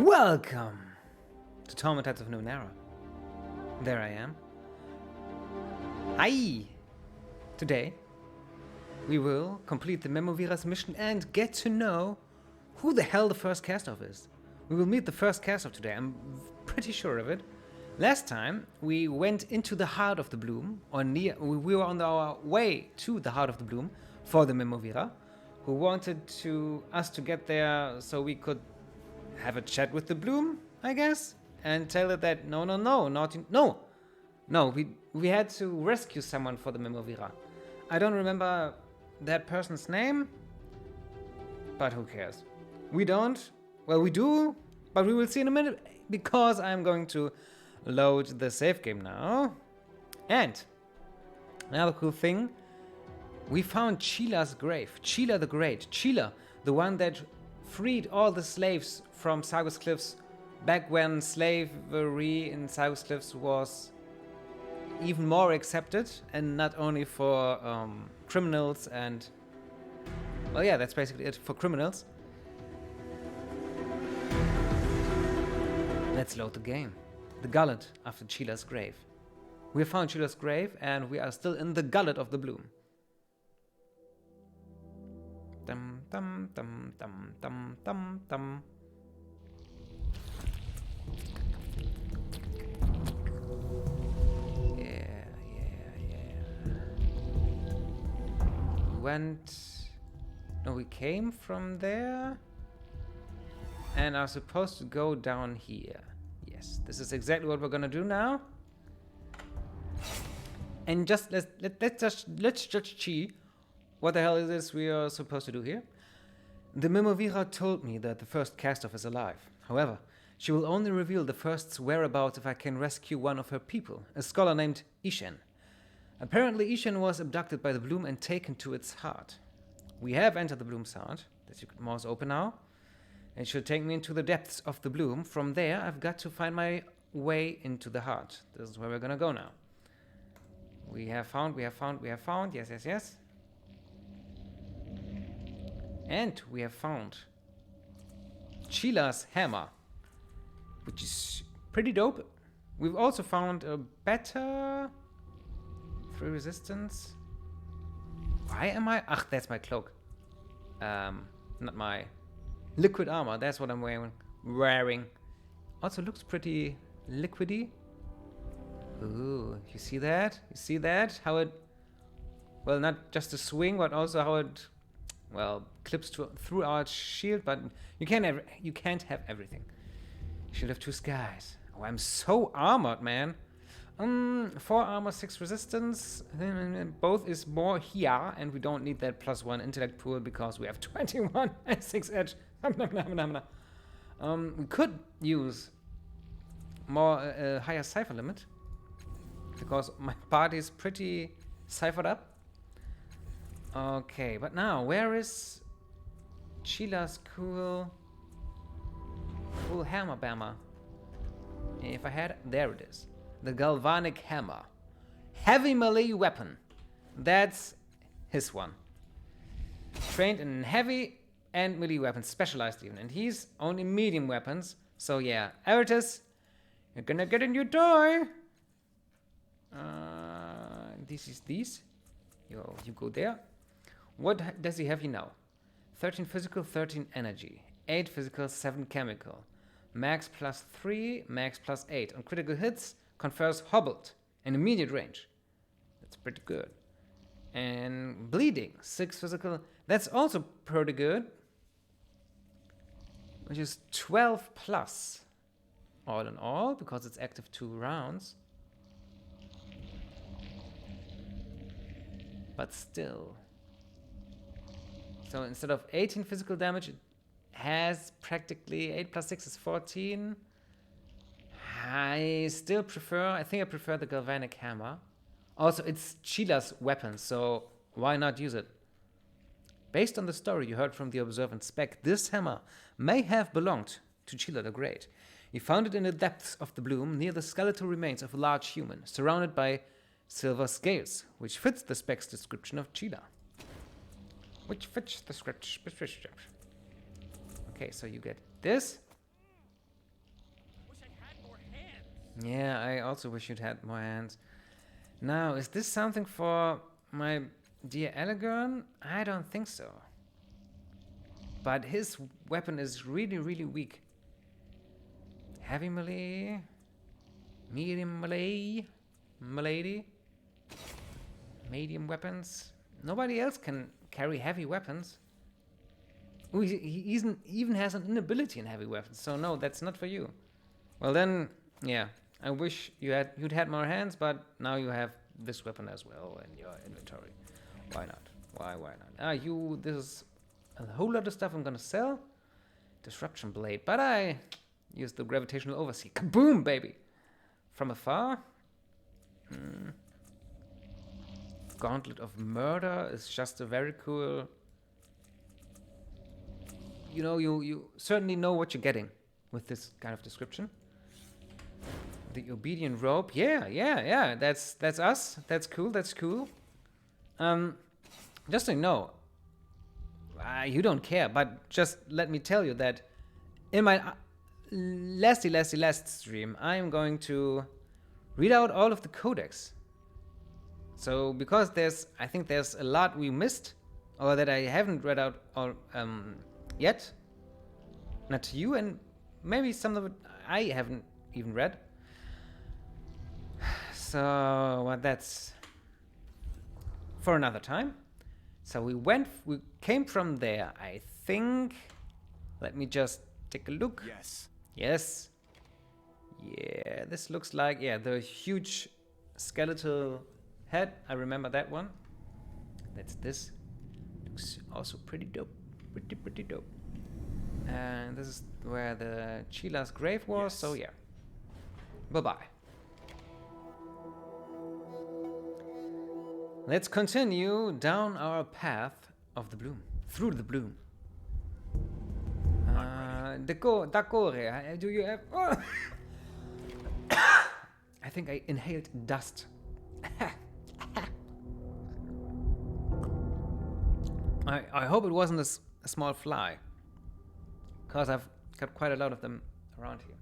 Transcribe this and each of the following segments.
Welcome to Torment of Numenera. There I am. Hi! Today, we will complete the Memovira's mission and get to know who the hell the first cast-off is. We will meet the first cast-off today, I'm pretty sure of it. Last time, we went into the heart of the bloom, we were on our way to the heart of the bloom for the Memovira, who wanted us to get there so we could have a chat with the bloom, I guess, and tell it that no, we had to rescue someone for the Memovira. I don't remember that person's name, but who cares? We don't. Well, we do, but we will see in a minute, because I'm going to load the save game now. And another cool thing, we found Chila's grave. Chila the Great. Chila, the one that freed all the slaves from Sargus Cliffs back when slavery in Sargus Cliffs was even more accepted, and not only for criminals and... well, yeah, that's basically it, for criminals. Let's load the game. The gullet after Chila's grave. We have found Chila's grave, and we are still in the gullet of the bloom. Dum dum dum dum dum dum dum. Yeah. We came from there and are supposed to go down here. Yes, this is exactly what we're gonna do now. And just let's judge Chi. What the hell is this we are supposed to do here? The Memovira told me that the first cast-off is alive. However, she will only reveal the first's whereabouts if I can rescue one of her people, a scholar named Ishen. Apparently Ishen was abducted by the bloom and taken to its heart. We have entered the bloom's heart. That you can mouse open now. It should take me into the depths of the bloom. From there, I've got to find my way into the heart. This is where we're gonna go now. We have found. Yes. And we have found Chila's hammer, which is pretty dope. We've also found a better 3 resistance. Why am I... ach, that's my cloak. Not my liquid armor. That's what I'm wearing. Also looks pretty liquidy. Ooh, you see that? How it... well, not just a swing, but also how it... well, clips through our shield, but you can't have everything. You should have 2 skies. Oh, I'm so armored, man. 4 armor, 6 resistance. Both is more here, and we don't need that +1 intellect pool because we have 21 and 6 edge. We could use more higher cipher limit because my party is pretty ciphered up. Okay, but now, where is Chila's cool hammer bammer? If I had... there it is. The Galvanic hammer. Heavy melee weapon. That's his one. Trained in heavy and melee weapons, specialized even. And he's only medium weapons. So yeah, Eritus, you're gonna get a new toy. This is these. Yo, you go there. What does he have here now? 13 physical, 13 energy. 8 physical, 7 chemical. Max +3, max +8. On critical hits, confers hobbled and immediate range. That's pretty good. And bleeding, 6 physical. That's also pretty good. Which is 12 plus. All in all, because it's active 2 rounds. But still. So instead of 18 physical damage, it has practically 8 + 6 is 14. I think I prefer the Galvanic hammer. Also, it's Chila's weapon, so why not use it? Based on the story you heard from the observant spec, this hammer may have belonged to Chila the Great. He found it in the depths of the bloom near the skeletal remains of a large human, surrounded by silver scales, which fits the spec's description of Chila. Okay, so you get this. Yeah, I also wish you'd had more hands. Now, is this something for my dear Elegern? I don't think so. But his weapon is really, really weak. Heavy melee, medium melee, milady, medium weapons. Nobody else can carry heavy weapons. Ooh, he even has an inability in heavy weapons, so no, that's not for you. Well then, yeah, I wish you'd had more hands, but now you have this weapon as well in your inventory. Why not? Why not? This is a whole lot of stuff I'm gonna sell. Disruption blade, but I use the gravitational oversee. Kaboom, baby! From afar. Gauntlet of Murder is just a very cool. You know, you certainly know what you're getting with this kind of description. The obedient rope, yeah. That's us. That's cool. Just so you know, you don't care, but just let me tell you that in my last stream, I am going to read out all of the codex. So because I think there's a lot we missed, or that I haven't read out all yet. Not to you, and maybe some of it I haven't even read. So that's for another time. So we came from there, I think. Let me just take a look. Yes. Yeah, this looks like, the huge skeletal head. I remember that one. That's this. Looks also pretty dope. Pretty dope. And this is where the Chila's grave was, so yeah. Bye-bye. Let's continue down our path of the bloom. Through the bloom. Decore, do you have... Oh. I think I inhaled dust. I hope it wasn't a small fly. Because I've got quite a lot of them around here.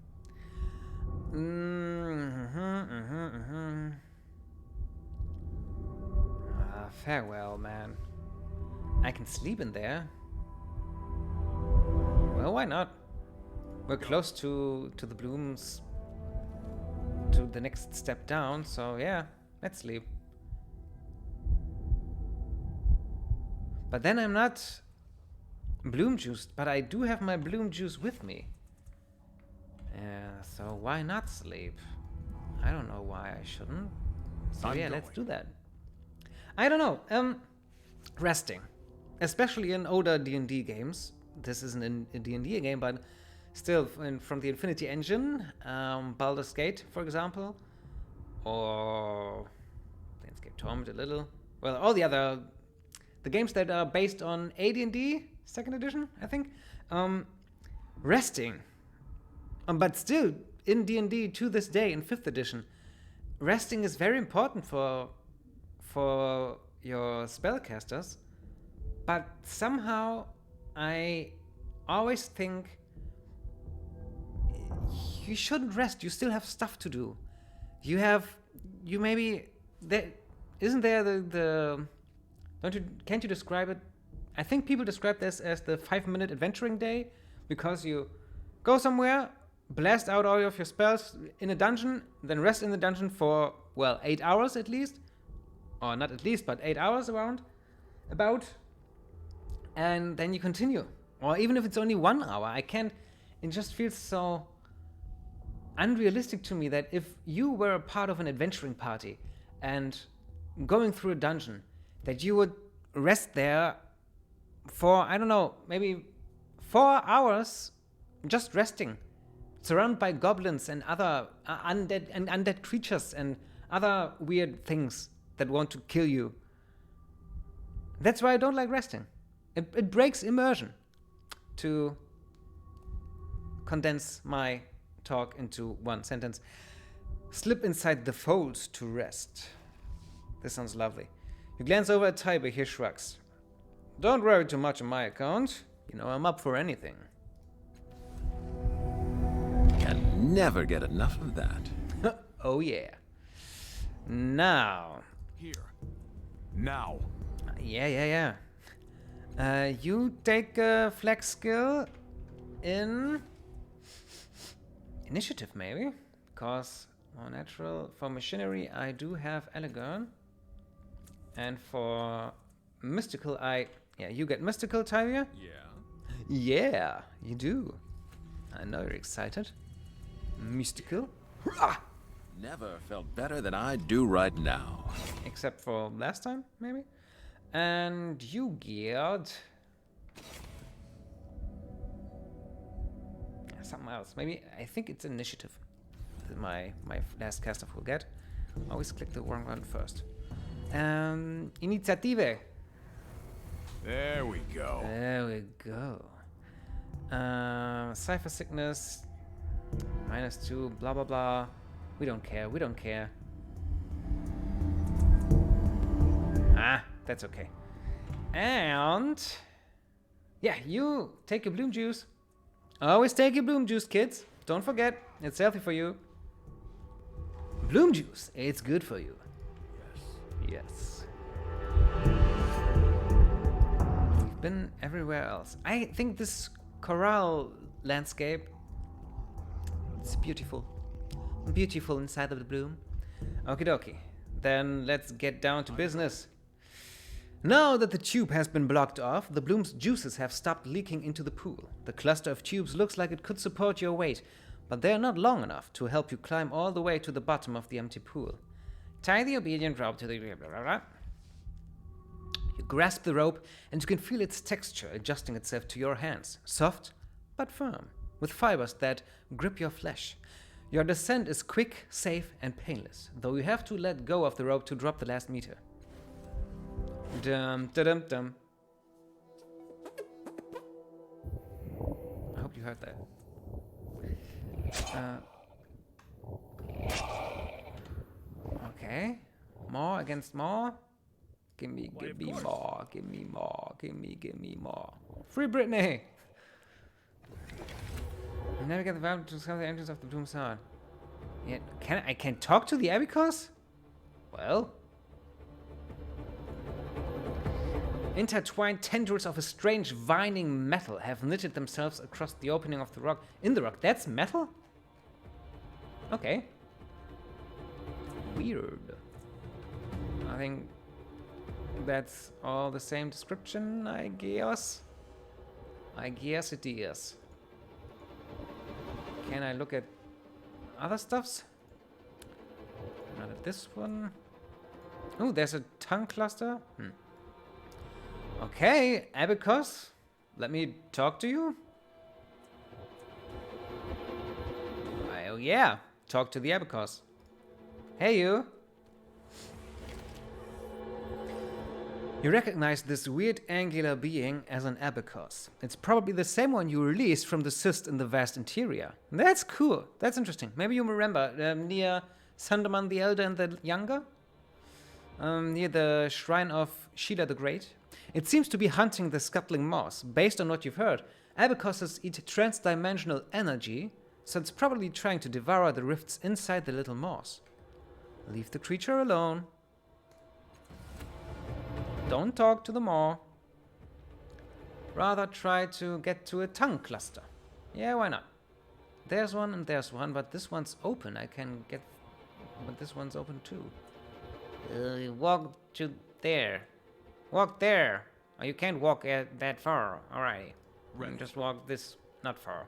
Farewell, man. I can sleep in there. Well, why not? We're close to the blooms, to the next step down, so yeah, let's sleep. But then I'm not bloom juiced, but I do have my bloom juice with me. So why not sleep? I don't know why I shouldn't. So yeah, let's do that. I don't know. Resting, especially in older D&D games. This isn't a D&D game, but still from the Infinity Engine, Baldur's Gate, for example, or Landscape Torment a little. Well, all the games that are based on AD&D, 2nd edition, I think, resting. But still, in D&D to this day, in 5th edition, resting is very important for your spellcasters. But somehow, I always think you shouldn't rest. You still have stuff to do. Can't you describe it? I think people describe this as the 5-minute adventuring day, because you go somewhere, blast out all of your spells in a dungeon, then rest in the dungeon for, 8 hours at least. Or not at least, but 8 hours about. And then you continue. Or even if it's only 1 hour, it just feels so unrealistic to me that if you were a part of an adventuring party and going through a dungeon, that you would rest there for, I don't know, maybe 4 hours just resting, surrounded by goblins and other undead creatures and other weird things that want to kill you. That's why I don't like resting. It breaks immersion. To condense my talk into one sentence. Slip inside the folds to rest. This sounds lovely. You glance over at Taibe, he shrugs. Don't worry too much on my account. You know, I'm up for anything. Can never get enough of that. Oh yeah. Now. Here. Now. Yeah. You take a flex skill in initiative, maybe? Because more natural. For machinery, I do have elegant. And for mystical, yeah, you get mystical, Tavia? Yeah. Yeah, you do. I know you're excited. Mystical. Never felt better than I do right now. Except for last time, maybe? And you get something else. Maybe I think it's initiative. That my last caster will get. Always click the wrong one first. Initiative. There we go. There we go. Cypher sickness. -2. Blah blah blah. We don't care. We don't care. Ah, that's okay. And yeah, you take your bloom juice. Always take your bloom juice, kids. Don't forget, it's healthy for you. Bloom juice, it's good for you. Yes. We've been everywhere else. I think this corral landscape, it's beautiful. Beautiful inside of the bloom. Okie dokie. Then let's get down to business. Now that the tube has been blocked off, the bloom's juices have stopped leaking into the pool. The cluster of tubes looks like it could support your weight, but they are not long enough to help you climb all the way to the bottom of the empty pool. Tie the obedient rope to the... blah, blah, blah. You grasp the rope, and you can feel its texture adjusting itself to your hands. Soft, but firm, with fibers that grip your flesh. Your descent is quick, safe, and painless, though you have to let go of the rope to drop the last meter. Dum, da-dum, dum. I hope you heard that. Okay. More against more. Give me more. Give me more. Give me more. Free Britney! Navigate the valve to discover the entrance of the Bloom's Heart. Yeah, I can talk to the Abacus? Well. Intertwined tendrils of a strange vining metal have knitted themselves across the opening of the rock. In the rock, that's metal? Okay. Weird. I think that's all the same description, I guess. I guess it is. Can I look at other stuffs? Not at this one. Oh, there's a tongue cluster. Okay, Abacus, let me talk to you. Oh yeah, talk to the Abacus. Hey you. You recognize this weird angular being as an Abacus. It's probably the same one you released from the cyst in the vast interior. That's cool. That's interesting. Maybe you remember near Sunderman the Elder and the Younger? Near the shrine of Sheila the Great. It seems to be hunting the scuttling moss. Based on what you've heard, Abacuses eat transdimensional energy, so it's probably trying to devour the rifts inside the little moss. Leave the creature alone. Don't talk to the maw. Rather try to get to a tongue cluster. Yeah, why not? There's one and there's one, but this one's open. I can get... but this one's open too. Walk to there. Walk there. Oh, you can't walk that far. Alrighty. Right. Just walk this, not far.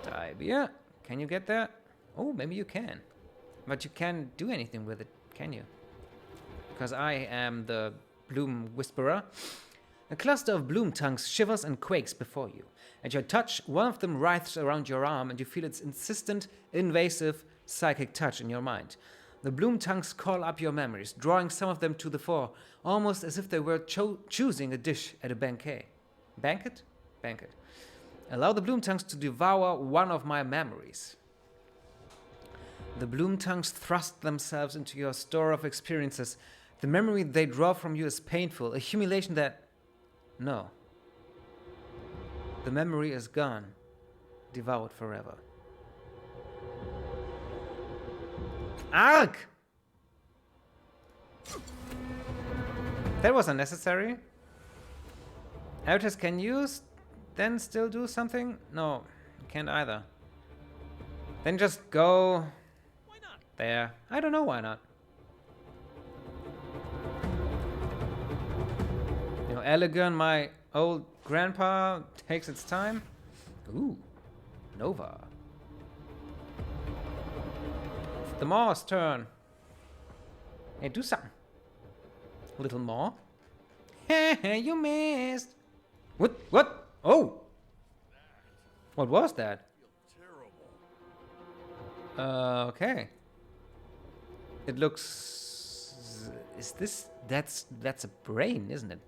Tibia, can you get there? Oh, maybe you can. But you can't do anything with it, can you? Because I am the Bloom Whisperer. A cluster of bloom tongues shivers and quakes before you. At your touch, one of them writhes around your arm and you feel its insistent, invasive, psychic touch in your mind. The bloom tongues call up your memories, drawing some of them to the fore, almost as if they were choosing a dish at a banquet. Banquet? Banquet. Allow the bloom tongues to devour one of my memories. The bloom tongues thrust themselves into your store of experiences. The memory they draw from you is painful, a humiliation that... No. The memory is gone. devoured forever. Arg! That was unnecessary. Eltis, can you then still do something? No, you can't either. Then just go... Why not? There. I don't know why not. You know, Elegant, my old grandpa, takes its time. Ooh. Nova. It's the Maw's turn. Hey, do something. Little Maw. You missed. What? What? Oh! What was that? Okay. It looks... Is this... That's a brain, isn't it?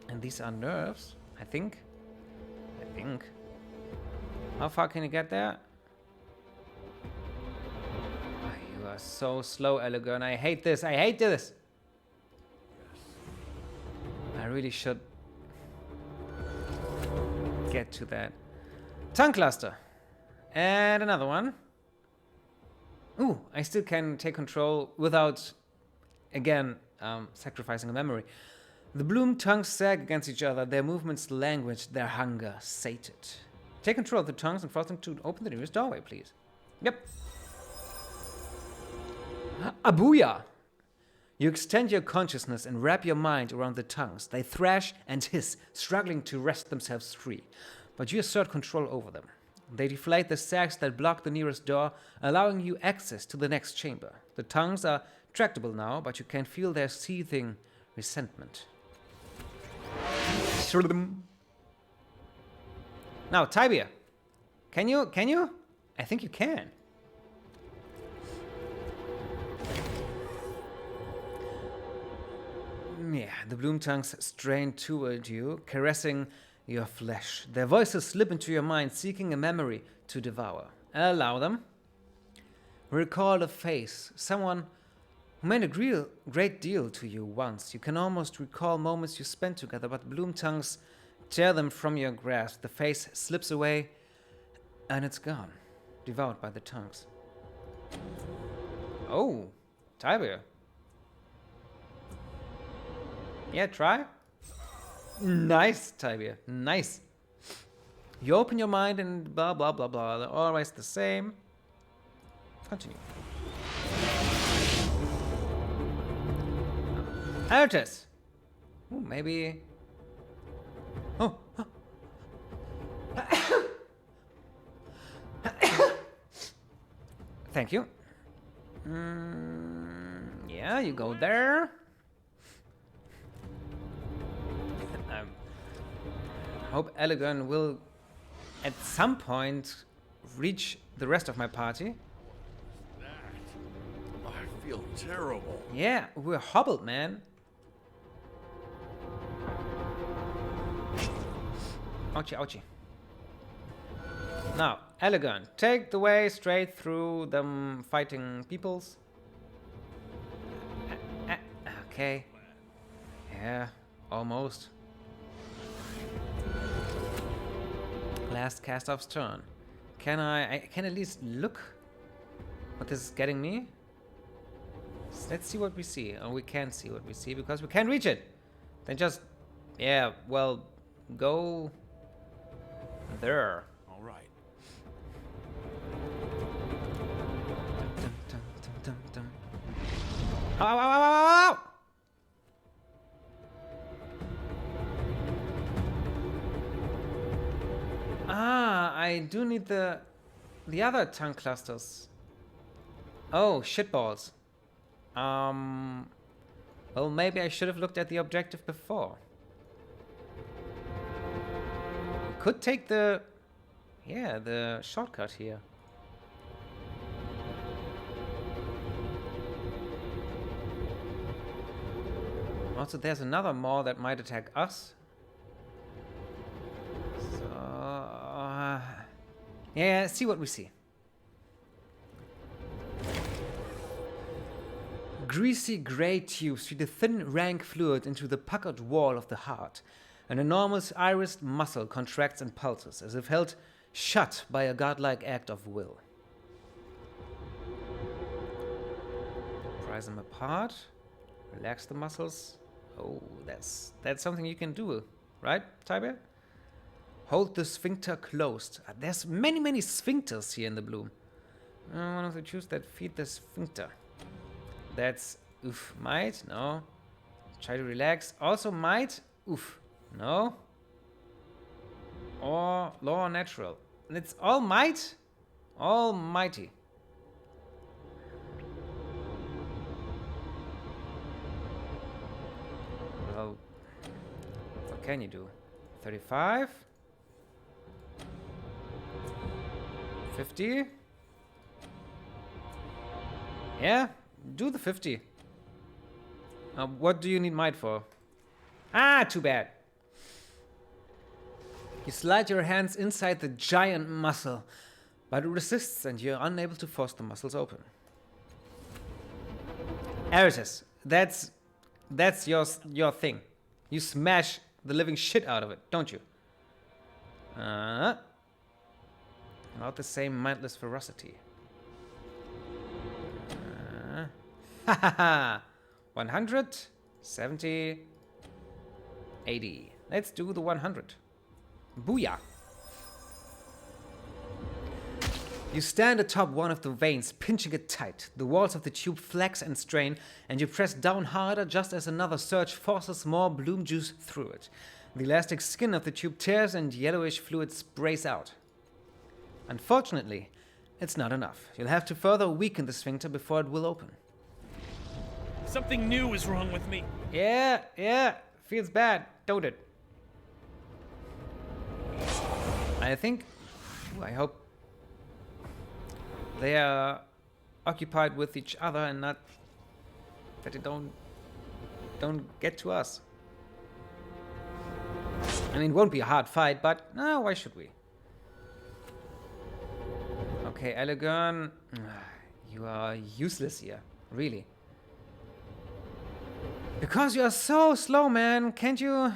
And these are nerves, I think. How far can you get there? Oh, you are so slow, Elegant. I hate this. I hate this. I really should get to that. Tongue cluster. And another one. Ooh, I still can take control without, again, sacrificing a memory. The bloom tongues sag against each other, their movements languid, their hunger sated. Take control of the tongues and force them to open the nearest doorway, please. Yep. Abuya! You extend your consciousness and wrap your mind around the tongues. They thrash and hiss, struggling to wrest themselves free. But you assert control over them. They deflate the sags that block the nearest door, allowing you access to the next chamber. The tongues are tractable now, but you can feel their seething resentment. Now, Tibia. Can you? I think you can. Yeah, the bloom tongues strain toward you, caressing your flesh. Their voices slip into your mind, seeking a memory to devour. Allow them. Recall a face, someone who meant a great deal to you once. You can almost recall moments you spent together, but the bloom tongues tear them from your grasp. The face slips away, and it's gone, devoured by the tongues. Oh, Tibia. Yeah, try. Nice, Tibia. Nice. You open your mind and blah, blah, blah, blah. They're always the same. Continue. Altus. Ooh, maybe... Oh. Thank you. Yeah, you go there. I hope Elegant will at some point reach the rest of my party. I feel terrible. Yeah, we're hobbled, man. Ouchie, ouchie. Now, Elegant, take the way straight through them fighting peoples. Okay. Yeah, almost. Last cast-off's turn. Can I can at least look what this is getting me? Let's see what we see. Oh, we can't see what we see because we can't reach it. Then just, yeah, well, go there. All right. Ow, ow, ow, ow, ow, ow! Ah, I do need the other tongue clusters. Oh, shitballs. Well, maybe I should have looked at the objective before. We could take the shortcut here. Also, there's another Maw that might attack us. So, yeah, see what we see. Greasy gray tubes feed a thin, rank fluid into the puckered wall of the heart. An enormous irised muscle contracts and pulses, as if held shut by a godlike act of will. Prise them apart. Relax the muscles. Oh, that's something you can do, right, Tybert? Hold the sphincter closed. There's many sphincters here in the bloom. One of the tubes that feed the sphincter. That's oof, might, no. Try to relax. Also might, oof, no. Or law or natural. And it's all might, almighty. Well, what can you do? 35? 50? Yeah, do the 50. What do you need might for? Ah, too bad. You slide your hands inside the giant muscle, but it resists and you're unable to force the muscles open. There it is. That's your thing. You smash the living shit out of it, don't you? Not the same mindless ferocity. Ha ha ha! 100, 70, 80. Let's do the 100. Booyah! You stand atop one of the veins, pinching it tight. The walls of the tube flex and strain, and you press down harder just as another surge forces more bloom juice through it. The elastic skin of the tube tears and yellowish fluid sprays out. Unfortunately, it's not enough. You'll have to further weaken the sphincter before it will open. Something new is wrong with me. Yeah. Feels bad, don't it? I hope they are occupied with each other and not that they don't get to us. I mean, it won't be a hard fight, but why should we? Okay, Elegern, you are useless here, really. Because you are so slow, man. Can't you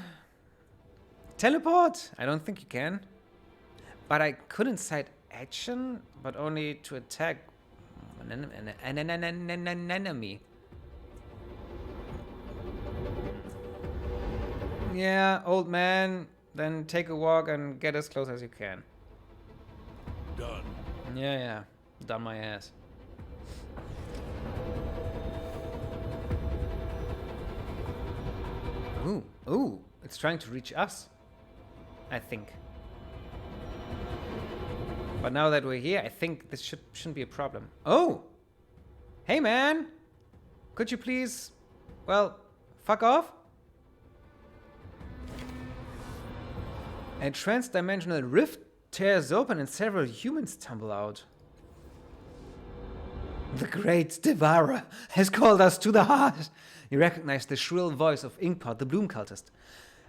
teleport? I don't think you can. But I could incite action, but only to attack an enemy. Yeah, old man. Then take a walk and get as close as you can. Done. Yeah. Done my ass. Ooh, it's trying to reach us, I think. But now that we're here, I think this shouldn't be a problem. Oh! Hey, man! Could you please, well, fuck off? A trans-dimensional rift tears open and several humans tumble out. The great Devourer has called us to the heart. You recognize the shrill voice of Inkpot, the Bloom cultist.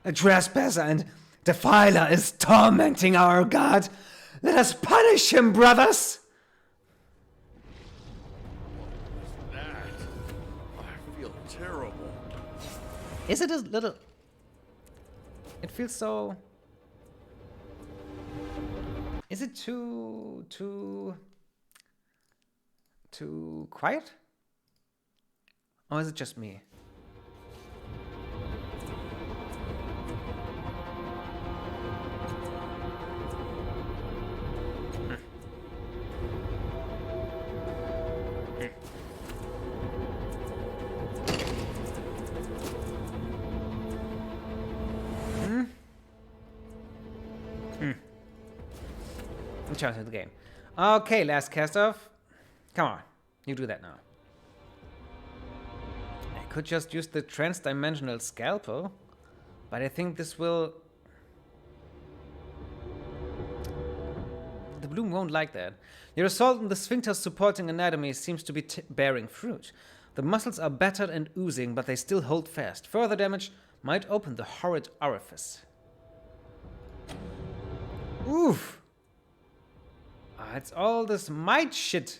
A trespasser and defiler is tormenting our god. Let us punish him, brothers! That? I feel terrible. Is it a little... It feels so... Is it too quiet? Or is it just me? Return to the game. Okay, last cast off. Come on, you do that now. I could just use the trans-dimensional scalpel, but I think this will... The Bloom won't like that. Your assault on the sphincter's supporting anatomy seems to be bearing fruit. The muscles are battered and oozing, but they still hold fast. Further damage might open the horrid orifice. Oof! It's all this might shit.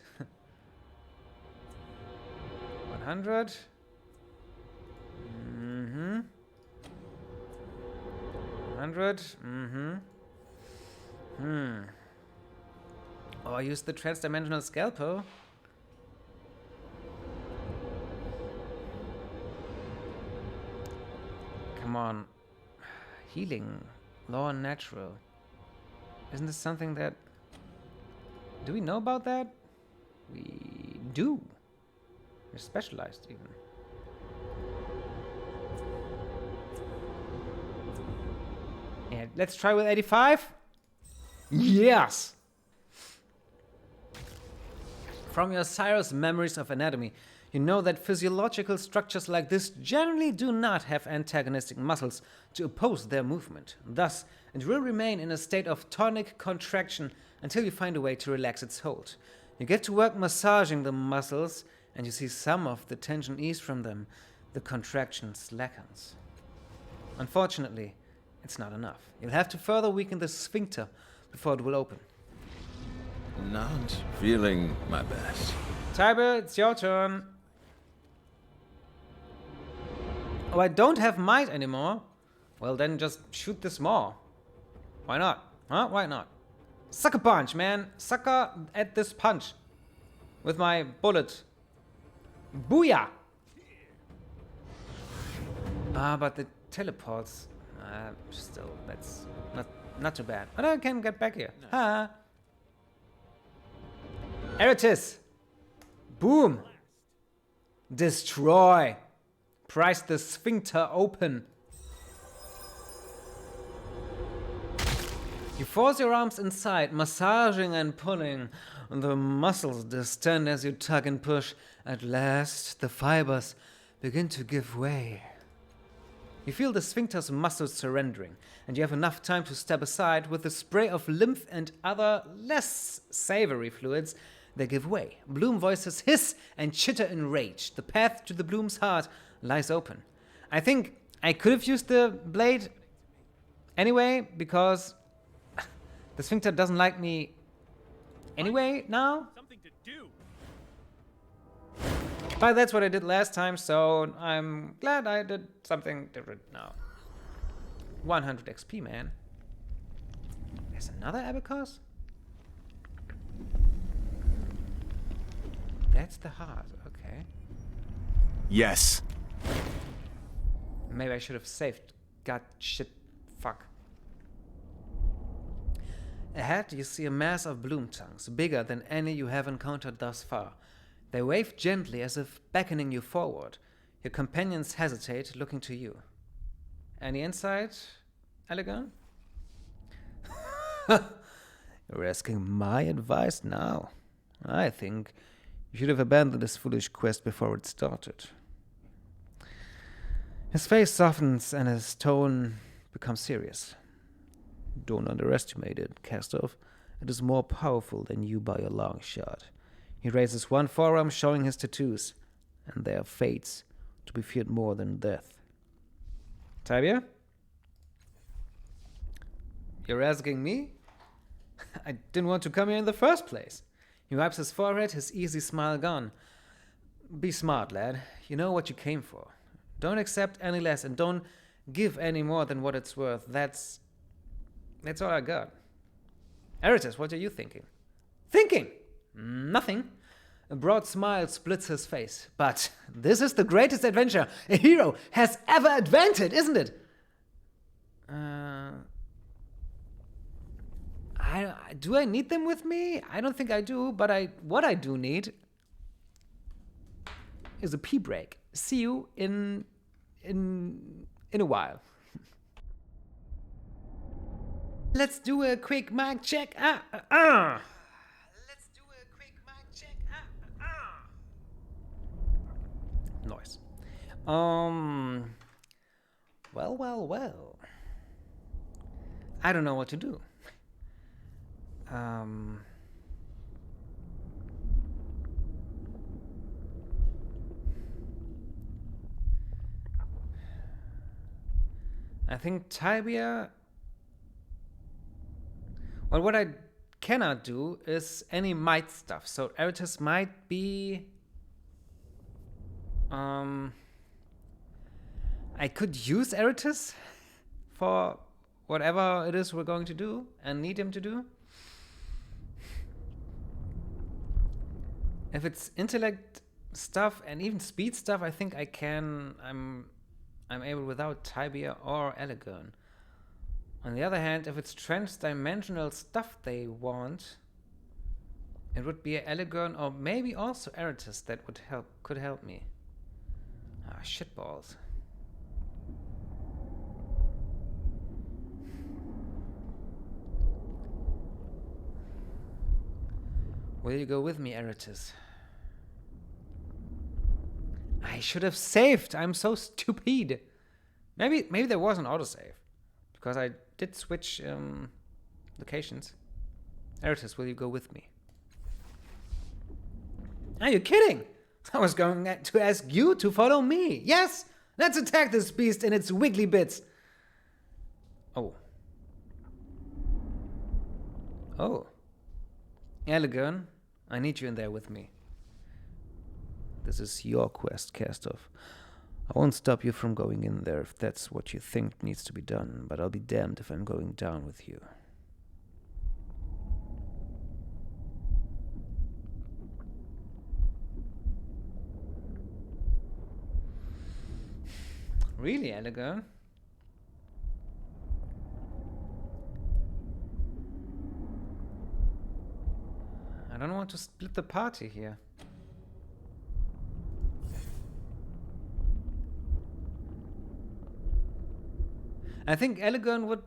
100. 100. Mm-hmm. Or use the transdimensional scalpel. Come on. Healing. Law and natural. Isn't this something that... Do we know about that? We do. We're specialized even. Yeah, let's try with 85. Yes! From your Cyrus memories of anatomy, you know that physiological structures like this generally do not have antagonistic muscles to oppose their movement. Thus, it will remain in a state of tonic contraction until you find a way to relax its hold. You get to work massaging the muscles, and you see some of the tension ease from them. The contraction slackens. Unfortunately, it's not enough. You'll have to further weaken the sphincter before it will open. Not feeling my best. Tiber, it's your turn. Oh, I don't have might anymore. Well, then just shoot this more. Why not? Huh? Why not? Sucker punch, man. Sucker at this punch. With my bullet. Booyah! Ah, but the teleports. Still, that's not too bad. But I can get back here. Ha! Eritis! Boom! Destroy! Prise the sphincter open. You force your arms inside, massaging and pulling. The muscles distend as you tug and push. At last, the fibers begin to give way. You feel the sphincter's muscles surrendering, and you have enough time to step aside with a spray of lymph and other less savory fluids. They give way. Bloom voices hiss and chitter in rage. The path to the Bloom's heart lies open. I think I could have used the blade anyway, because the sphincter doesn't like me anyway now. Something to do. But that's what I did last time, so I'm glad I did something different now. 100 XP, man. There's another Abacus? That's the heart, okay. Yes. Maybe I should have saved. God, shit, fuck. Ahead, you see a mass of bloom tongues, bigger than any you have encountered thus far. They wave gently as if beckoning you forward. Your companions hesitate, looking to you. Any insight, Elegant? You're asking my advice now. I think you should have abandoned this foolish quest before it started. His face softens and his tone becomes serious. Don't underestimate it, Kastorf. It is more powerful than you by a long shot. He raises one forearm, showing his tattoos, and they are fates to be feared more than death. Tibia? You're asking me? I didn't want to come here in the first place. He wipes his forehead, his easy smile gone. Be smart, lad. You know what you came for. Don't accept any less, and don't give any more than what it's worth. That's all I got. Eritis, what are you thinking? Thinking? Nothing. A broad smile splits his face. But this is the greatest adventure a hero has ever adventured, isn't it? Do I need them with me? I don't think I do, but what I do need is a pee break. See you in a while. Let's do a quick mic check. Let's do a quick mic check. Noise. Well. I don't know what to do. I think Tibia... Well, what I cannot do is any might stuff. So Eritis might be... I could use Eritis for whatever it is we're going to do and need him to do. If it's intellect stuff and even speed stuff, I think I'm able without Tibia or Elegern. On the other hand, if it's trans-dimensional stuff they want, it would be Elegern or maybe also Eratus that could help me. Ah, shitballs. Will you go with me, Eratus? I should have saved. I'm so stupid. Maybe there was an autosave, because I did switch locations. Eratus, will you go with me? Are you kidding? I was going to ask you to follow me. Yes, let's attack this beast in its wiggly bits. Oh. Oh. Elegern, I need you in there with me. This is your quest, Cast-Off. I won't stop you from going in there if that's what you think needs to be done, but I'll be damned if I'm going down with you. Really, Elegern? I don't want to split the party here. I think Elegern would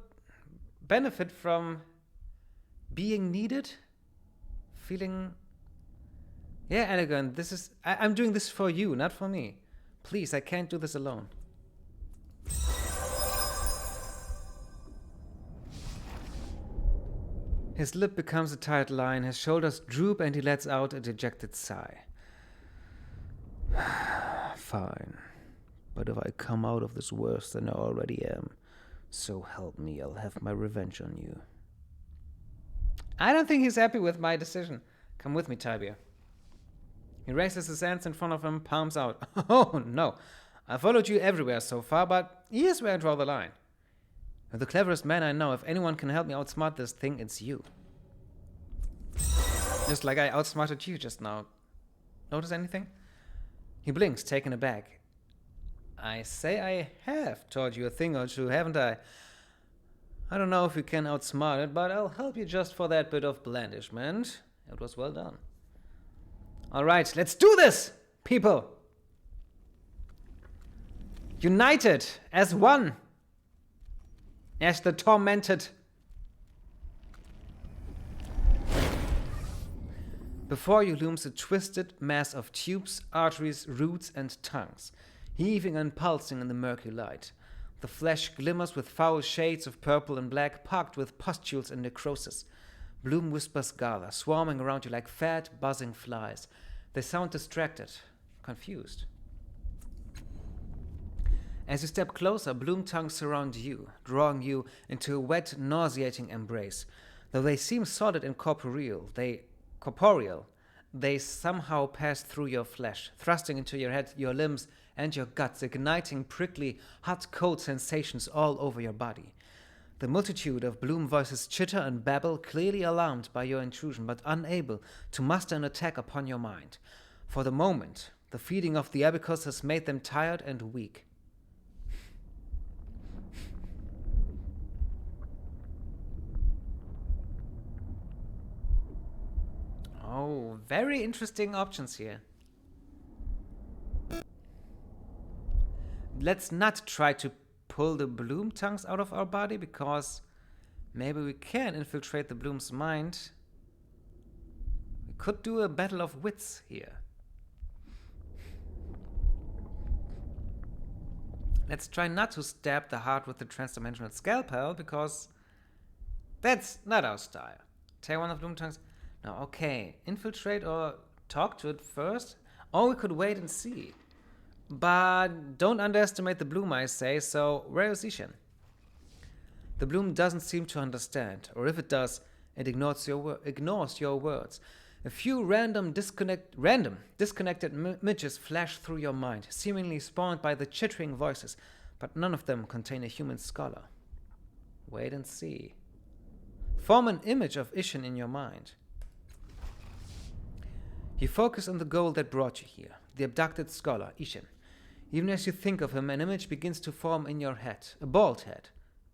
benefit from being needed, feeling... Yeah, Elegern, I'm doing this for you, not for me. Please, I can't do this alone. His lip becomes a tight line, his shoulders droop, and he lets out a dejected sigh. Fine. But if I come out of this worse than I already am, so help me, I'll have my revenge on you. I don't think he's happy with my decision. Come with me, Tibia. He raises his hands in front of him, palms out. Oh, no. I followed you everywhere so far, but here's where I draw the line. You're the cleverest man I know. If anyone can help me outsmart this thing, it's you. Just like I outsmarted you just now. Notice anything? He blinks, taken aback. I say I have taught you a thing or two, haven't I? I don't know if you can outsmart it, but I'll help you just for that bit of blandishment. It was well done. All right, let's do this, people! United as one! As the tormented. Before you looms a twisted mass of tubes, arteries, roots, and tongues, heaving and pulsing in the murky light. The flesh glimmers with foul shades of purple and black, pocked with pustules and necrosis. Bloom whispers gather, swarming around you like fat, buzzing flies. They sound distracted, confused. As you step closer, bloom tongues surround you, drawing you into a wet, nauseating embrace. Though they seem solid and corporeal, they somehow pass through your flesh, thrusting into your head, your limbs, and your guts, igniting prickly, hot, cold sensations all over your body. The multitude of bloom voices chitter and babble, clearly alarmed by your intrusion, but unable to muster an attack upon your mind. For the moment, the feeding of the abacus has made them tired and weak. Oh, very interesting options here. Let's not try to pull the bloom tongues out of our body, because maybe we can infiltrate the bloom's mind. We could do a battle of wits here. Let's try not to stab the heart with the transdimensional scalpel, because that's not our style. Tear one of bloom tongues. Now, okay, infiltrate or talk to it first, or we could wait and see. But don't underestimate the bloom, I say, so where is Ishan? The bloom doesn't seem to understand, or if it does, it ignores your words. A few random disconnected images flash through your mind, seemingly spawned by the chittering voices, but none of them contain a human scholar. Wait and see. Form an image of Ishin in your mind. You focus on the goal that brought you here, the abducted scholar, Ishin. Even as you think of him, an image begins to form in your head, a bald head.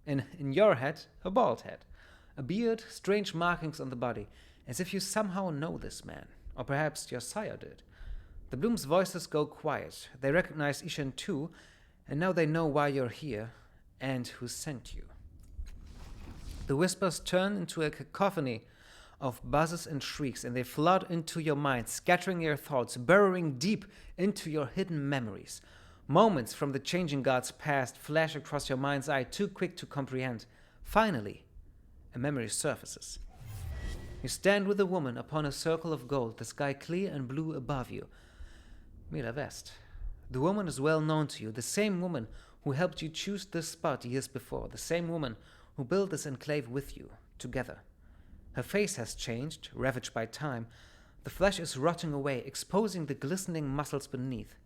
In your head, a bald head. A beard, strange markings on the body, as if you somehow know this man, or perhaps your sire did. The Bloom's voices go quiet. They recognize Ishin too, and now they know why you're here and who sent you. The whispers turn into a cacophony of buzzes and shrieks, and they flood into your mind, scattering your thoughts, burrowing deep into your hidden memories. Moments from the changing god's past flash across your mind's eye, too quick to comprehend. Finally, a memory surfaces. You stand with a woman upon a circle of gold, the sky clear and blue above you. Mila Vest. The woman is well known to you, the same woman who helped you choose this spot years before, the same woman who built this enclave with you, together. Her face has changed, ravaged by time. The flesh is rotting away, exposing the glistening muscles beneath.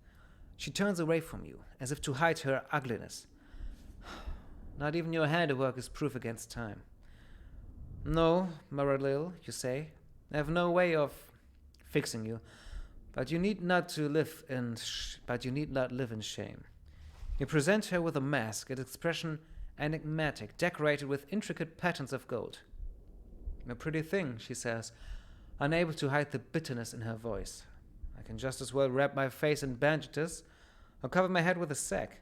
She turns away from you, as if to hide her ugliness. Not even your handiwork is proof against time. No, Maralil, you say. I have no way of fixing you, but you need not live in shame. You present her with a mask, its expression enigmatic, decorated with intricate patterns of gold. A pretty thing, she says, unable to hide the bitterness in her voice. I can just as well wrap my face in bandages or cover my head with a sack.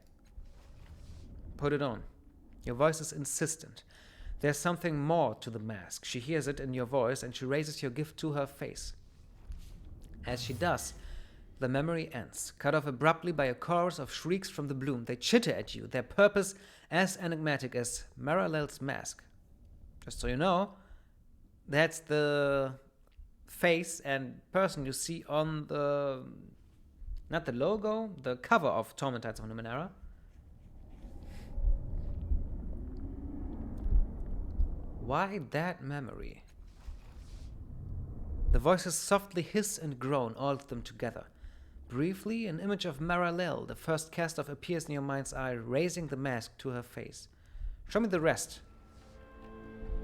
Put it on. Your voice is insistent. There's something more to the mask. She hears it in your voice, and she raises your gift to her face. As she does, the memory ends, cut off abruptly by a chorus of shrieks from the Bloom. They chitter at you, their purpose as enigmatic as Maralel's mask. Just so you know, that's the face and person you see on the, not the logo, the cover of Torment of Numenera. Why that memory? The voices softly hiss and groan, all of them together. Briefly, an image of Maralel, the first cast off, appears in your mind's eye, raising the mask to her face. Show me the rest.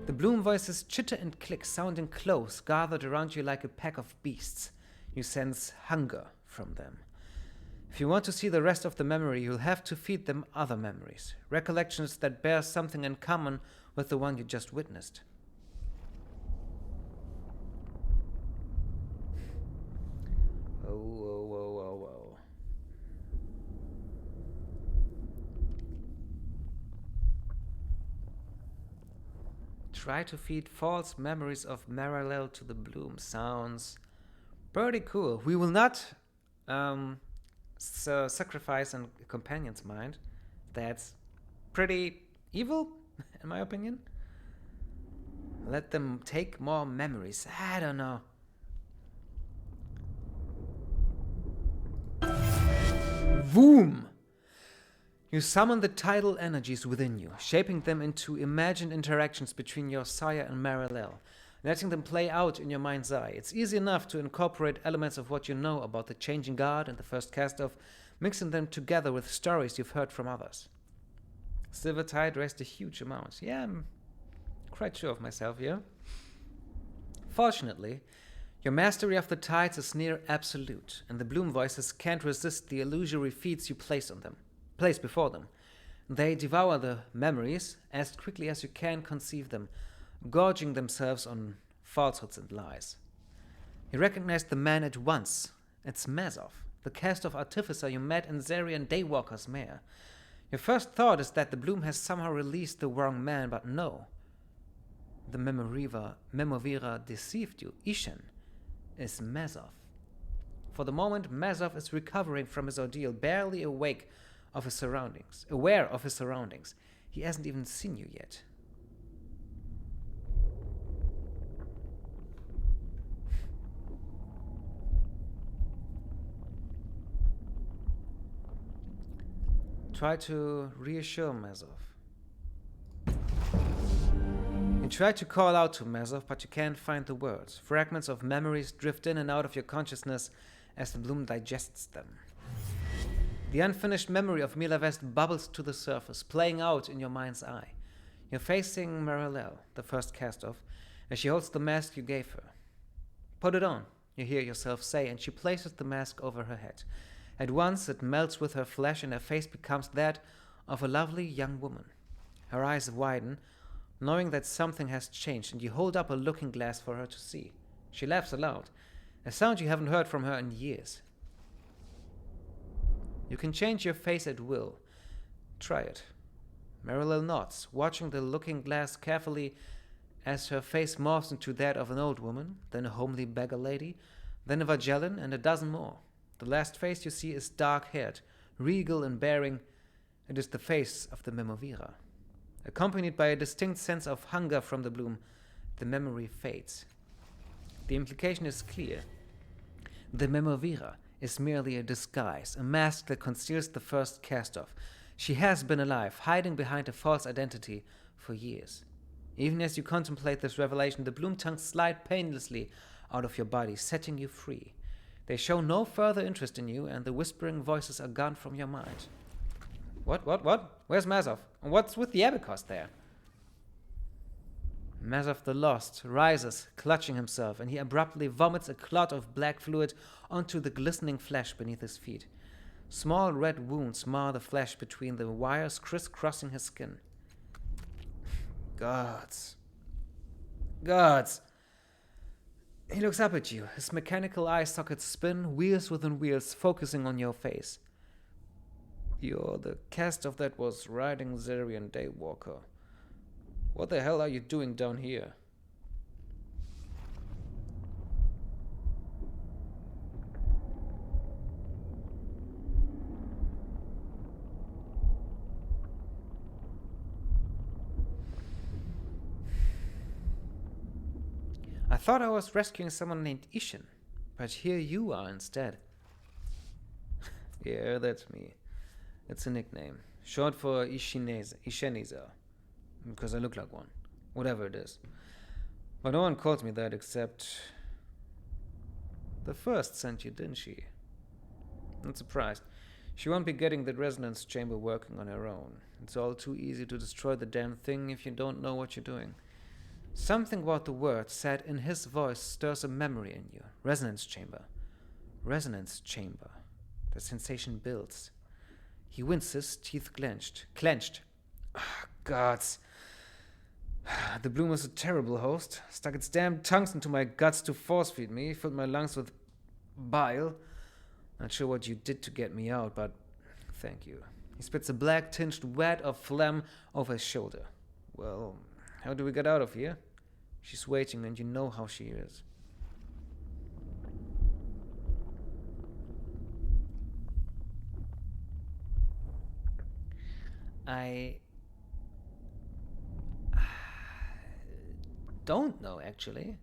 The Bloom voices chitter and click, sounding close, gathered around you like a pack of beasts. You sense hunger from them. If you want to see the rest of the memory, you'll have to feed them other memories, recollections that bear something in common with the one you just witnessed. Oh. Try to feed false memories of Maralel to the Bloom. Sounds pretty cool. We will not sacrifice a companion's mind. That's pretty evil, in my opinion. Let them take more memories. I don't know. Voom! You summon the tidal energies within you, shaping them into imagined interactions between your sire and Maralel, letting them play out in your mind's eye. It's easy enough to incorporate elements of what you know about the changing god and the first cast of, mixing them together with stories you've heard from others. Silvertide raised a huge amount. Yeah, I'm quite sure of myself here. Fortunately, your mastery of the tides is near absolute, and the Bloom voices can't resist the illusory feats you place before them. They devour the memories as quickly as you can conceive them, gorging themselves on falsehoods and lies. You recognize the man at once. It's Mazov, the cast of artificer you met in Zarian Daywalker's mare. Your first thought is that the Bloom has somehow released the wrong man, but no. The Memovira deceived you. Ishin is Mazov. For the moment, Mazov is recovering from his ordeal, barely aware of his surroundings. He hasn't even seen you yet. Try to reassure Mazov. You try to call out to Mazov, but you can't find the words. Fragments of memories drift in and out of your consciousness as the Bloom digests them. The unfinished memory of Mila Vest bubbles to the surface, playing out in your mind's eye. You're facing Maralel, the first cast-off, as she holds the mask you gave her. Put it on, you hear yourself say, and she places the mask over her head. At once it melts with her flesh and her face becomes that of a lovely young woman. Her eyes widen, knowing that something has changed, and you hold up a looking glass for her to see. She laughs aloud, a sound you haven't heard from her in years. You can change your face at will. Try it. Maralel nods, watching the looking glass carefully as her face morphs into that of an old woman, then a homely beggar lady, then a Vagellan, and a dozen more. The last face you see is dark-haired, regal in bearing. It is the face of the Memovira. Accompanied by a distinct sense of hunger from the bloom, the memory fades. The implication is clear. The Memovira is merely a disguise, a mask that conceals the first cast-off. She has been alive, hiding behind a false identity for years. Even as you contemplate this revelation, the bloom tongues slide painlessly out of your body, setting you free. They show no further interest in you, and the whispering voices are gone from your mind. What? Where's Mazov? And what's with the abacus there? Mazov the Lost rises, clutching himself, and he abruptly vomits a clot of black fluid onto the glistening flesh beneath his feet. Small red wounds mar the flesh between the wires crisscrossing his skin. Gods. He looks up at you, his mechanical eye sockets spin, wheels within wheels, focusing on your face. You're the cast of that was riding Zerian Daywalker. What the hell are you doing down here? I thought I was rescuing someone named Ishin, but here you are instead. Yeah, that's me. It's a nickname, short for Isheniza, because I look like one, whatever it is. But no one calls me that except the first sent you, didn't she? Not surprised. She won't be getting the resonance chamber working on her own. It's all too easy to destroy the damn thing if you don't know what you're doing. Something about the word said in his voice stirs a memory in you. Resonance chamber. Resonance chamber. The sensation builds. He winces, teeth clenched. Gods. The bloom was a terrible host. Stuck its damn tongues into my guts to force feed me, filled my lungs with bile. Not sure what you did to get me out, but thank you. He spits a black-tinged wad of phlegm over his shoulder. Well, how do we get out of here? She's waiting, and you know how she is. I don't know, actually.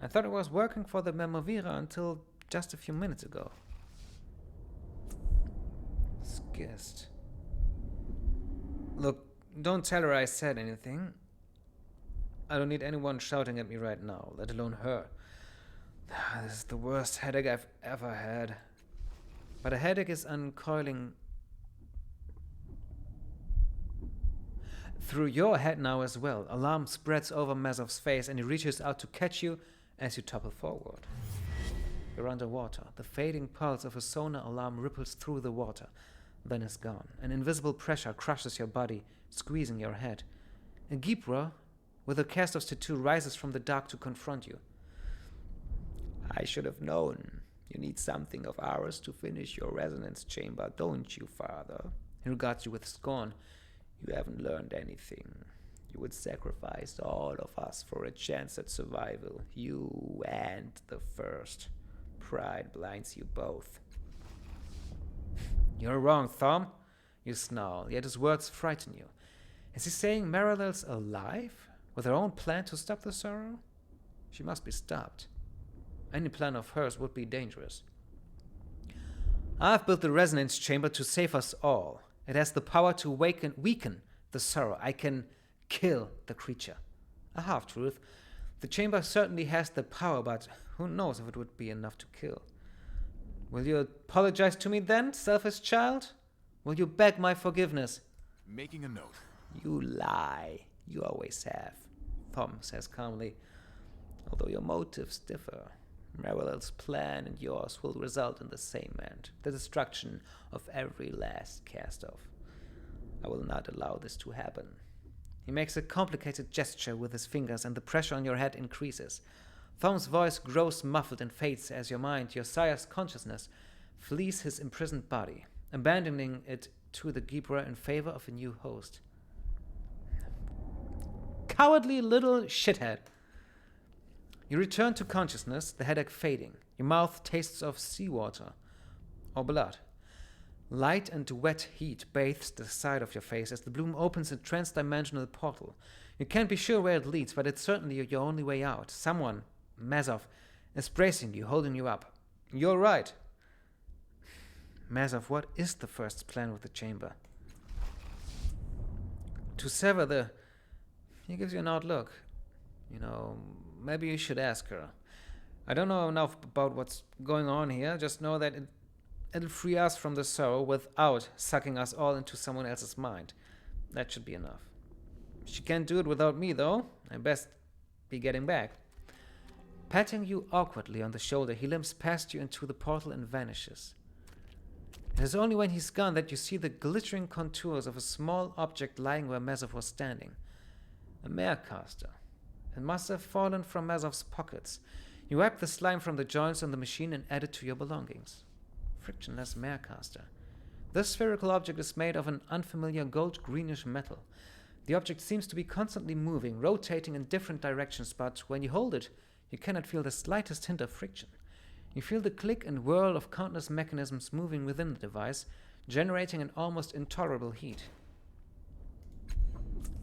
I thought I was working for the Memovira until just a few minutes ago. Skist. Look, don't tell her I said anything. I don't need anyone shouting at me right now, let alone her. This is the worst headache I've ever had. But a headache is uncoiling through your head now as well. Alarm spreads over Mazov's face, and he reaches out to catch you as you topple forward. You're underwater. The fading pulse of a sonar alarm ripples through the water, then is gone. An invisible pressure crushes your body, squeezing your head. A Gibra with a cast of tattoo rises from the dark to confront you. I should have known. You need something of ours to finish your resonance chamber, don't you, father? He regards you with scorn. You haven't learned anything. You would sacrifice all of us for a chance at survival. You and the first. Pride blinds you both. You're wrong, Thom. You snarl, yet his words frighten you. Is he saying Maralel's alive? With her own plan to stop the sorrow? She must be stopped. Any plan of hers would be dangerous. I've built the resonance chamber to save us all. It has the power to weaken the sorrow. I can kill the creature. A half-truth. The chamber certainly has the power, but who knows if it would be enough to kill. Will you apologize to me then, selfish child? Will you beg my forgiveness? Making a note. You lie. You always have, Thom says calmly. Although your motives differ, Merrill's plan and yours will result in the same end, the destruction of every last cast-off. I will not allow this to happen. He makes a complicated gesture with his fingers, and the pressure on your head increases. Thom's voice grows muffled and fades as your mind, your sire's consciousness, flees his imprisoned body, abandoning it to the Gibra in favor of a new host. Cowardly little shithead. You return to consciousness, the headache fading. Your mouth tastes of seawater or blood. Light and wet heat bathes the side of your face as the bloom opens a trans-dimensional portal. You can't be sure where it leads, but it's certainly your only way out. Someone, Mazov, is bracing you, holding you up. You're right. Mazov, what is the first plan with the chamber? To sever the... He gives you an odd look. You know, maybe you should ask her. I don't know enough about what's going on here. Just know that it'll free us from the sorrow without sucking us all into someone else's mind. That should be enough. She can't do it without me, though. I best be getting back. Patting you awkwardly on the shoulder, he limps past you into the portal and vanishes. It is only when he's gone that you see the glittering contours of a small object lying where Mazov was standing. A marecaster. It must have fallen from Mazov's pockets. You wipe the slime from the joints on the machine and add it to your belongings. Frictionless marecaster. This spherical object is made of an unfamiliar gold-greenish metal. The object seems to be constantly moving, rotating in different directions, but when you hold it, you cannot feel the slightest hint of friction. You feel the click and whirl of countless mechanisms moving within the device, generating an almost intolerable heat.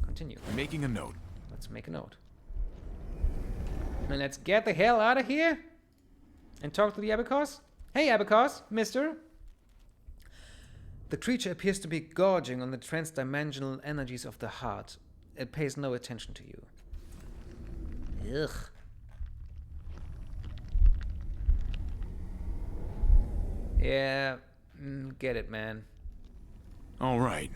Continue. Making a note. Let's make a note. And let's get the hell out of here and talk to the Abacus. Hey, Abacus, mister. The creature appears to be gorging on the trans-dimensional energies of the heart. It pays no attention to you. Ugh. Yeah, get it, man. All right.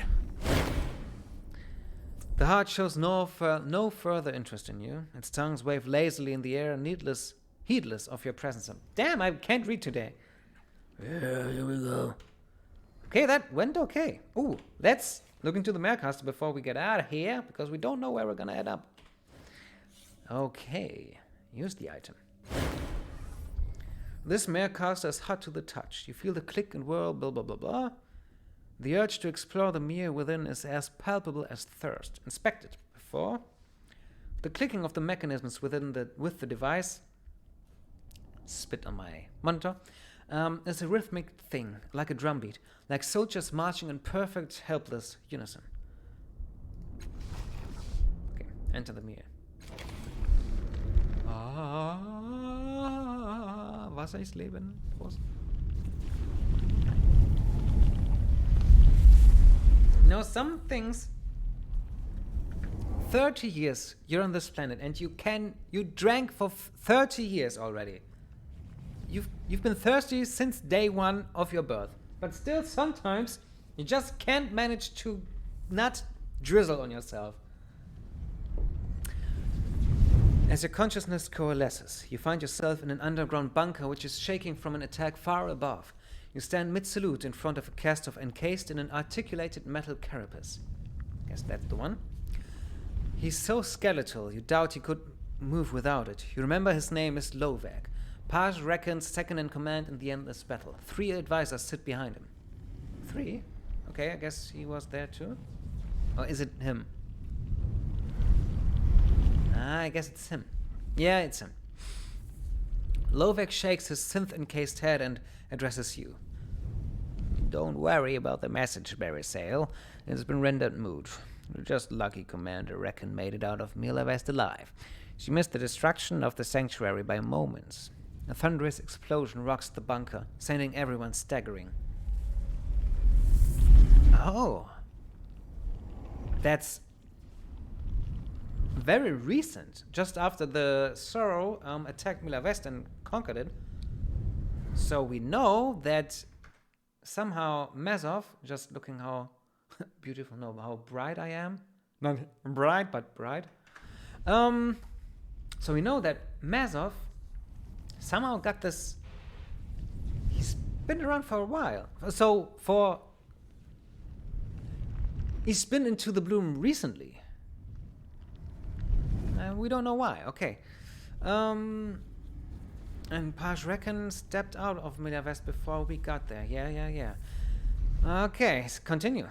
The heart shows no further interest in you. Its tongues wave lazily in the air, heedless of your presence. Damn, I can't read today. Yeah, here we go. Okay, that went okay. Ooh, let's look into the Marecaster before we get out of here, because we don't know where we're gonna end up. Okay, use the item. This Marecaster is hot to the touch. You feel the click and whirl, blah, blah, blah, blah. The urge to explore the mirror within is as palpable as thirst. Inspect it before. The clicking of the mechanisms with the device, spit on my monitor, is a rhythmic thing, like a drumbeat, like soldiers marching in perfect, helpless unison. Okay, enter the mirror. Was ist Leben? Was? You know, some things. 30 years you're on this planet, and you drank for 30 years already. You've been thirsty since day one of your birth, but still sometimes you just can't manage to not drizzle on yourself. As your consciousness coalesces, you find yourself in an underground bunker which is shaking from an attack far above. You stand mid-salute in front of a cast-off encased in an articulated metal carapace. Guess that's the one. He's so skeletal, you doubt he could move without it. You remember his name is Lovak. Paj reckons second in command in the endless battle. 3 advisors sit behind him. 3? Okay, I guess he was there too. Or is it him? I guess it's him. Yeah, it's him. Lovak shakes his synth-encased head and addresses you. Don't worry about the message, Berisale. It's been rendered moot. You're just lucky Commander Reckon made it out of Mila West alive. She missed the destruction of the sanctuary by moments. A thunderous explosion rocks the bunker, sending everyone staggering. Oh. That's very recent. Just after the Sorrow attacked Mila West and conquered it. So we know that somehow Mazov, just looking how beautiful, no, how bright I am, Not bright, but bright. So we know that Mazov somehow got this. He's been around for a while. He's been into the bloom recently. We don't know why. Okay. And Paj Reckon stepped out of Miller West before we got there. Yeah. Okay, continue.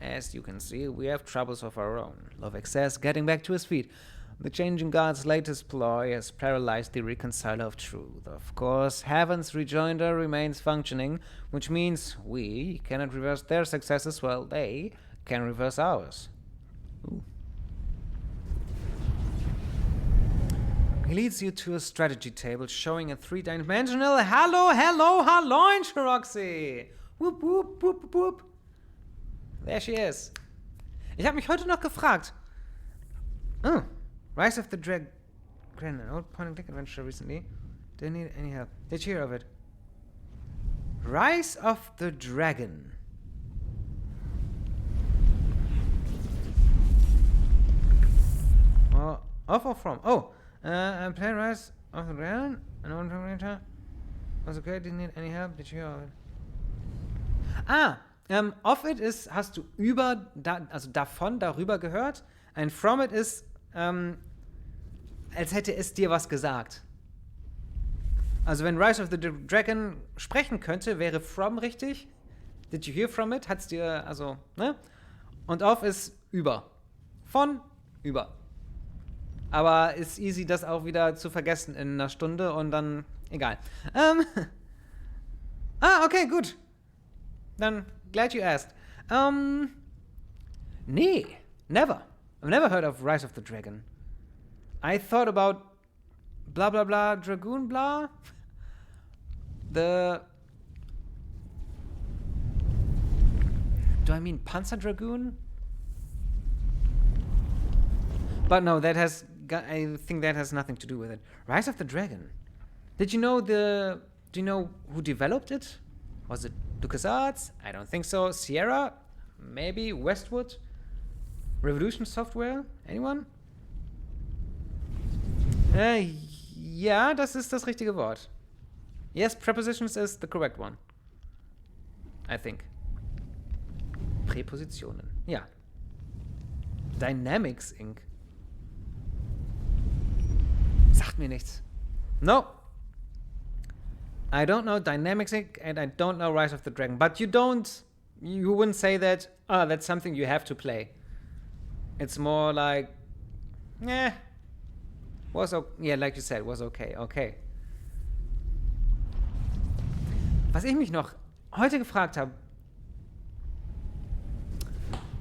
As you can see, we have troubles of our own. Lovek says, getting back to his feet. The Changing God's latest ploy has paralyzed the Reconciler of Truth. Of course, Heaven's Rejoinder remains functioning, which means we cannot reverse their success as well. They can reverse ours. Ooh. He leads you to a strategy table showing a three-dimensional hello, Roxy! Whoop, whoop, whoop, whoop. There she is. Ich habe mich heute noch gefragt. Oh, Rise of the Dragon, an old point-and-click adventure recently. Didn't need any help. Did you hear of it? Rise of the Dragon. Off or from? I'm playing Rise of the Dragon. An old point-and-click. Was okay, didn't need any help. Did you hear of it? Off it ist, hast du davon, darüber gehört. And from it ist, als hätte es dir was gesagt. Also wenn Rise of the Dragon sprechen könnte, wäre from richtig. Did you hear from it? Hat's dir, also, ne? Und off ist über. Von, über. Aber ist easy, das auch wieder zu vergessen in einer Stunde und dann, egal. Okay, gut. Dann, glad you asked. Nee, never. I've never heard of Rise of the Dragon. I thought about blah blah blah Dragoon blah. Do I mean Panzer Dragoon? But no, I think that has nothing to do with it. Rise of the Dragon. Do you know who developed it? Was it LucasArts? I don't think so. Sierra? Maybe. Westwood? Revolution Software? Anyone? Ja, das ist das richtige Wort. Yes, prepositions is the correct one. I think. Präpositionen. Ja. Dynamics Inc. Sagt mir nichts. No. I don't know Dynamics Inc. and I don't know Rise of the Dragon. But you wouldn't say that, that's something you have to play. It's more like, like you said, was okay. Okay. Was ich mich noch heute gefragt habe,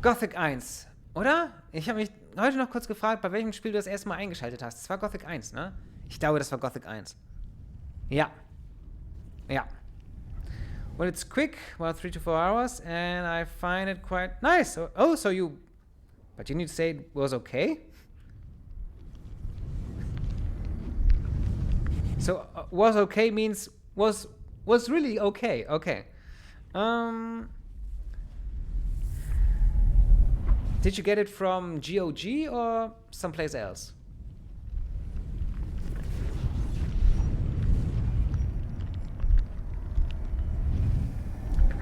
Gothic 1, oder? Ich habe mich heute noch kurz gefragt, bei welchem Spiel du das erste Mal eingeschaltet hast. Das war Gothic 1, ne? Ich glaube, das war Gothic 1. Ja. Well, it's quick, 3 to 4 hours, and I find it quite nice. But you need to say it was okay? So, was okay means was really okay. Okay. Did you get it from GOG or someplace else?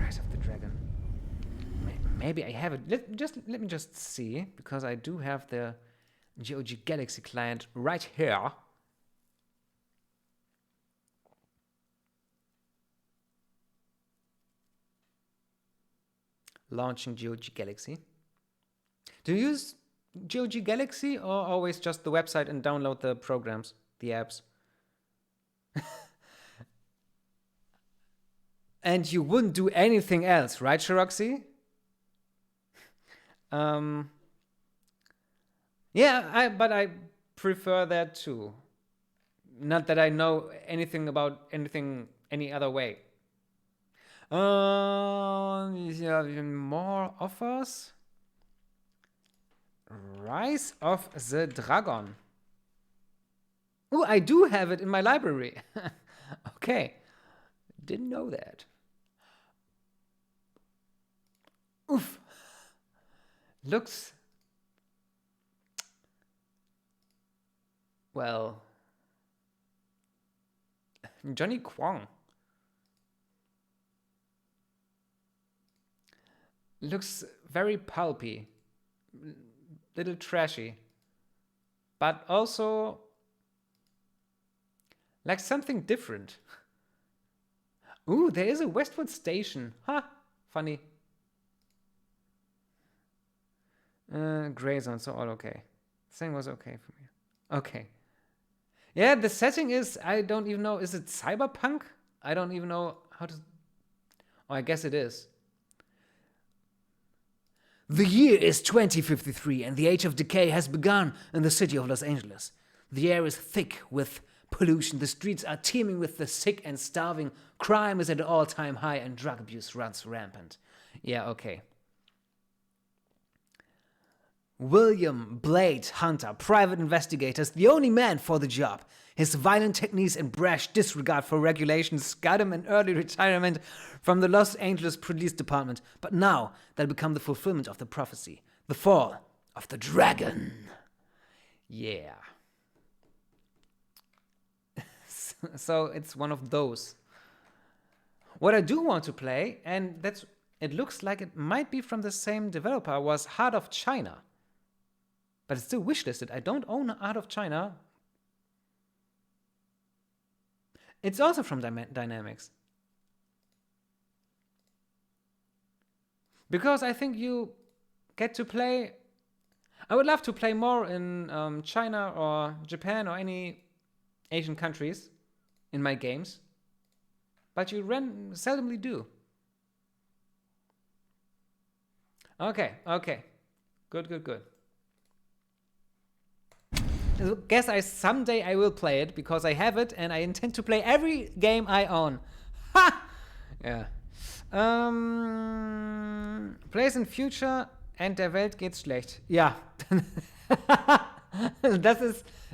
Rise of the Dragon. Maybe I have it. Let me just see, because I do have the GOG Galaxy client right here. Launching GOG Galaxy. Do you use GOG Galaxy or always just the website and download the programs, the apps? And you wouldn't do anything else, right, Shiroxy? But I prefer that too. Not that I know anything about anything any other way. More offers. Rise of the Dragon. Oh, I do have it in my library. Okay. Didn't know that. Oof. Looks Well, Johnny Kwong looks very pulpy, little trashy, but also like something different. Ooh, there is a Westwood station. Ha! Funny. Gray zone, so all okay. Thing was okay for me. Okay. Yeah, the setting is, I don't even know, is it cyberpunk? I don't even know how to... Oh, I guess it is. The year is 2053 and the age of decay has begun in the city of Los Angeles. The air is thick with pollution, the streets are teeming with the sick and starving, crime is at an all-time high and drug abuse runs rampant. Yeah, okay. William Blade Hunter, private investigator, is the only man for the job. His violent techniques and brash disregard for regulations got him an early retirement from the Los Angeles Police Department. But now that'll become the fulfillment of the prophecy. The fall of the dragon. Yeah. So it's one of those. What I do want to play, and it looks like it might be from the same developer, was Heart of China. But it's still wishlisted. I don't own Heart of China. It's also from Dynamics. Because I think you get to play... I would love to play more in China or Japan or any Asian countries in my games. But you seldomly do. Okay. Good. I guess someday I will play it because I have it and I intend to play every game I own. Ha! Yeah. Plays in future and der Welt geht's schlecht. Ja.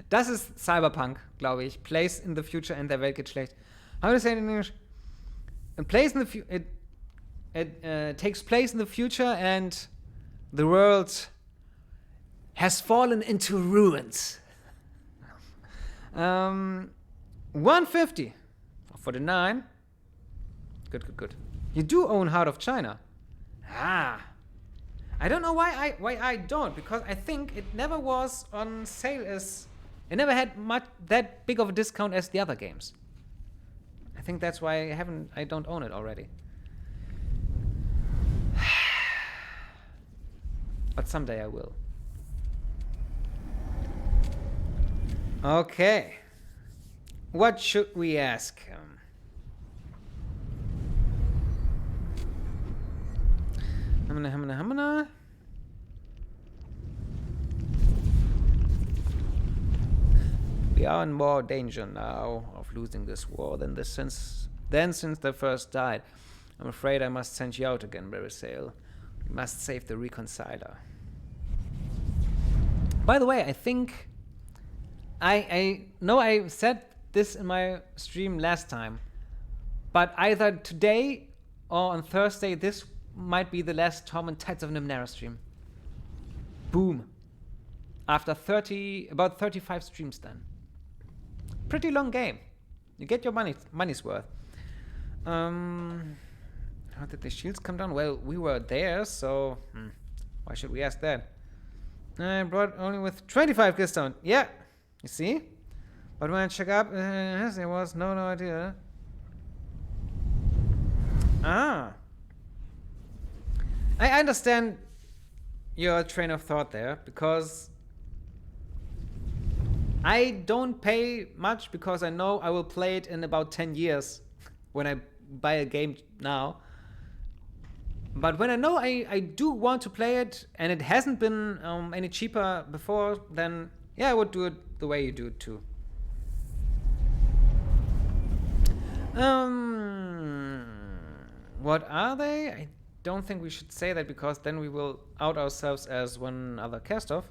das ist Cyberpunk, glaube ich. Plays in the future and der Welt geht schlecht. How do you say it in English? It takes place in the future and the world has fallen into ruins. 150 for the 9. Good. You do own Heart of China. I don't know why I don't, because I think it never was on sale it never had that big of a discount as the other games. I think that's why I don't own it already. But someday I will. Okay. What should we ask him? Hamana. We are in more danger now of losing this war than since the first died. I'm afraid I must send you out again, Berisale. We must save the Reconciler. By the way, I think I know I said this in my stream last time, but either today or on Thursday, this might be the last Torment Tides of Numenera stream. Boom. After about 35 streams then. Pretty long game. You get your money's worth. How did the shields come down? Well, we were there, so why should we ask that? I brought only with 25 Gilstone. Yeah, you see? But when I check up, there was no idea. I understand your train of thought there, because I don't pay much because I know I will play it in about 10 years when I buy a game now. But when I know I do want to play it and it hasn't been any cheaper before, then yeah, I would do it the way you do it too. What are they? I don't think we should say that, because then we will out ourselves as one other cast-off.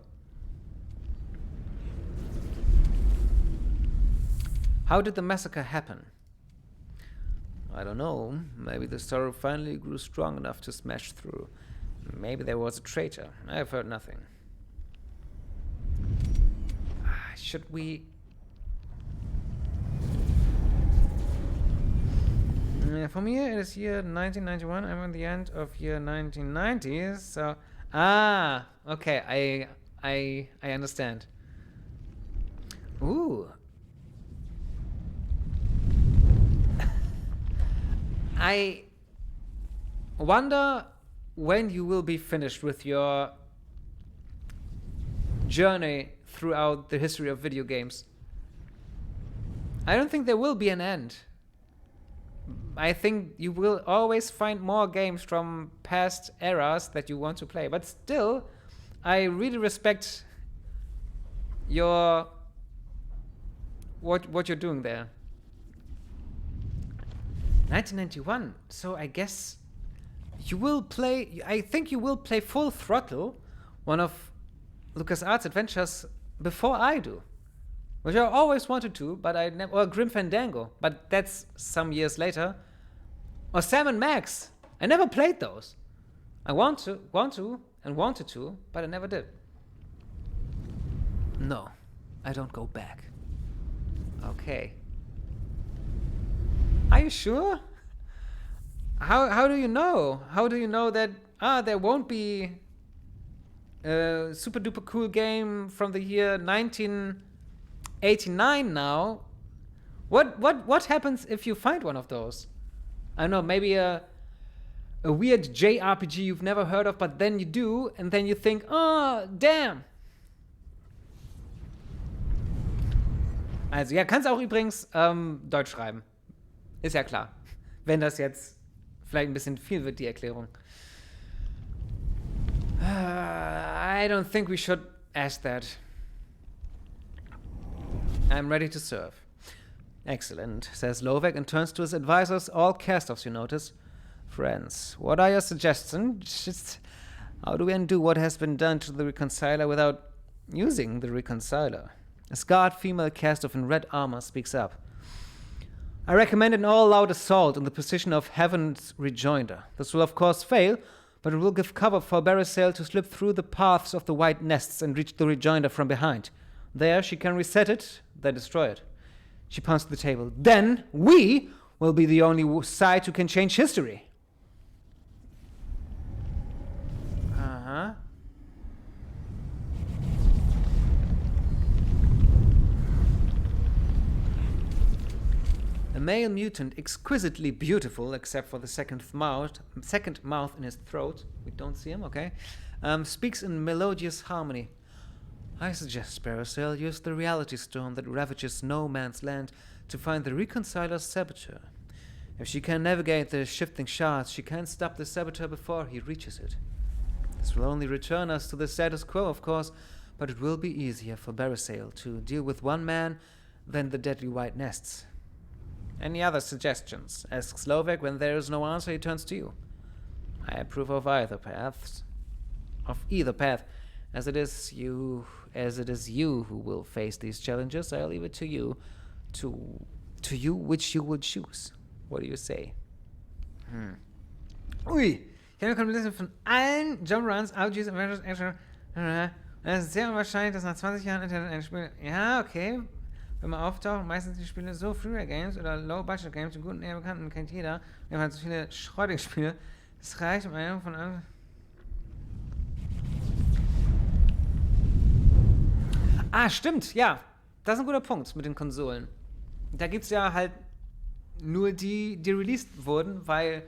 How did the massacre happen? I don't know. Maybe the sorrow finally grew strong enough to smash through. Maybe there was a traitor. I've heard nothing. Should we For me, it is year 1991. I'm at the end of year 1990s. So, okay, I understand. Ooh. I wonder when you will be finished with your journey throughout the history of video games. I don't think there will be an end. I think you will always find more games from past eras that you want to play. But still, I really respect your what you're doing there. 1991. So I guess you will play. I think you will play Full Throttle, one of LucasArts' adventures, before I do, which I always wanted to, but I never. Or Grim Fandango, but that's some years later. Or Sam & Max. I never played those. I want to, and wanted to, but I never did. No, I don't go back. Okay. Are you sure? How do you know? How do you know that there won't be a super duper cool game from the year 1989 now? What happens if you find one of those? I don't know, maybe a weird JRPG you've never heard of, but then you do, and then you think, oh, damn. Also, ja, kannst auch übrigens Deutsch schreiben. Ist ja klar. Wenn das jetzt vielleicht ein bisschen viel wird, die Erklärung. I don't think we should ask that. I'm ready to serve. Excellent, says Lovek and turns to his advisors, all cast-offs, you notice. Friends, what are your suggestions? Just how do we undo what has been done to the Reconciler without using the Reconciler? A scarred female cast-off in red armor speaks up. I recommend an all-out assault on the position of Heaven's Rejoinder. This will of course fail, but it will give cover for Barisail to slip through the paths of the white nests and reach the Rejoinder from behind. There she can reset it, then destroy it. She pounds to the table. Then we will be the only side who can change history. Uh-huh. A male mutant, exquisitely beautiful, except for the second mouth in his throat. We don't see him, okay? Speaks in melodious harmony. I suggest Barisail use the reality stone that ravages no man's land to find the Reconciler's saboteur. If she can navigate the shifting shards, she can stop the saboteur before he reaches it. This will only return us to the status quo, of course, but it will be easier for Barisail to deal with one man than the deadly white nests. Any other suggestions? Asks Lovek. When there is no answer, he turns to you. I approve of either path. As it is you who will face these challenges, I'll leave it to you. To you which you will choose. What do you say? Ui, ich habe eine Kombination von allen Jump-Runs, RPGs, Adventures, Action. Es ist sehr unwahrscheinlich, dass nach 20 Jahren Internet ein Spiel... Ja, okay. Wenn man auftaucht, meistens die Spiele so Freeware Games oder Low-Budget Games, die guten eher bekannten kennt jeder. Wir haben halt so viele schrottige Spiele. Das reicht, um einen von anderen... Ah, stimmt, ja. Das ist ein guter Punkt mit den Konsolen. Da gibt's ja halt nur die released wurden, weil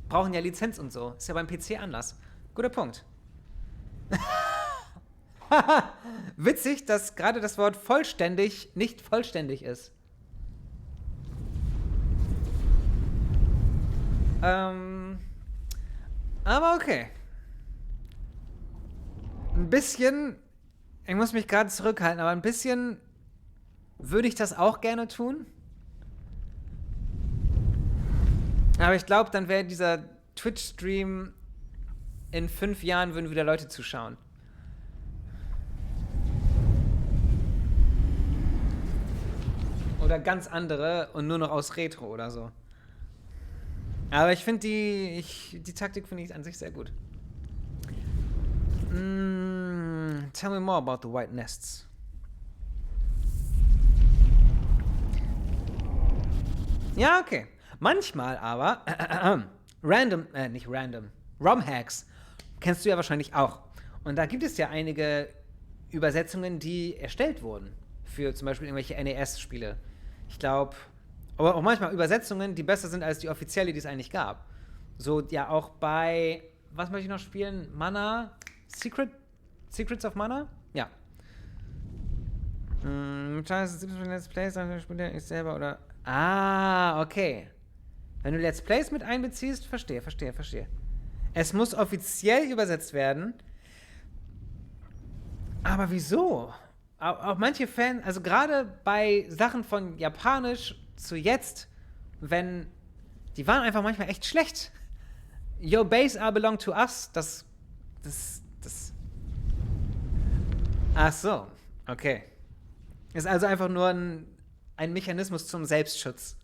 brauchen ja Lizenz und so. Ist ja beim PC anders. Guter Punkt. Witzig, dass gerade das Wort vollständig nicht vollständig ist. Aber okay. Ein bisschen, ich muss mich gerade zurückhalten, aber ein bisschen würde ich das auch gerne tun. Aber ich glaube, dann wäre dieser Twitch-Stream in 5 Jahren würden wieder Leute zuschauen. Oder ganz andere und nur noch aus Retro oder so. Aber ich finde die Taktik finde ich an sich sehr gut. Tell me more about the white nests. Ja, okay. Manchmal aber, nicht random, ROM-Hacks kennst du ja wahrscheinlich auch. Und da gibt es ja einige Übersetzungen, die erstellt wurden für zum Beispiel irgendwelche NES-Spiele. Ich glaube, aber auch manchmal Übersetzungen, die besser sind als die offizielle, die es eigentlich gab. So, ja, auch bei, was möchte ich noch spielen? Mana? Secrets of Mana? Ja. Let's Plays, dann spielt ich selber oder. Ah, okay. Wenn du Let's Plays mit einbeziehst, verstehe. Es muss offiziell übersetzt werden. Aber wieso? Auch manche Fans, also gerade bei Sachen von Japanisch zu jetzt, die waren einfach manchmal echt schlecht. Your base are belong to us, das. Ach so, okay. Ist also einfach nur ein Mechanismus zum Selbstschutz.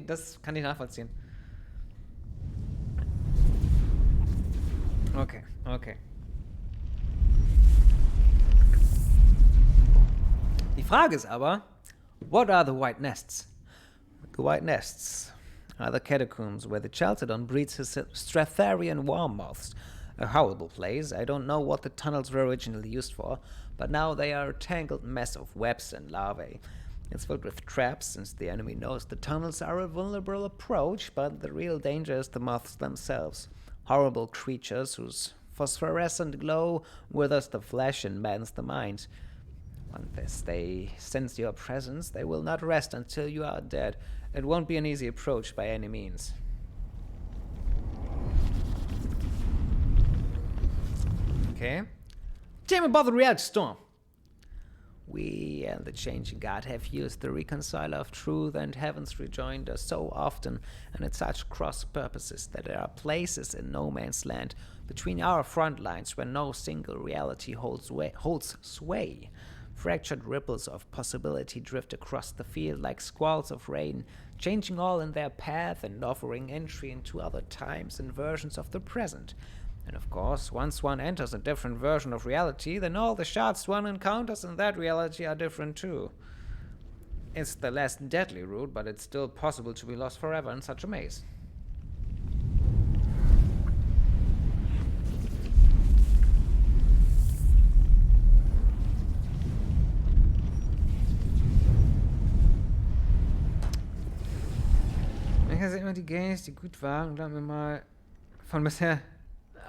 Das kann ich nachvollziehen. Okay. Die Frage ist aber, what are the White Nests? The White Nests are the catacombs where the Chalcedon breeds his Stratharian warmoths. A horrible place. I don't know what the tunnels were originally used for, but now they are a tangled mess of webs and larvae. It's filled with traps, since the enemy knows the tunnels are a vulnerable approach, but the real danger is the moths themselves. Horrible creatures whose phosphorescent glow withers the flesh and maddens the mind. Once they sense your presence, they will not rest until you are dead. It won't be an easy approach by any means. Okay. Tell me about the reality storm. We and the changing God have used the reconciler of truth and heaven's rejoinder so often and at such cross purposes that there are places in no man's land between our front lines where no single reality holds sway. Fractured ripples of possibility drift across the field like squalls of rain, changing all in their path and offering entry into other times and versions of the present. And of course, once one enters a different version of reality, then all the shards one encounters in that reality are different too. It's the less deadly route, but it's still possible to be lost forever in such a maze. Ich sehe immer die Gays, die gut waren, und dann mir mal von bisher.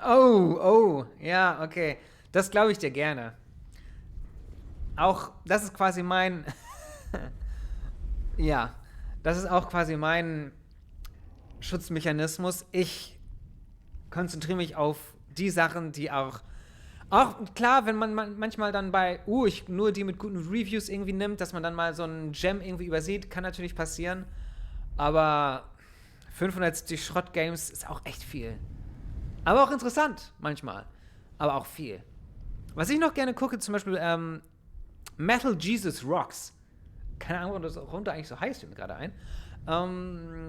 Oh, ja, okay. Das glaube ich dir gerne. Auch, das ist quasi mein. Ja, das ist auch quasi mein Schutzmechanismus. Ich konzentriere mich auf die Sachen, die auch klar, wenn man manchmal dann bei, nur die mit guten Reviews irgendwie nimmt, dass man dann mal so einen Gem irgendwie übersieht, kann natürlich passieren. Aber 570 Schrott-Games ist auch echt viel. Aber auch interessant, manchmal. Aber auch viel. Was ich noch gerne gucke, zum Beispiel Metal Jesus Rocks. Keine Ahnung, warum das runter eigentlich so heißt, fällt mir gerade ein.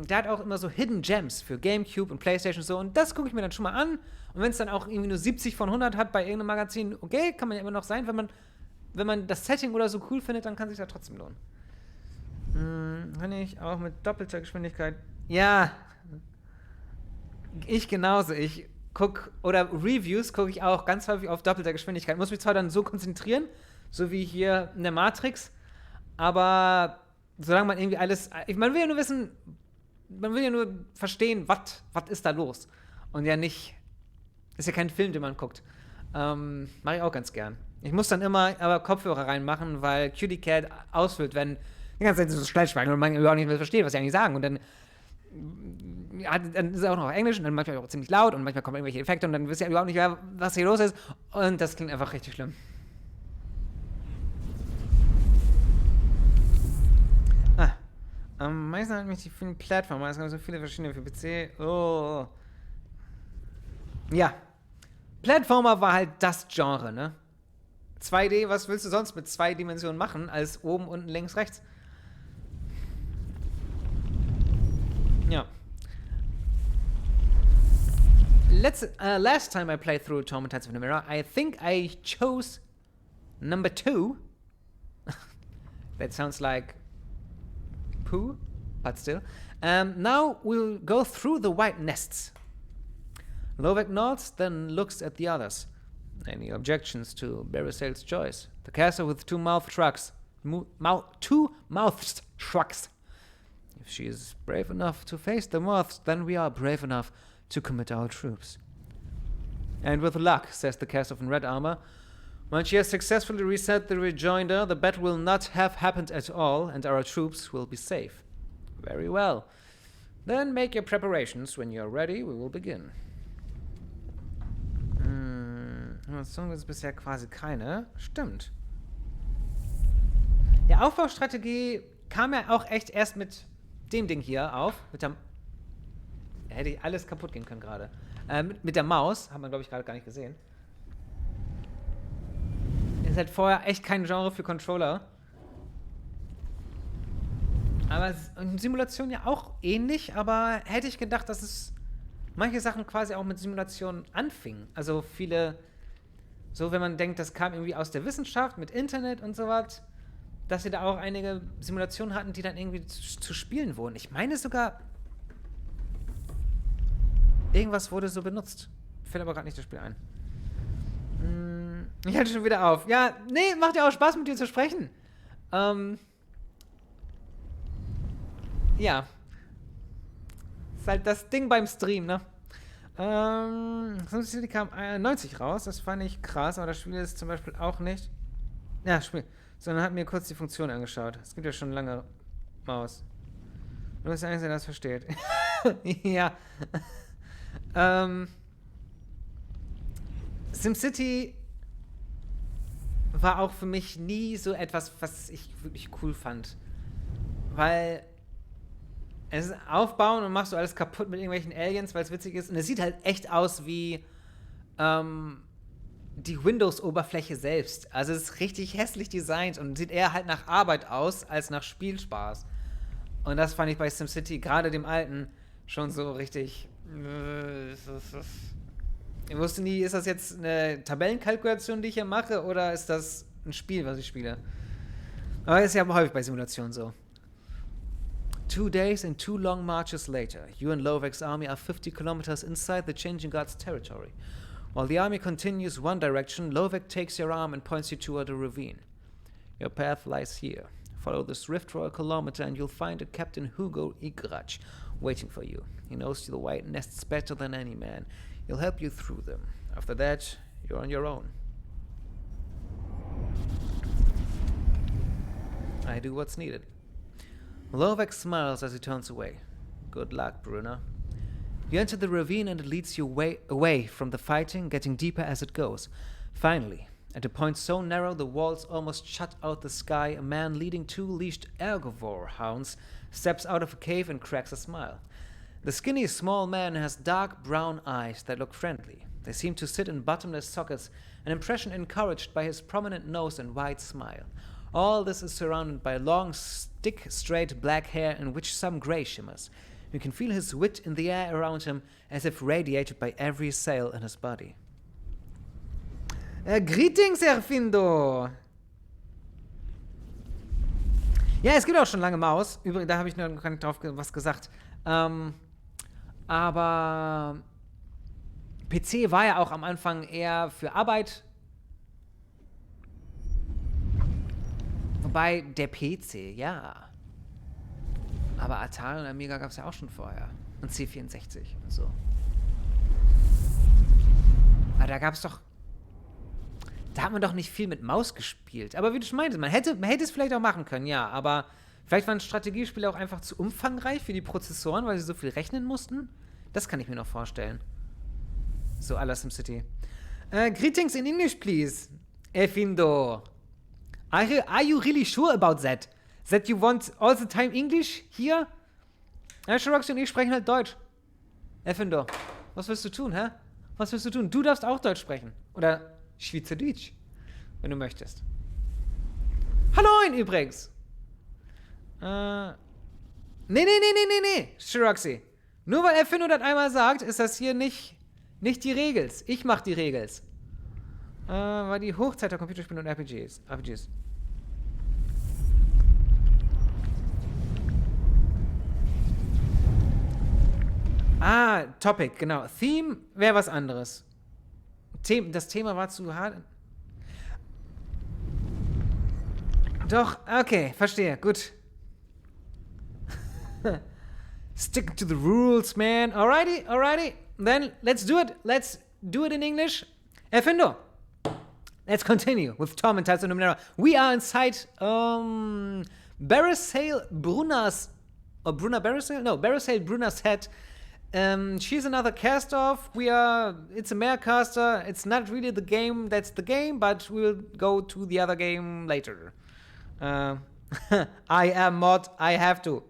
Der hat auch immer so Hidden Gems für Gamecube und Playstation und so. Und das gucke ich mir dann schon mal an. Und wenn es dann auch irgendwie nur 70 von 100 hat bei irgendeinem Magazin, okay, kann man ja immer noch sein. Wenn man das Setting oder so cool findet, dann kann es sich ja trotzdem lohnen. Kann ich auch mit doppelter Geschwindigkeit. Ja. Ich genauso. Reviews gucke ich auch ganz häufig auf doppelter Geschwindigkeit. Muss mich zwar dann so konzentrieren, so wie hier in der Matrix, aber solange man irgendwie alles. Man will ja nur wissen, man will ja nur verstehen, was ist da los. Und ja nicht. Ist ja kein Film, den man guckt. Mache ich auch ganz gern. Ich muss dann immer aber Kopfhörer reinmachen, weil Cutie Cat ausfüllt, wenn die ganze Zeit so schnell schweigen und man überhaupt nicht mehr versteht, was sie eigentlich sagen. Und dann ist es auch noch auf Englisch und dann manchmal auch ziemlich laut und manchmal kommen irgendwelche Effekte und dann wisst ihr überhaupt nicht mehr, was hier los ist. Und das klingt einfach richtig schlimm. Am meisten hat mich die vielen Plattformen, es gab so viele verschiedene für PC. Oh. Ja. Plattformer war halt das Genre, ne? 2D, was willst du sonst mit 2 Dimensionen machen, als oben, unten, links, rechts? Ja. Last time I played through Torment of Numenera, I think I chose number 2. That sounds like poo, but still. Now we'll go through the white nests. Lovek nods, then looks at the others. Any objections to Berisale's choice? The caster with two mouth shrugs. If she is brave enough to face the moths, then we are brave enough to commit our troops. And with luck, says the caster in red armor, when she has successfully reset the rejoinder, the battle will not have happened at all, and our troops will be safe. Very well. Then make your preparations. When you're ready, we will begin. Information ist bisher quasi keine. Stimmt. Ja, Aufbaustrategie kam ja auch echt erst mit dem Ding hier auf. Mit der... Hätte ich alles kaputt gehen können gerade. Mit der Maus. Hat man, glaube ich, gerade gar nicht gesehen. Ist halt vorher echt kein Genre für Controller. Aber in Simulation ja auch ähnlich, aber hätte ich gedacht, dass es manche Sachen quasi auch mit Simulation anfingen. Also viele, so wenn man denkt, das kam irgendwie aus der Wissenschaft mit Internet und sowas, dass sie da auch einige Simulationen hatten, die dann irgendwie zu spielen wurden. Ich meine sogar, irgendwas wurde so benutzt. Fällt aber gerade nicht das Spiel ein. Ich halte schon wieder auf. Ja, nee, macht ja auch Spaß, mit dir zu sprechen. Ja. Ist halt das Ding beim Stream, ne? Sonst kam 90 raus, das fand ich krass, aber das Spiel ist zum Beispiel auch nicht. Ja, Spiel. Sondern hat mir kurz die Funktion angeschaut. Es gibt ja schon lange Maus. Du bist der Einzige, der das versteht. Ja. SimCity war auch für mich nie so etwas, was ich wirklich cool fand. Weil es ist aufbauen und machst du alles kaputt mit irgendwelchen Aliens, weil es witzig ist. Und es sieht halt echt aus wie die Windows-Oberfläche selbst. Also es ist richtig hässlich designt und sieht eher halt nach Arbeit aus, als nach Spielspaß. Und das fand ich bei SimCity, gerade dem alten, schon so richtig... Ich wusste nie, ist das jetzt eine Tabellenkalkulation, die ich hier mache, oder ist das ein Spiel, was ich spiele? Aber das ist ja häufig bei Simulationen so. 2 days and 2 long marches later, you and Lovek's army are 50 kilometers inside the Changing Gods territory. While the army continues one direction, Lovek takes your arm and points you toward a ravine. Your path lies here. Follow this rift for a kilometer and you'll find a Captain Hugo Igrach waiting for you. He knows the white nests better than any man. He'll help you through them. After that, you're on your own. I do what's needed. Lovek smiles as he turns away. Good luck, Bruna. You enter the ravine and it leads you away from the fighting, getting deeper as it goes. Finally, at a point so narrow the walls almost shut out the sky, a man leading 2 leashed Ergovor hounds steps out of a cave and cracks a smile. The skinny, small man has dark brown eyes that look friendly. They seem to sit in bottomless sockets, an impression encouraged by his prominent nose and wide smile. All this is surrounded by long, stick-straight black hair in which some gray shimmers. You can feel his wit in the air around him, as if radiated by every cell in his body. Greetings, Erfindo! Ja, es gibt auch schon lange Maus. Übrigens, da habe ich noch gar nicht drauf was gesagt. Aber PC war ja auch am Anfang eher für Arbeit. Wobei der PC, ja. Aber Atari und Amiga gab es ja auch schon vorher. Und C64 und so. Aber da gab es doch... Da hat man doch nicht viel mit Maus gespielt. Aber wie du schon meintest, man hätte es vielleicht auch machen können, ja. Aber vielleicht waren Strategiespiele auch einfach zu umfangreich für die Prozessoren, weil sie so viel rechnen mussten. Das kann ich mir noch vorstellen. So à la SimCity. Greetings in English, please. Efindo. Are you really sure about that? That you want all the time English here? Ja, Roxy und ich sprechen halt Deutsch. Efindo. Was willst du tun, hä? Was willst du tun? Du darfst auch Deutsch sprechen. Oder Schweizerdeutsch, wenn du möchtest. Hallo übrigens. Nee. Shiroxy. Nur weil Erfinder das einmal sagt, ist das hier nicht die Regels. Ich mach die Regels. War die Hochzeit der Computerspiele und RPGs. Ah, Topic, genau. Theme wäre was anderes. Das Thema war zu hart. Doch, okay, verstehe, gut. Stick to the rules, man. Alrighty. Then let's do it. Let's do it in English. Findo, let's continue with Torment, Numenera. We are inside Barrisale Brunner's, or Brunner Barrisale? No, Barrisale Brunner's head. She's another cast-off. It's a mare caster. It's not really the game that's the game, but we'll go to the other game later. I am mod. I have to.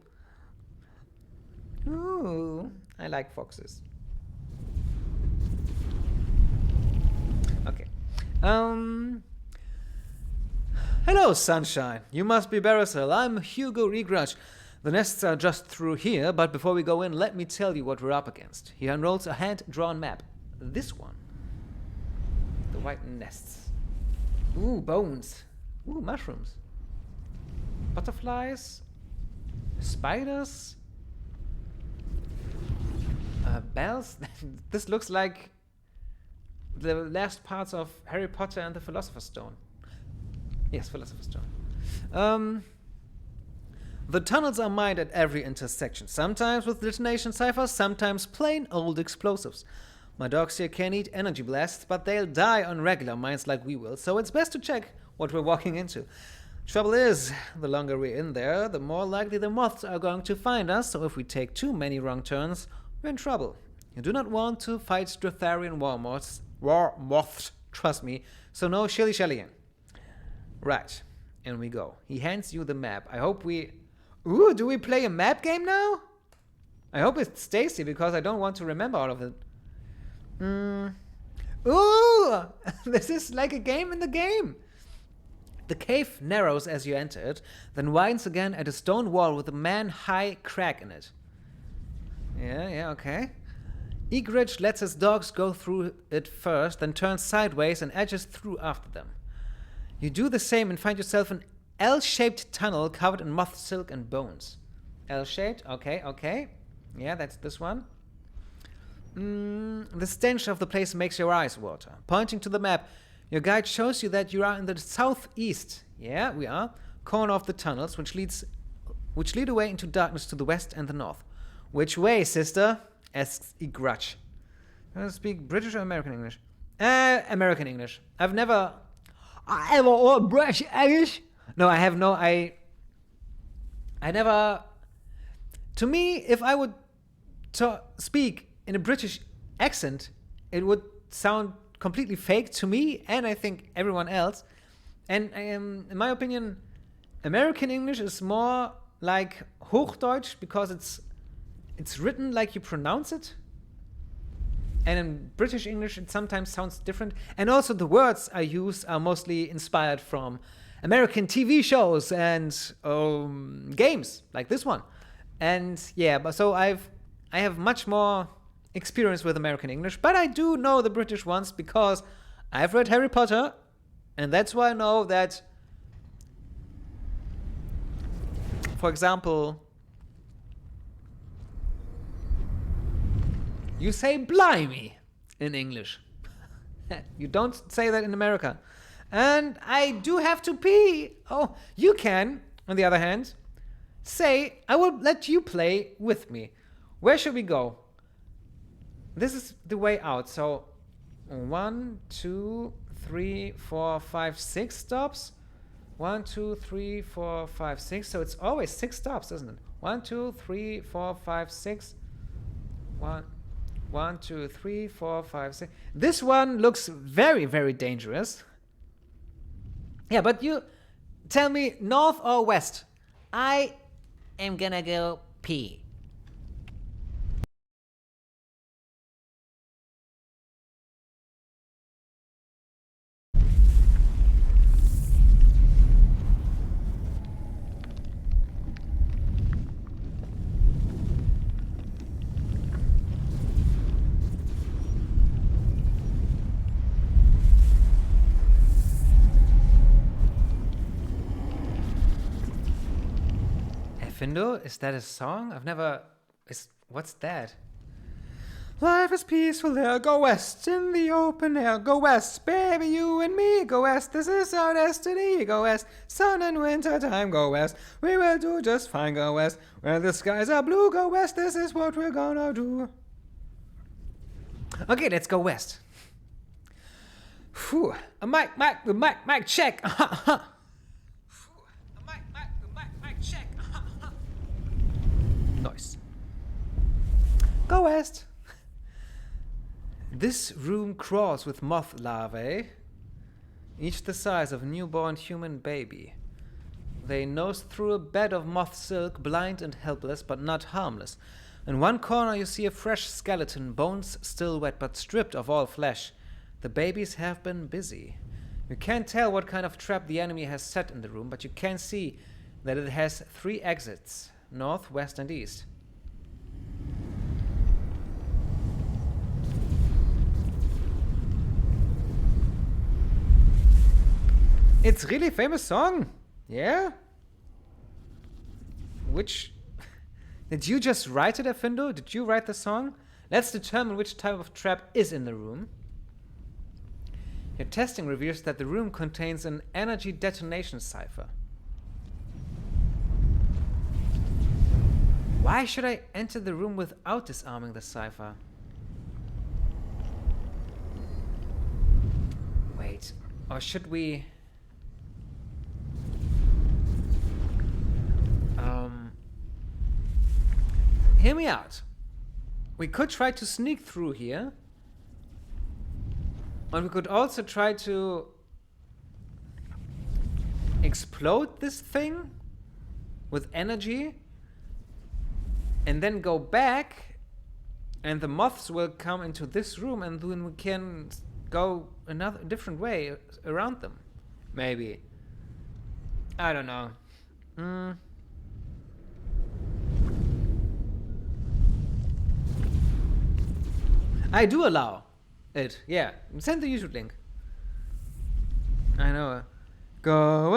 Ooh, I like foxes. Okay. Hello, sunshine. You must be Barrisel. I'm Hugo Regrudge. The nests are just through here, but before we go in, let me tell you what we're up against. He unrolls a hand-drawn map. This one. The white nests. Ooh, bones. Ooh, mushrooms. Butterflies. Spiders. Bells. This looks like the last parts of Harry Potter and the Philosopher's Stone. Yes, Philosopher's Stone. The tunnels are mined at every intersection, sometimes with detonation ciphers, sometimes plain old explosives. My dogs here can't eat energy blasts, but they'll die on regular mines like we will, so it's best to check what we're walking into. Trouble is, the longer we're in there, the more likely the moths are going to find us, so if we take too many wrong turns, we're in trouble. You do not want to fight Stratharian war moths, trust me, so no shilly-shallying. Right, in we go. He hands you the map. I hope we... Ooh, do we play a map game now? I hope it's Stacy, because I don't want to remember all of it. Ooh! This is like a game in the game. The cave narrows as you enter it, then widens again at a stone wall with a man-high crack in it. Yeah, okay. Egridge lets his dogs go through it first, then turns sideways and edges through after them. You do the same and find yourself an L-shaped tunnel covered in moth silk and bones. L-shaped? Okay. Yeah, that's this one. The stench of the place makes your eyes water. Pointing to the map, your guide shows you that you are in the southeast. Yeah, we are. Corner of the tunnels, which lead away into darkness to the west and the north. Which way, sister? Asks Egrudge. I speak British or American English? American English. I've never... British English? No, I have no... I never... To me, if I would speak in a British accent, it would sound completely fake to me, and I think everyone else. And in my opinion, American English is more like Hochdeutsch, because it's written like you pronounce it. And in British English, it sometimes sounds different. And also the words I use are mostly inspired from American TV shows and games, like this one. And yeah, but so I have much more experience with American English, but I do know the British ones because I've read Harry Potter, and that's why I know that, for example, you say blimey in English. You don't say that in America. And I do have to pee. Oh, you can, on the other hand, say, I will let you play with me. Where should we go? This is the way out. So 1, 2, 3, 4, 5, 6 stops. 1, 2, 3, 4, 5, 6. So it's always 6 stops, isn't it? 1, 2, 3, 4, 5, 6. 1, 2, 3, 4, 5, 6. This one looks very, very dangerous. Yeah, but you tell me north or west. I am gonna go pee. Findo, is that a song? I've never... What's that? Life is peaceful there. Go west in the open air. Go west, baby, you and me. Go west, this is our destiny. Go west, sun and winter time. Go west, we will do just fine. Go west, where the skies are blue. Go west, this is what we're gonna do. Okay, let's go west. Phew. A mic check. Mic check. Nice. Go west. This room crawls with moth larvae, each the size of a newborn human baby. They nose through a bed of moth silk, blind and helpless, but not harmless. In one corner you see a fresh skeleton, bones still wet, but stripped of all flesh. The babies have been busy. You can't tell what kind of trap the enemy has set in the room, but you can see that it has 3 exits, north, west, and east. It's really famous song. Yeah? Which... Did you just write it, Afindo? Did you write the song? Let's determine which type of trap is in the room. Your testing reveals that the room contains an energy detonation cipher. Why should I enter the room without disarming the cipher? Wait, or should we... Hear me out. We could try to sneak through here. And we could also try to explode this thing with energy and then go back, and the moths will come into this room, and then we can go another different way around them. Maybe. I don't know. I do allow it. Yeah. Send the YouTube link. I know. Go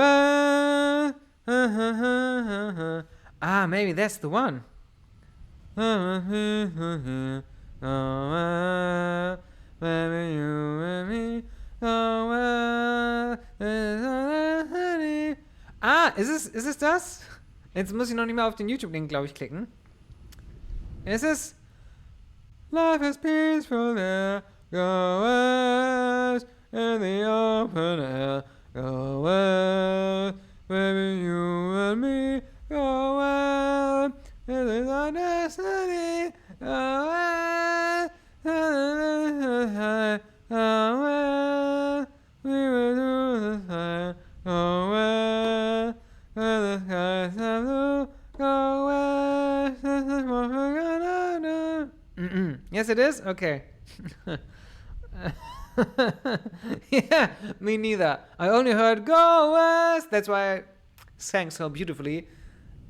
Ah, maybe that's the one. Baby, you and me. Ah, ist es das? Jetzt muss ich noch nicht mehr auf den YouTube-Link, glaube ich, klicken. Ist es? Life is peaceful there. Go west in the open air. Go west, baby, you and me. Go west, this is our destiny. Go west, go west, we will do the same. Go west, where the skies are blue. Go west, this is what we're gonna do. Yes, it is? Okay. Yeah, me neither. I only heard go west. That's why I sang so beautifully.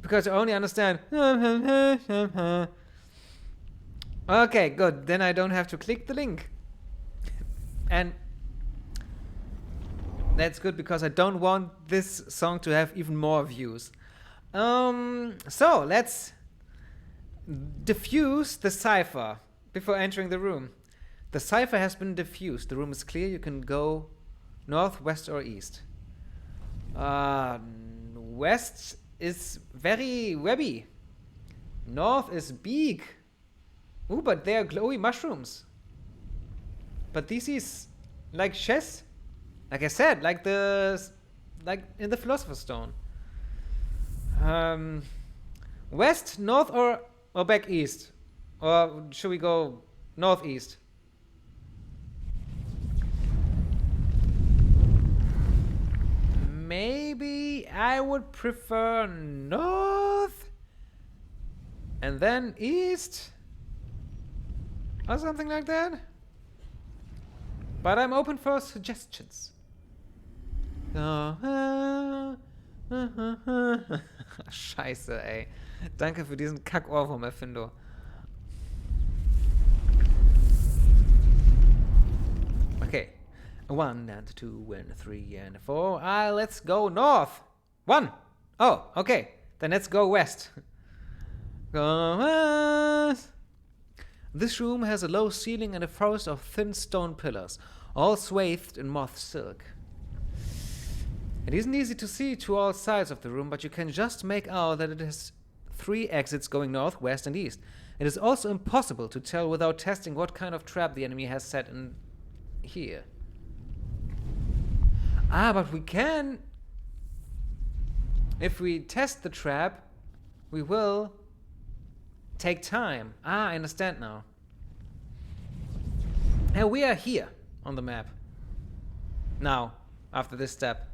Because I only understand. Okay, good. Then I don't have to click the link. And that's good because I don't want this song to have even more views. So let's diffuse the cipher before entering the room. The cipher has been diffused. The room is clear. You can go north, west, or east. West is very webby. North is big. Ooh, but they are glowy mushrooms. But this is like chess. Like I said, like in the Philosopher's Stone. West, north, or back east? Or should we go northeast? Maybe I would prefer north and then east or something like that. But I'm open for suggestions. Scheiße, ey. Danke für diesen Kack-Ohrwurm, Erfinder. Okay. 1 and 2 and 3 and 4. Let's go north. 1. Oh, okay. Then let's go west. Go west. This room has a low ceiling and a forest of thin stone pillars, all swathed in moth silk. It isn't easy to see to all sides of the room, but you can just make out that it has 3 exits going north, west, and east. It is also impossible to tell without testing what kind of trap the enemy has set in here. But we can... If we test the trap, we will take time. I understand now. And we are here on the map. Now, after this step.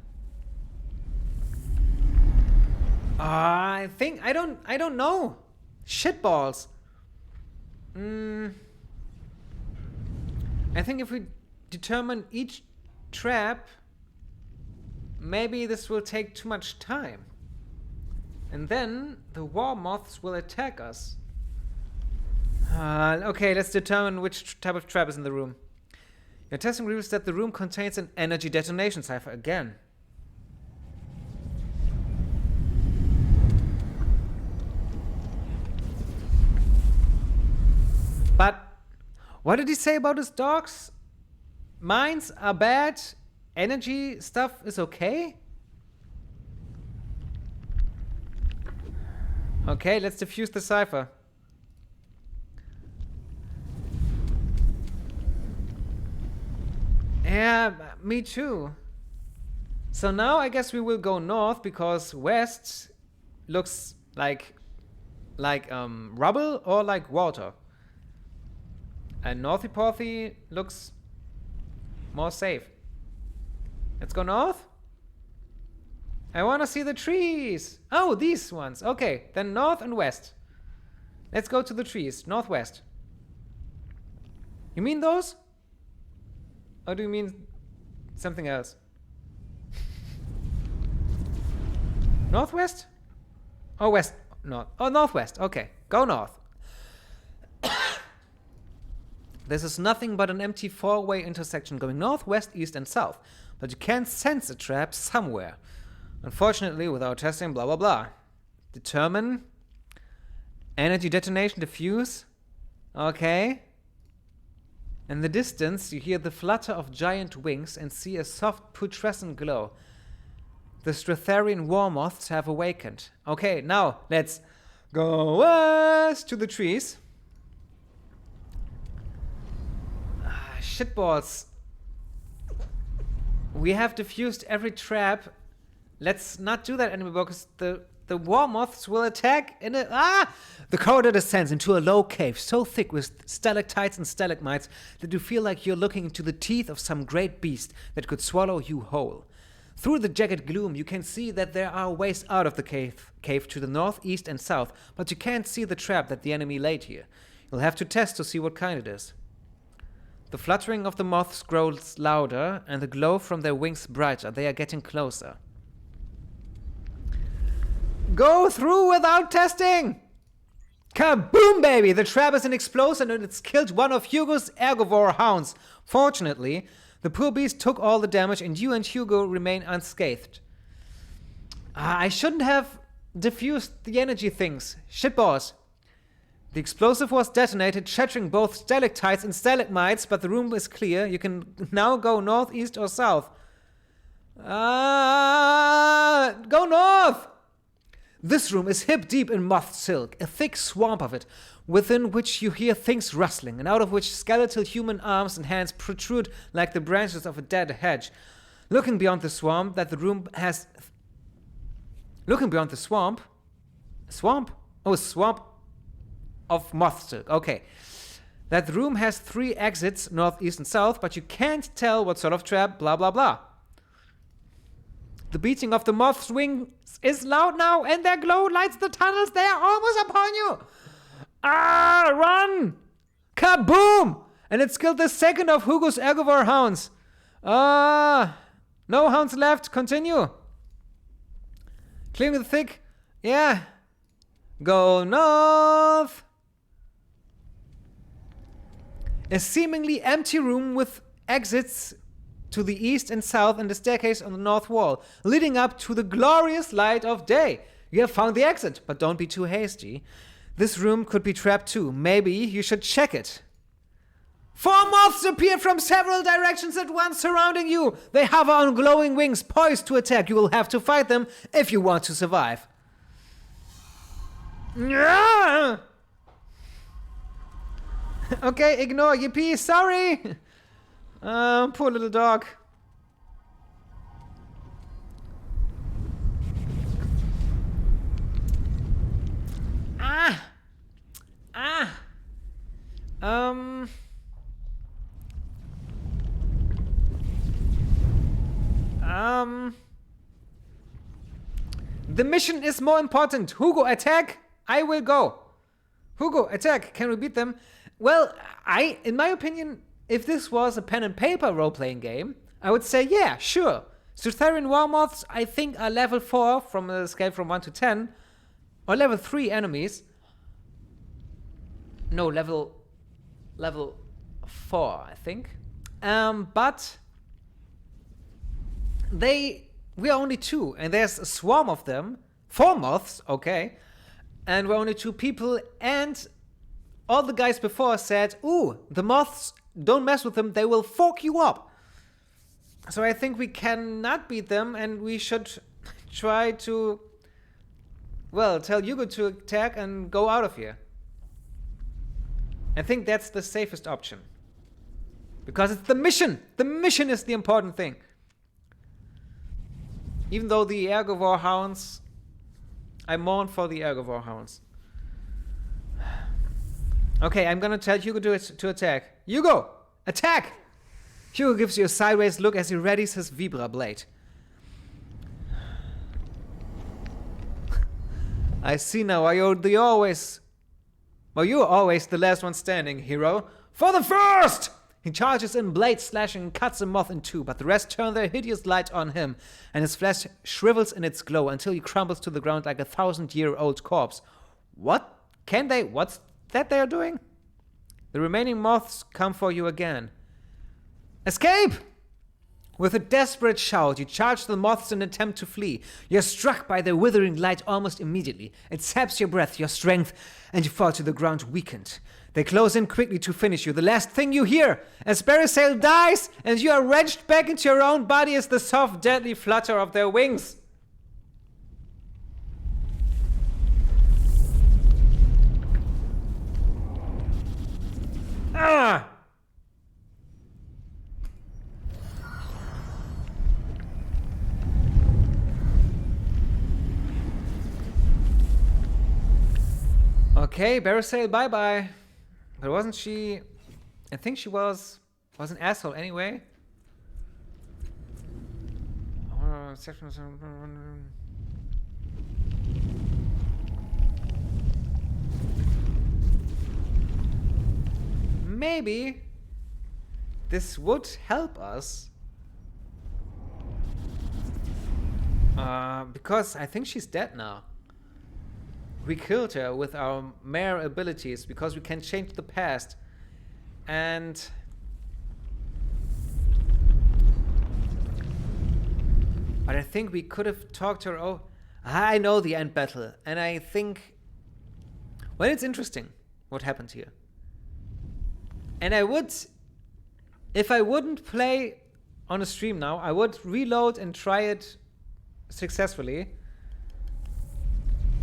I think I don't know. Shitballs. I think if we determine each trap, maybe this will take too much time. And then the war moths will attack us. Okay, let's determine which type of trap is in the room. Your testing reveals that the room contains an energy detonation cipher again. But what did he say about his dogs? Mines are bad. Energy stuff is okay. Okay, let's defuse the cipher. Yeah, me too. So now I guess we will go north because west looks like rubble or like water. And Northy Porthy looks more safe. Let's go north. I want to see the trees. Oh, these ones. Okay, then north and west. Let's go to the trees. Northwest. You mean those? Or do you mean something else? Northwest? Oh, west. North. Oh, northwest. Okay, go north. This is nothing but an empty 4-way intersection going north, west, east, and south. But you can sense a trap somewhere. Unfortunately, without testing, blah, blah, blah. Determine. Energy detonation diffuse. Okay. In the distance, you hear the flutter of giant wings and see a soft putrescent glow. The Stratharian war moths have awakened. Okay, now let's go west to the trees. Shitballs. We have diffused every trap. Let's not do that anymore because the war moths will attack in a... The corridor descends into a low cave so thick with stalactites and stalagmites that you feel like you're looking into the teeth of some great beast that could swallow you whole. Through the jagged gloom, you can see that there are ways out of the cave to the north, east, and south, but you can't see the trap that the enemy laid here. You'll have to test to see what kind it is. The fluttering of the moths grows louder, and the glow from their wings brighter. They are getting closer. Go through without testing! Kaboom, baby! The trap is an explosion and it's killed one of Hugo's Ergovore hounds. Fortunately, the poor beast took all the damage and you and Hugo remain unscathed. I shouldn't have diffused the energy things. Shitballs. The explosive was detonated, shattering both stalactites and stalagmites, but the room is clear. You can now go north, east, or south. Go north! This room is hip deep in moth silk, a thick swamp of it, within which you hear things rustling, and out of which skeletal human arms and hands protrude like the branches of a dead hedge. Looking beyond the swamp, Swamp? Oh, a swamp of moth silk. Okay. That room has 3 exits, north, east, and south, but you can't tell what sort of trap, blah, blah, blah. The beating of the moth's wings is loud now, and their glow lights the tunnels. They are almost upon you. Run! Kaboom! And it's killed the second of Hugo's Ergovore hounds. No hounds left. Continue. Clearing the thick. Yeah. Go north. A seemingly empty room with exits to the east and south and a staircase on the north wall, leading up to the glorious light of day. You have found the exit, but don't be too hasty. This room could be trapped too. Maybe you should check it. 4 moths appear from several directions at once, surrounding you. They hover on glowing wings, poised to attack. You will have to fight them if you want to survive. Okay, ignore yippee, sorry. Poor little dog. The mission is more important. Hugo, attack. I will go. Hugo, attack. Can we beat them? Well, in my opinion, if this was a pen and paper role-playing game, I would say, yeah, sure. Sutherian war moths, I think, are level 4 from a scale from 1 to 10. Or level 3 enemies. No, level 4, I think. But we are only 2, and there's a swarm of them. 4 moths, okay. And we're only 2 people, and all the guys before said, ooh, the moths, don't mess with them, they will fork you up. So I think we cannot beat them, and we should try to, well, tell Hugo to attack and go out of here. I think that's the safest option. Because it's the mission! The mission is the important thing. Even though the Ergovore Hounds, I mourn for the Ergovore Hounds. Okay, I'm gonna tell Hugo to attack. Hugo! Attack! Hugo gives you a sideways look as he readies his Vibra blade. I see now why you're always the last one standing, hero. For the first! He charges in, blade slashing, and cuts a moth in 2, but the rest turn their hideous light on him, and his flesh shrivels in its glow until he crumbles to the ground like a 1,000-year-old corpse. What? What's that they are doing? The remaining moths come for you again. Escape! With a desperate shout, you charge the moths in an attempt to flee. You're struck by their withering light almost immediately. It saps your breath, your strength, and you fall to the ground weakened. They close in quickly to finish you. The last thing you hear, as Barisail dies and you are wrenched back into your own body, is the soft, deadly flutter of their wings. Ah! Okay, Barisail, bye-bye. But wasn't she... I think she was an asshole anyway. Maybe this would help us. Because I think she's dead now. We killed her with our mere abilities because we can change the past. And but I think we could have talked to her. Oh, I know the end battle. And I think, well, it's interesting what happened here. And I would, if I wouldn't play on a stream now, I would reload and try it successfully.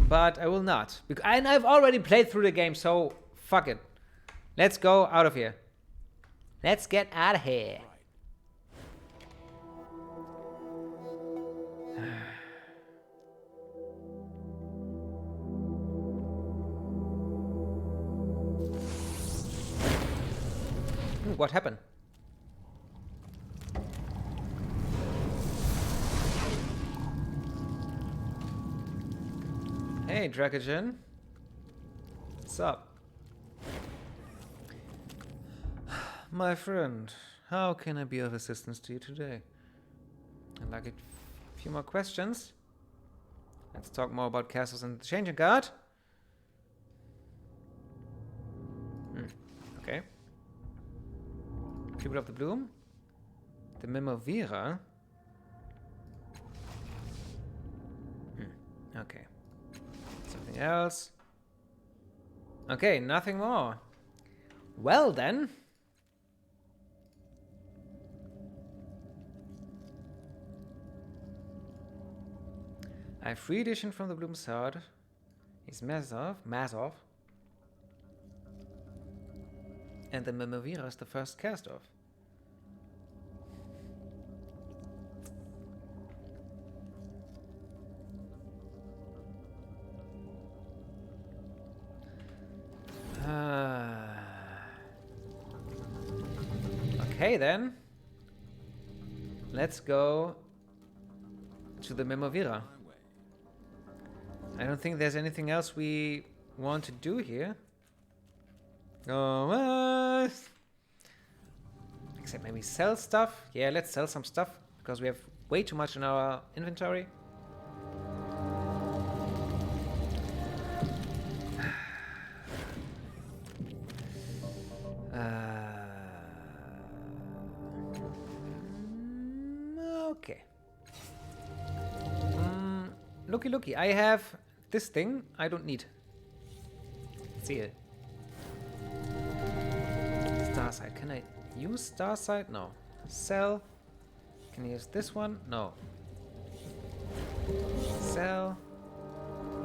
But I will not. And I've already played through the game, so fuck it. Let's go out of here. Let's get out of here. What happened? Hey, Dracogen. What's up? My friend, how can I be of assistance to you today? I'd like a few more questions. Let's talk more about castles and the changing guard. Okay. People of the Bloom. The Memovira. Okay. Something else. Okay, nothing more. Well then. I have 3 edition from the Bloom's Heart. He's Mazov. And the Memovira is the first cast off. Okay then. Let's go to the Memovira. I don't think there's anything else we want to do here. Oh, except maybe sell stuff. Yeah, let's sell some stuff because we have way too much in our inventory. Okay. Looky. I have this thing I don't need. See it. Starsight. Can I use Starsight? No. Sell. Can I use this one? No. Sell.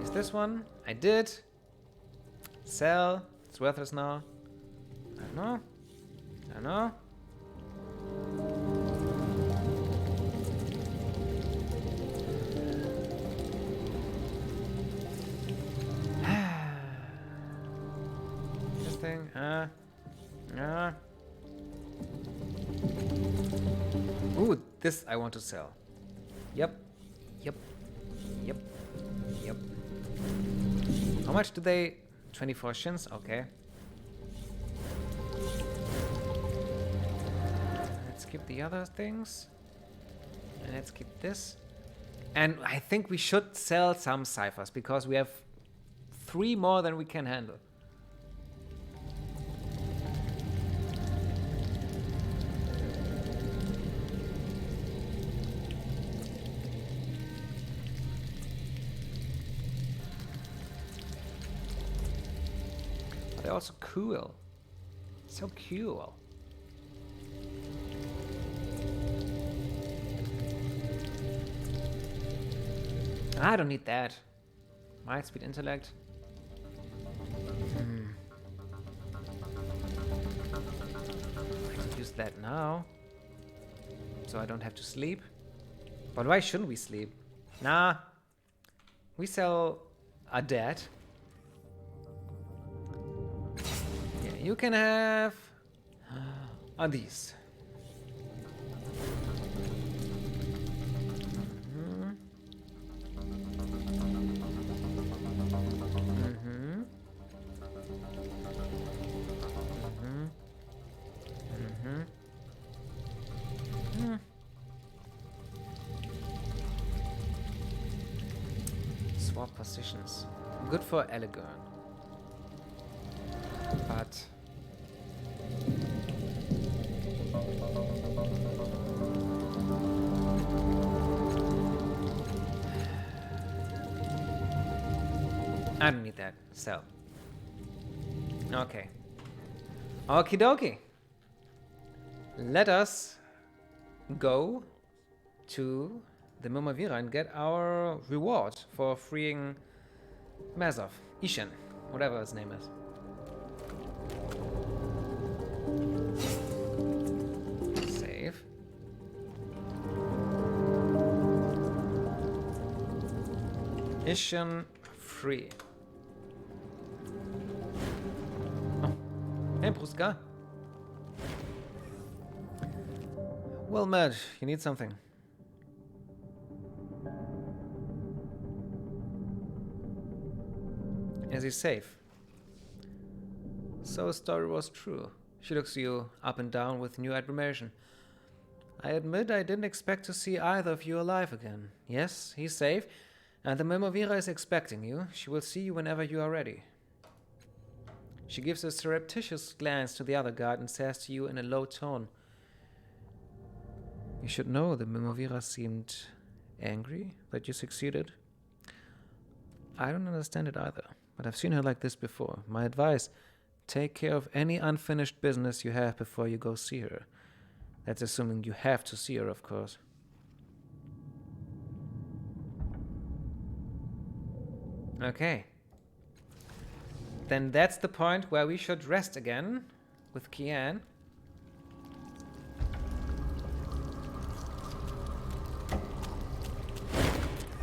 Use this one. I did. Sell. It's worthless now. I know. This thing. Ooh, this I want to sell. Yep. How much do they? 24 shins? Okay. Let's keep the other things. And let's keep this. And I think we should sell some ciphers because we have 3 more than we can handle. They're also cool. So cool. I don't need that. Might speed intellect. I could use that now. So I don't have to sleep. But why shouldn't we sleep? Nah. We sell a dead. You can have these. Swap positions. Good for Elegant. But I don't need that. So okay. Okie dokie. Let us go to the Memovira and get our reward for freeing Mazov. Ishan. Whatever his name is. Save. Ishan free. Oh. Hey, Bruska. Well, Matt, you need something. Is he safe? So his story was true. She looks you up and down with new admiration. I admit I didn't expect to see either of you alive again. Yes, he's safe, and the Memovira is expecting you. She will see you whenever you are ready. She gives a surreptitious glance to the other guard and says to you in a low tone, "You should know the Memovira seemed angry that you succeeded. I don't understand it either, But I've seen her like this before. My advice, take care of any unfinished business you have before you go see her. That's assuming you have to see her, of course. Okay. Then that's the point where we should rest again with Kian.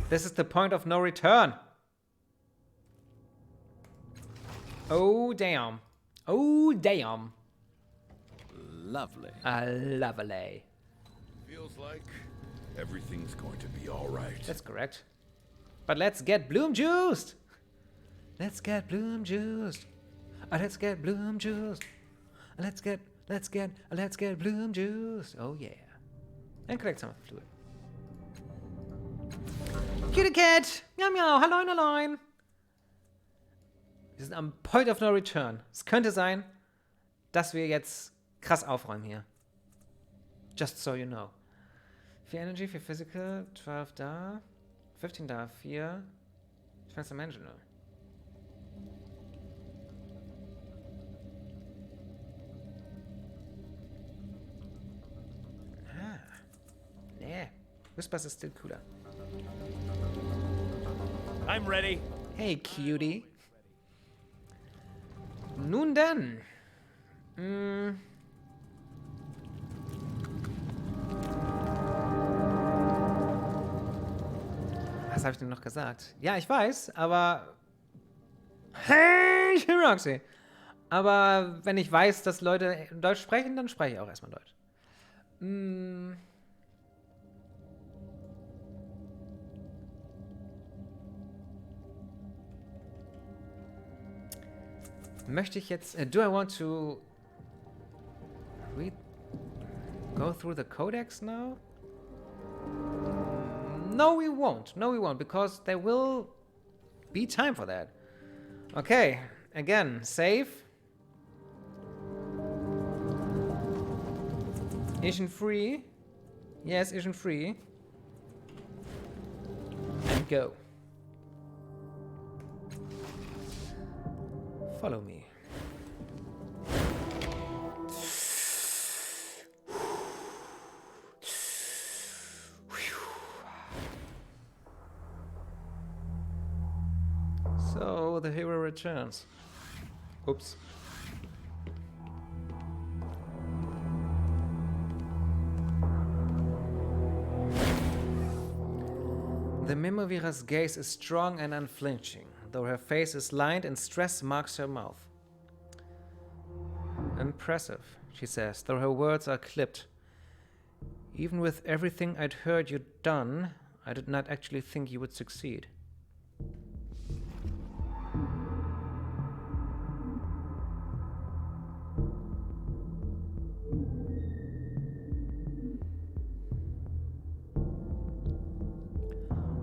This is the point of no return. Oh, damn. Oh, damn. Lovely. Lovely. Feels like everything's going to be all right. That's correct. But let's get bloom juiced. Let's get bloom juiced. Let's get bloom juiced. Let's get bloom juiced. Oh yeah. And collect some of the fluid. Kitty cat! Miau miau, halloin halloin! Wir sind am Point of No Return. Es könnte sein, dass wir jetzt krass aufräumen hier. Just so you know. 4 Energy, 4 Physical, 12 da, 15 da, 4 Transdimensional. Ah. Nee. Whispers is still cooler. I'm ready. Hey, cutie. Nun dann. Was habe ich denn noch gesagt? Ja, ich weiß, aber... Hey, Roxy. Aber wenn ich weiß, dass Leute Deutsch sprechen, dann spreche ich auch erstmal Deutsch. Möchte ich jetzt... do I want to... go through the codex now? No, we won't. No, we won't, because there will be time for that. Okay, again, save. Issue free. Yes, issue free. And go. Follow me. So the hero returns. Oops. The Mimavira's gaze is strong and unflinching, though her face is lined and stress marks her mouth. Impressive, she says, though her words are clipped. Even with everything I'd heard you'd done, I did not actually think you would succeed.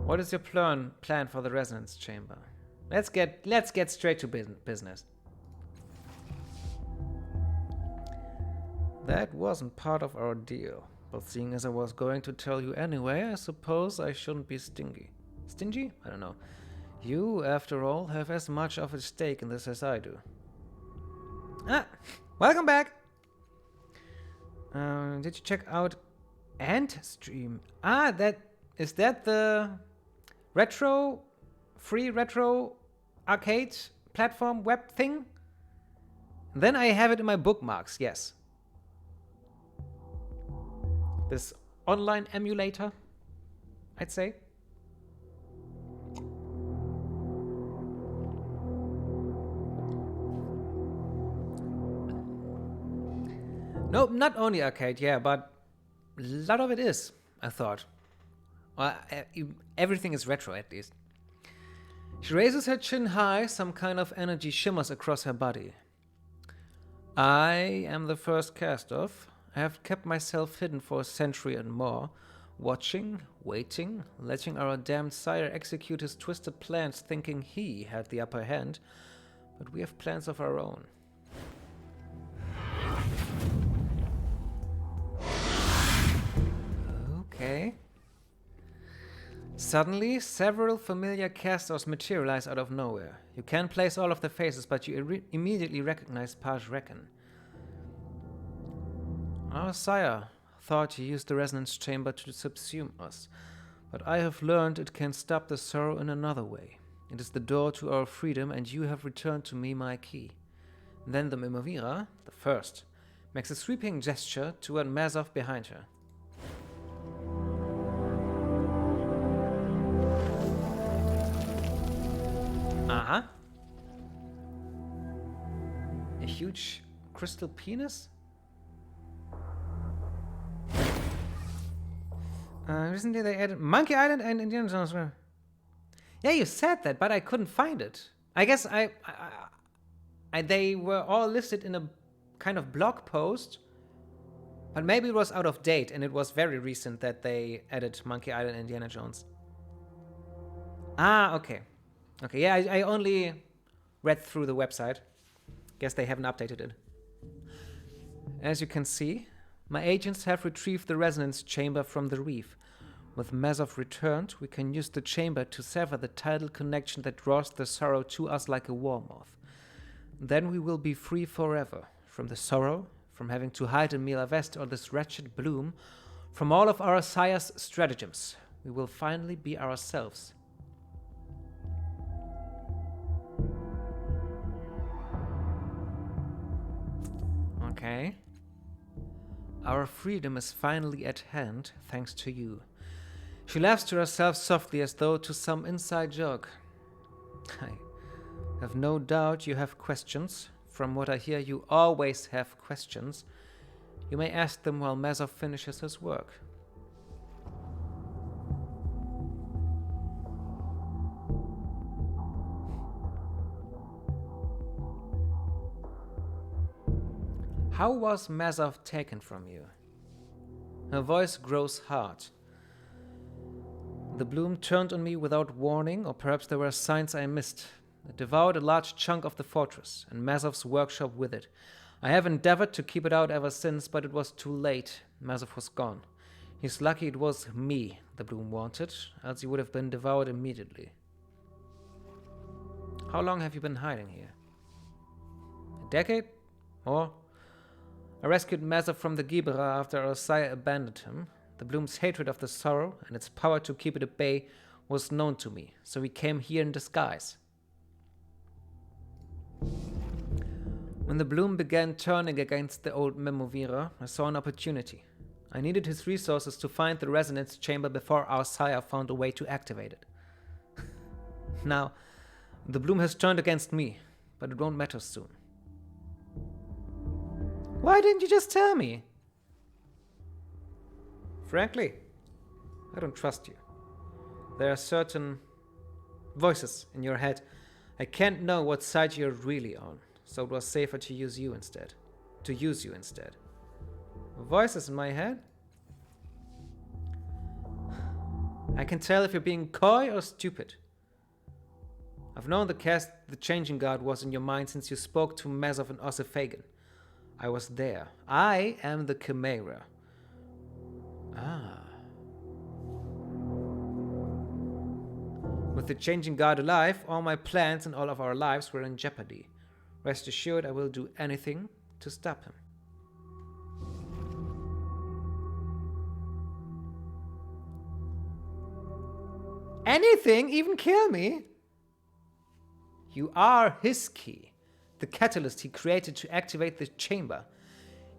What is your plan for the resonance chamber? Let's get straight to business. That wasn't part of our deal, but seeing as I was going to tell you anyway, I suppose I shouldn't be stingy. Stingy? I don't know. You, after all, have as much of a stake in this as I do. Ah, welcome back. Did you check out Antstream? Ah, that the free retro arcade platform web thing? Then I have it in my bookmarks, yes. This online emulator, I'd say. Nope, not only arcade, yeah, but a lot of it is, I thought. Everything is retro, at least. She raises her chin high, some kind of energy shimmers across her body. I am the first cast-off. I have kept myself hidden for a century and more, watching, waiting, letting our damned sire execute his twisted plans, thinking he had the upper hand, but we have plans of our own. Okay. Suddenly, several familiar casters materialize out of nowhere. You can't place all of the faces, but you immediately recognize Paj Reckon. Our sire thought you used the resonance chamber to subsume us, but I have learned it can stop the sorrow in another way. It is the door to our freedom, and you have returned to me my key. Then the Memovira, the first, makes a sweeping gesture toward Mazov behind her. Uh-huh. A huge crystal penis? Recently they added Monkey Island and Indiana Jones. Yeah, you said that, but I couldn't find it. I guess they were all listed in a kind of blog post, but maybe it was out of date and it was very recent that they added Monkey Island and Indiana Jones. Ah, okay. Okay, yeah, I only read through the website. Guess they haven't updated it. As you can see, my agents have retrieved the resonance chamber from the reef. With Mazov returned, we can use the chamber to sever the tidal connection that draws the sorrow to us like a war moth. Then we will be free forever. From the sorrow, from having to hide in Mila Vest or this wretched bloom, from all of our sire's stratagems. We will finally be ourselves. Okay. Our freedom is finally at hand, thanks to you. She laughs to herself softly as though to some inside joke. I have no doubt you have questions. From what I hear, you always have questions. You may ask them while Mazov finishes his work. How was Mazov taken from you? Her voice grows hard. The bloom turned on me without warning, or perhaps there were signs I missed. It devoured a large chunk of the fortress, and Mazov's workshop with it. I have endeavored to keep it out ever since, but it was too late. Mazov was gone. He's lucky it was me the bloom wanted, else he would have been devoured immediately. How long have you been hiding here? A decade? Or? I rescued Mazov from the Gibera after our sire abandoned him. The bloom's hatred of the sorrow and its power to keep it at bay was known to me, so we came here in disguise. When the bloom began turning against the old Memovira, I saw an opportunity. I needed his resources to find the resonance chamber before our sire found a way to activate it. Now, the bloom has turned against me, but it won't matter soon. Why didn't you just tell me? Frankly, I don't trust you. There are certain voices in your head. I can't know what side you're really on, so it was safer to use you instead. Voices in my head? I can tell if you're being coy or stupid. I've known the changing guard was in your mind since you spoke to Mazov and Ossifagan. I was there. I am the Chimera. Ah. With the changing guard alive, all my plans and all of our lives were in jeopardy. Rest assured, I will do anything to stop him. Anything? Even kill me? You are his key. The catalyst he created to activate the chamber.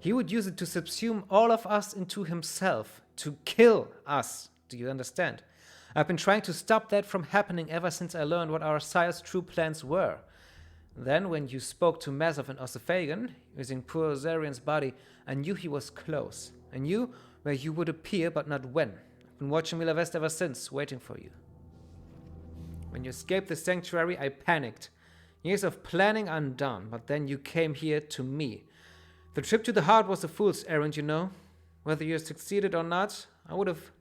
He would use it to subsume all of us into himself, to kill us. Do you understand? I've been trying to stop that from happening ever since I learned what our sire's true plans were. Then, when you spoke to Mazov and Ossifagan, using poor Zarian's body, I knew he was close. I knew where you would appear, but not when. I've been watching Mila Vest ever since, waiting for you. When you escaped the sanctuary, I panicked. Years of planning undone, but then you came here to me. The trip to the heart was a fool's errand, you know. Whether you succeeded or not, I would have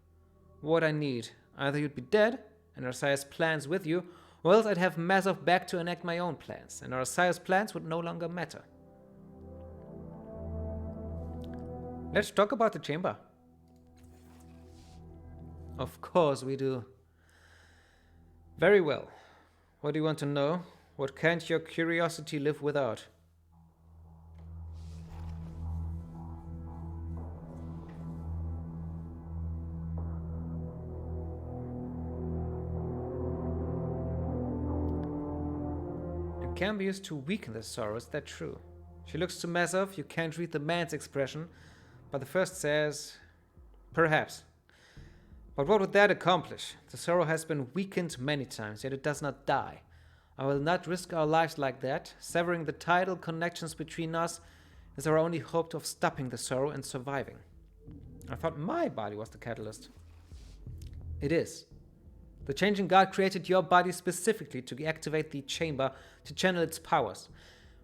what I need. Either you'd be dead, and our sire's plans with you, or else I'd have Mazov back to enact my own plans, and our sire's plans would no longer matter. Let's talk about the chamber. Of course we do. Very well. What do you want to know? What can't your curiosity live without? It can be used to weaken the sorrow, is that true? She looks to Mazov. You can't read the man's expression, but the first says, perhaps. But what would that accomplish? The sorrow has been weakened many times, yet it does not die. I will not risk our lives like that. Severing the tidal connections between us is our only hope of stopping the sorrow and surviving. I thought my body was the catalyst. It is. The changing God created your body specifically to activate the chamber to channel its powers.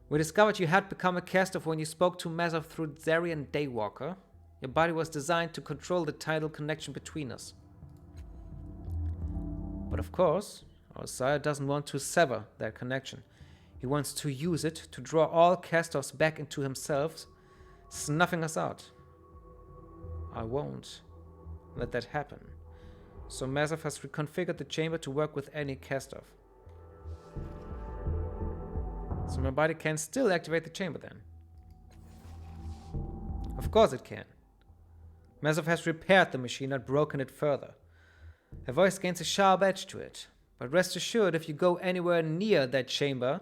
We discovered you had become a cast-off when you spoke to Mazov through Zarian Daywalker. Your body was designed to control the tidal connection between us. But of course, our sire doesn't want to sever that connection. He wants to use it to draw all cast-offs back into himself, snuffing us out. I won't let that happen. So Mazov has reconfigured the chamber to work with any cast-off. So my body can still activate the chamber then. Of course it can. Mazov has repaired the machine, not broken it further. Her voice gains a sharp edge to it. But rest assured, if you go anywhere near that chamber,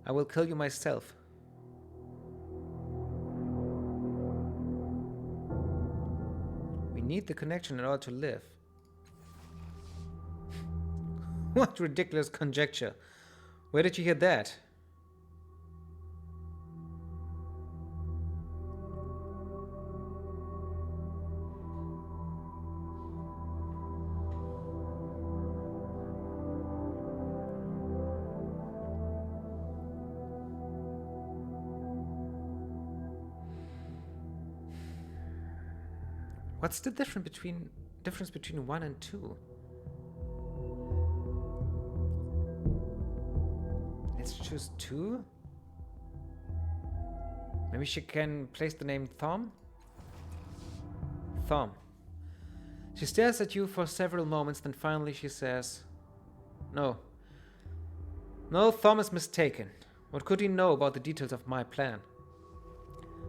I will kill you myself. We need the connection in order to live. What ridiculous conjecture. Where did you hear that? What's the difference between 1 and 2? Let's choose 2. Maybe she can place the name Thom? Thom. She stares at you for several moments, then finally she says, No. No, Thom is mistaken. What could he know about the details of my plan?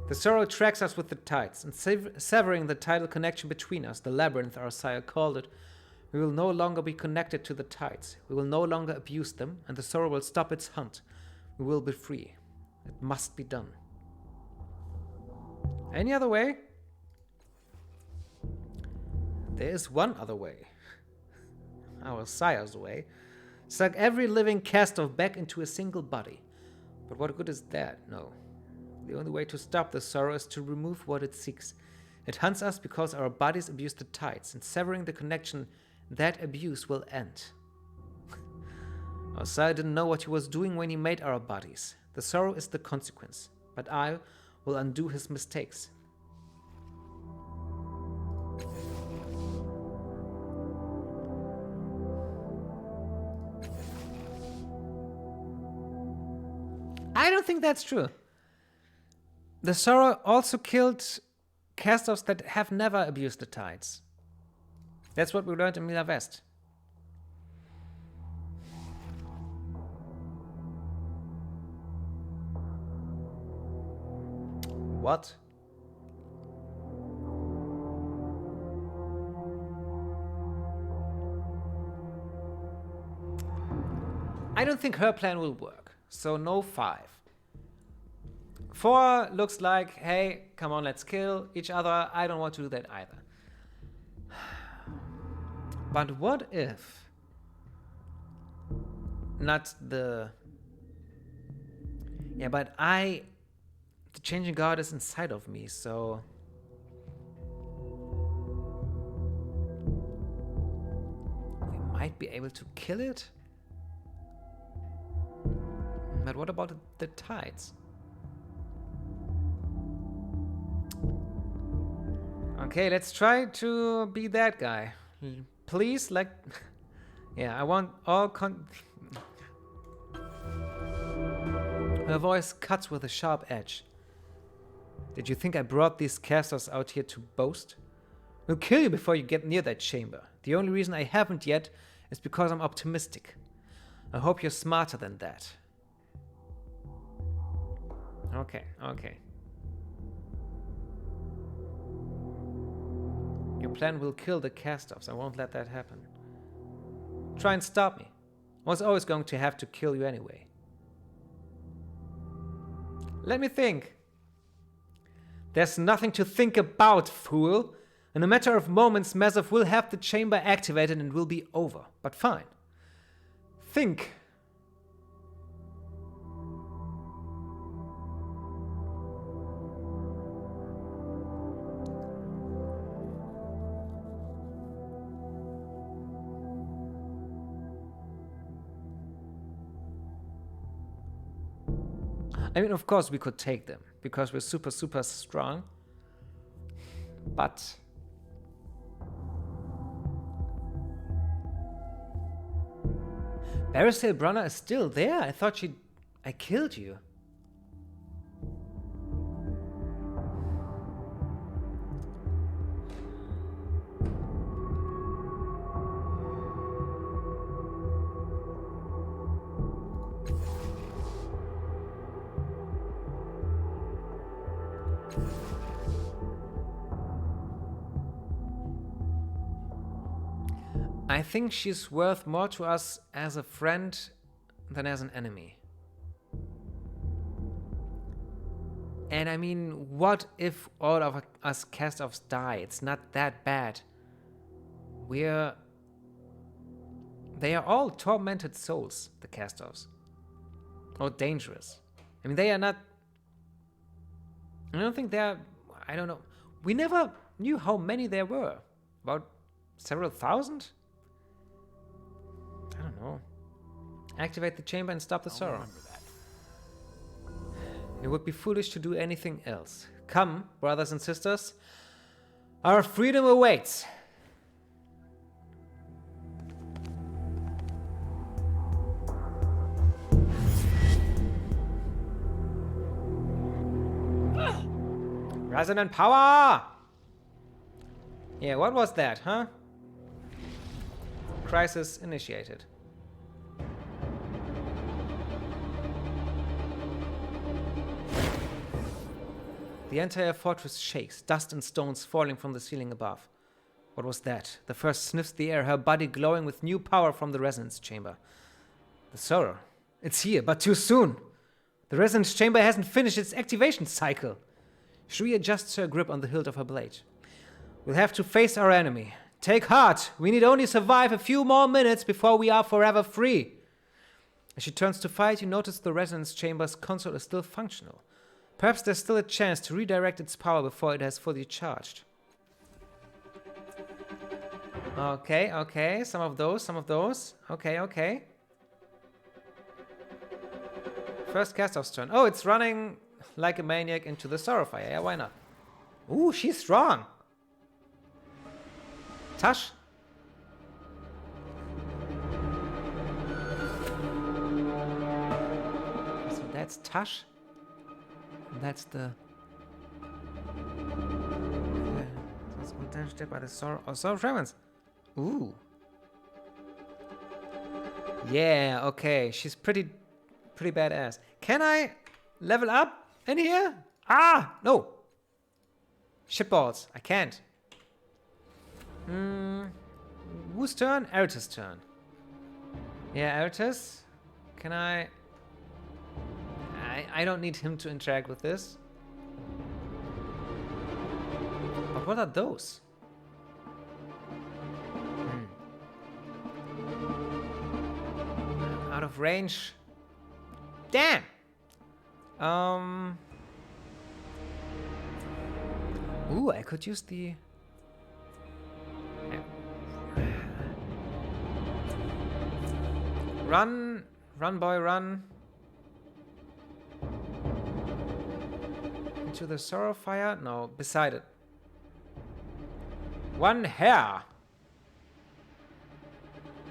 The sorrow tracks us with the tides, and severing the tidal connection between us, the labyrinth our sire called it, we will no longer be connected to the tides. We will no longer abuse them, and the sorrow will stop its hunt. We will be free. It must be done. Any other way? There is one other way. Our sire's way. Suck every living cast-off back into a single body. But what good is that? No. The only way to stop the sorrow is to remove what it seeks. It hunts us because our bodies abuse the tides, and severing the connection, that abuse will end. Our sire didn't know what he was doing when he made our bodies. The sorrow is the consequence, but I will undo his mistakes. I don't think that's true. The sorrow also killed cast-offs that have never abused the tides. That's what we learned in Mila West. What? I don't think her plan will work, so no 5. 4 looks like, hey, come on, let's kill each other. I don't want to do that either. But what if not the... Yeah, but the changing God is inside of me, so... we might be able to kill it? But what about the tides? Okay, let's try to be that guy. Please, like... yeah, I want all Her voice cuts with a sharp edge. Did you think I brought these casters out here to boast? We'll kill you before you get near that chamber. The only reason I haven't yet It's because I'm optimistic. I hope you're smarter than that. Okay, okay. Your plan will kill the cast-offs. I won't let that happen. Try and stop me. I was always going to have to kill you anyway. Let me think. There's nothing to think about, fool. In a matter of moments, Mazov will have the chamber activated and it will be over. But fine. Think. I mean, of course we could take them, because we're super, super strong. But... Barrisale Brunner is still there? I thought I killed you. I think she's worth more to us as a friend than as an enemy. And I mean, what if all of us cast-offs die? It's not that bad. They are all tormented souls, the cast-offs. Or dangerous. I mean, they are not... I don't think they're... I don't know. We never knew how many there were. About several thousand? I don't know. Activate the chamber and stop the sorrow. It would be foolish to do anything else. Come, brothers and sisters. Our freedom awaits. Resonant power! Yeah, what was that, huh? Crisis initiated. The entire fortress shakes, dust and stones falling from the ceiling above. What was that? The first sniffs the air, her body glowing with new power from the resonance chamber. The sorrow. It's here, but too soon. The resonance chamber hasn't finished its activation cycle. Shri adjusts her grip on the hilt of her blade. We'll have to face our enemy. Take heart. We need only survive a few more minutes before we are forever free. As she turns to fight, you notice the resonance chamber's console is still functional. Perhaps there's still a chance to redirect its power before it has fully charged. Okay, okay. Some of those. Okay, okay. First cast-off's turn. Oh, it's running like a maniac into the Sorrowfire. Yeah, why not? Ooh, she's strong. Tash? So that's Tash. And that's the... That's damaged by the Sorrow... Oh, Sorrow Fragments. Ooh. Yeah, okay. She's pretty badass. Can I level up in here? Ah, no. Shitballs. I can't. Whose turn? Eritas' turn. Yeah, Eritas. Can I don't need him to interact with this. But what are those? Out of range. Damn! Ooh, I could use the... Run! Run, boy, run! Into the Sorrowfire? No, beside it. One hair!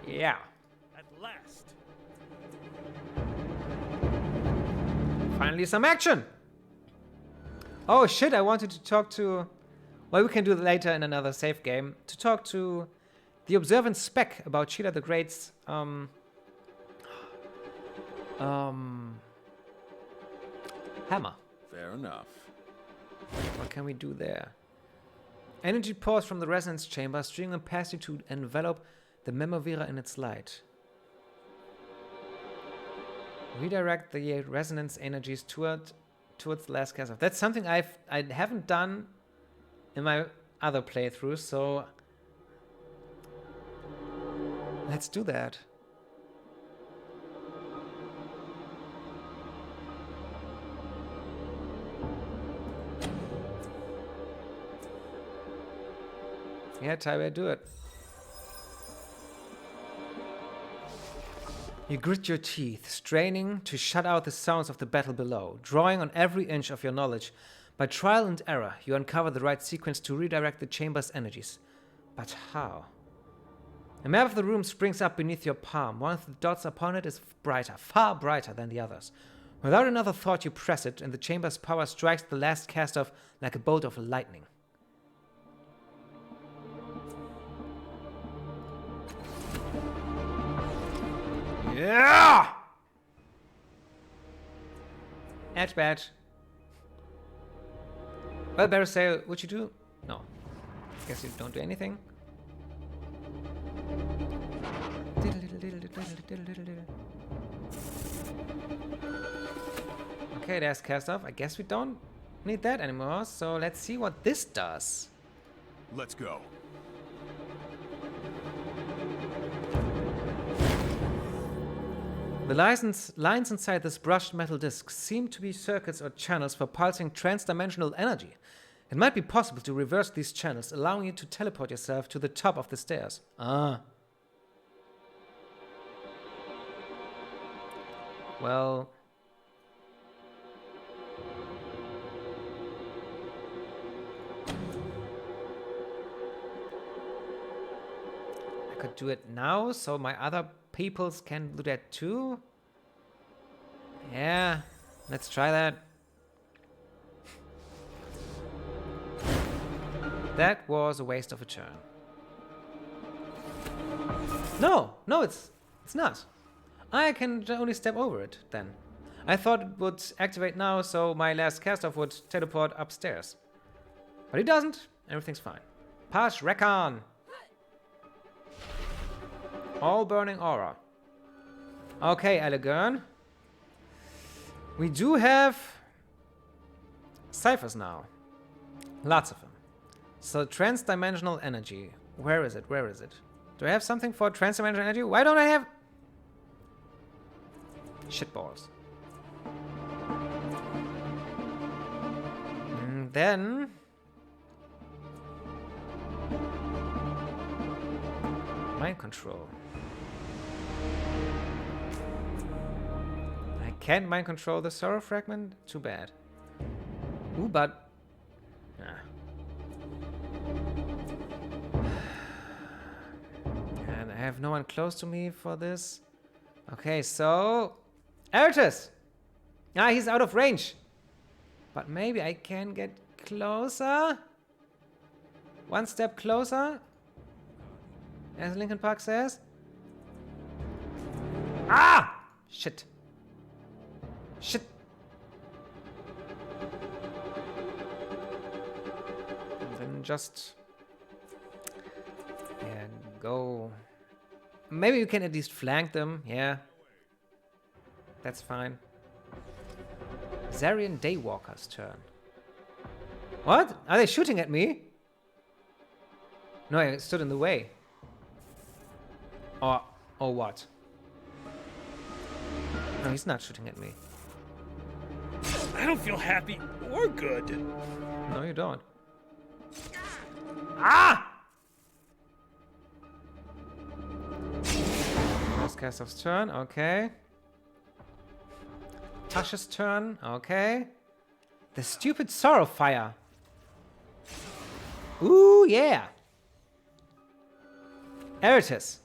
Yeah. At last. Finally some action! Oh shit, I wanted to talk to... Well, we can do it later in another save game. To talk to The observant spec about Sheila the Great's hammer. Fair enough. What can we do there? Energy pours from the resonance chamber, streaming past you to envelop the Memovira in its light. Redirect the resonance energies towards the last cast off. That's something I haven't done in my other playthroughs, so let's do that. Yeah, Tyway, do it. You grit your teeth, straining to shut out the sounds of the battle below. Drawing on every inch of your knowledge, by trial and error, you uncover the right sequence to redirect the chamber's energies. But how? A map of the room springs up beneath your palm. One of the dots upon it is brighter, far brighter than the others. Without another thought, you press it, and the chamber's power strikes the last cast-off like a bolt of lightning. Yeah! Edge badge. Well, Barrisale, would you do? No. Guess you don't do anything. Okay, there's cast off. I guess we don't need that anymore. So let's see what this does. Let's go. The lines inside this brushed metal disc seem to be circuits or channels for pulsing transdimensional energy. It might be possible to reverse these channels, allowing you to teleport yourself to the top of the stairs. Ah. Well. I could do it now, so my other peoples can do that too. Yeah, let's try that. That was a waste of a turn. No, it's not. I can only step over it then. I thought it would activate now, so my last cast-off would teleport upstairs. But it doesn't. Everything's fine. Pass Recon. All burning aura. Okay, Elegern. We do have ciphers now. Lots of them. So transdimensional energy. Where is it? Where is it? Do I have something for transdimensional energy? Why don't I have... Shitballs. And then... Mind control. I can't mind control the Sorrow Fragment? Too bad. Ooh, but... And I have no one close to me for this. Okay, so... Eratus! Ah, he's out of range. But maybe I can get closer? One step closer? As Linkin Park says. Ah! Shit. Shit. And then just... Yeah, go... Maybe you can at least flank them, yeah. That's fine. Zarian Daywalker's turn. What? Are they shooting at me? No, I stood in the way. Or what? No, he's not shooting at me. I don't feel happy or good. No, you don't. Ah! First Castle's turn, okay. Tasha's turn, okay. The stupid Sorrow Fire. Ooh, yeah. Eratus.